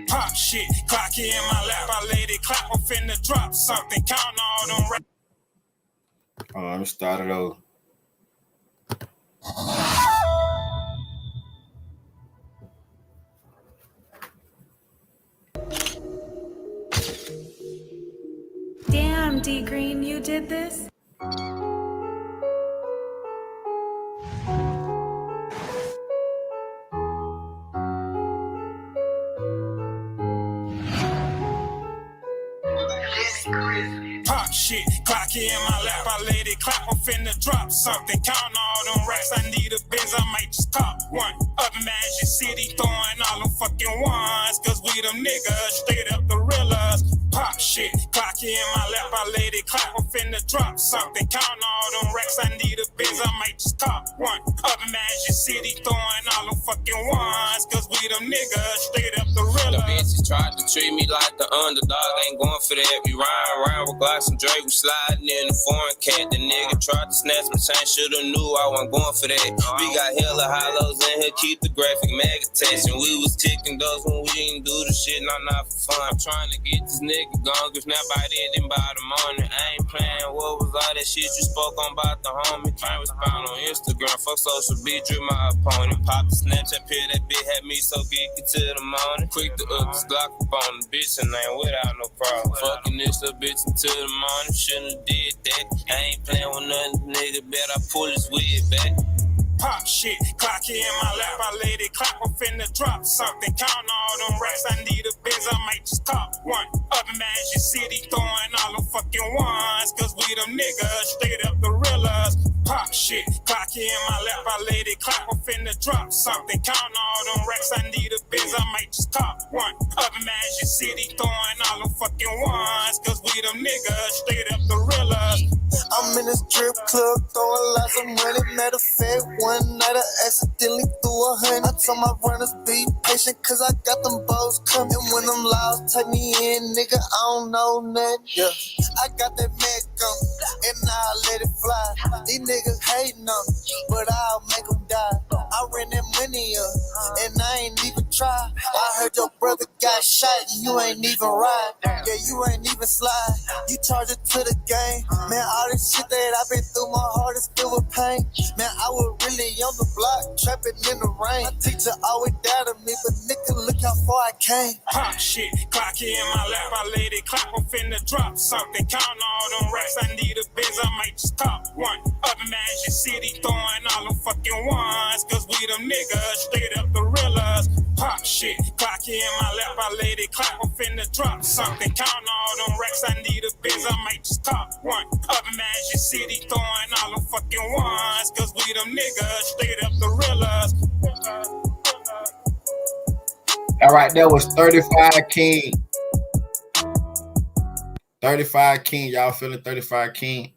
Pop shit, clock in my lap, I laid it clap, I'm finna drop something, count all them rap. Let me start it over. Damn, D Green, you did this? Pop shit, clock in my lap, I laid it clap, I'm finna drop something, count all them racks, I need a Benz, I might just cop one. Up Magic City, throwing all them fucking ones, cause we them niggas, straight up gorillas. Pop shit, clock in my lap, I laid it clap, I'm finna drop something, count all them racks, I need a Benz, I might just cop one. Up Magic City, throwing all them fucking ones, cause we them niggas, straight up gorillas. The bitches tried to treat me like the underdog, ain't going for that, we ride around with Glocks and Drake, we sliding in the foreign cat, the nigga tried to snatch my chain, shoulda knew I wasn't going for that. We got hella hollows in here, keep the graphic mag attached, and we was kicking those when we didn't do the shit, not for fun. I'm trying to get this nigga gone, if not by then by the morning. I ain't playing, what was all that shit you spoke on about the homie? Can't respond on Instagram, fuck social, be drew my opponent, pop the snap. Snapchat pill, that bitch had me so geeky till the morning. Quick to up this Glock up on the bitch and ain't without no problem. Fucking this little bitch until the morning. Shouldn't have did that. I ain't playing with nothing, nigga. Bet I pull his wig back. Pop shit, clock in my lap, I let it clock, I'm finna drop something. Count all them racks, I need a biz, I might just top one. Up in Magic City, throwing all them fucking ones, cause we them niggas, straight up gorillas. Pop shit, clock in my lap, I let it clock, I'm finna drop something. Count all them racks, I need a biz, I might just top one. Up in Magic City, throwing all them fucking ones, cause we them niggas, straight up gorillas. I'm in a strip club, throwing lots of money. Matter of fact, one night I accidentally threw 100. I told my runners be patient, cause I got them balls coming. When them laws take me in, nigga, I don't know nothing. Yeah, I got that mag gun, and I'll let it fly. These niggas hating on me, but I'll make them die. I ran that money up, and I ain't even try. I heard your brother got shot, and you ain't even ride. Yeah, you ain't even slide. You charge it to the game. Man, all this shit that I've been through, my heart is filled with pain. Man, I was really on the block, trapping in the rain. My teacher always doubted me, but nigga, look how far I came. Pop shit, clock in my lap, I let it clock, I'm finna drop something. Count all them racks, I need a biz, I might just top one. Up in Magic City, throwing all them fucking ones, cause we them niggas, straight up gorillas. Pop shit, clock in my lap, I let it clock, I'm finna drop something. Count all them racks, I need a biz, I might just top one. Up in Magic City, throwing all them fucking ones, cause we them niggas, straight up gorillas. All right, that was 35 King. 35 King. Y'all feeling 35 King?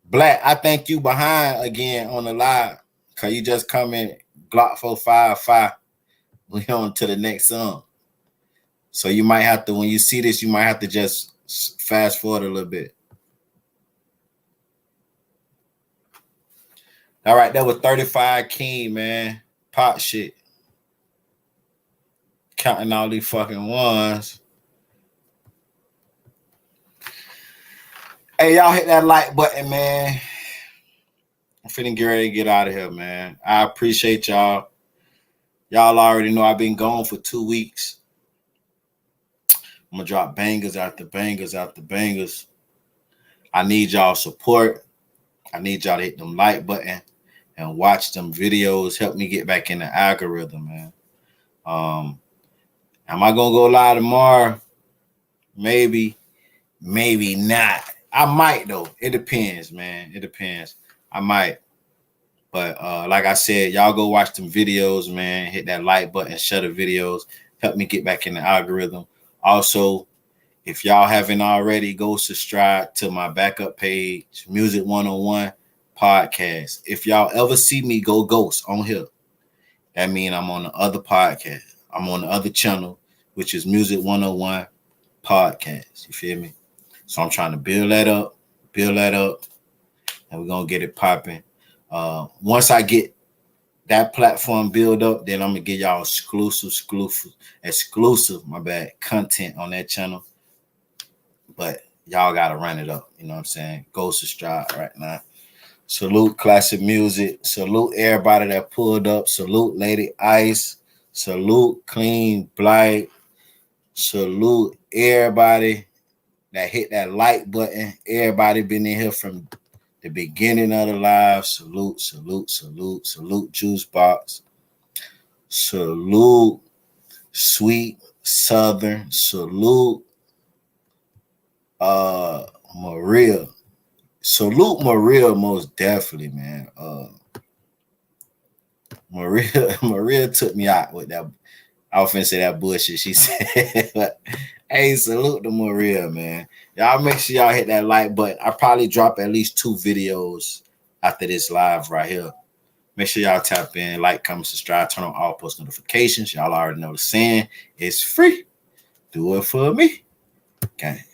Black, I think you behind again on the live. Cause you just come in Glock 455. We on to the next song. So you might have to, when you see this, you might have to just fast forward a little bit. All right, that was 35 King, man. Pop shit. Counting all these fucking ones. Hey, y'all hit that like button, man. I'm finna get ready to get out of here, man. I appreciate y'all. Y'all already know I've been gone for 2 weeks. I'm gonna drop bangers after bangers after bangers. I need y'all support. I need y'all to hit them like button and watch them videos. Help me get back in the algorithm, man. Am I gonna go live tomorrow? Maybe, maybe not. I might though. It depends, man. It depends. I might. But like I said, y'all go watch them videos, man. Hit that like button, share the videos. Help me get back in the algorithm. Also, if y'all haven't already, go subscribe to my backup page, Music 101 Podcast. If y'all ever see me go ghost on here, that means I'm on the other podcast. I'm on the other channel, which is Music 101 Podcast. You feel me? So I'm trying to build that up, and we're going to get it popping. Once I get that platform build up, then I'm going to give y'all exclusive content on that channel. But y'all got to run it up. You know what I'm saying? Go subscribe right now. Salute Classic Music. Salute everybody that pulled up. Salute Lady Ice. Salute Clean Blight. Salute everybody that hit that like button. Everybody been in here from the beginning of the live. Salute, salute, salute, salute Juice Box. Salute Sweet Southern. Salute Maria. Salute Maria most definitely, man. Maria took me out with that. I was finna say that bullshit she said. But hey, salute to Maria, man. Y'all make sure y'all hit that like button. I probably drop at least 2 videos after this live right here. Make sure y'all tap in, like, comment, subscribe, turn on all post notifications. Y'all already know the saying. It's free. Do it for me. Okay.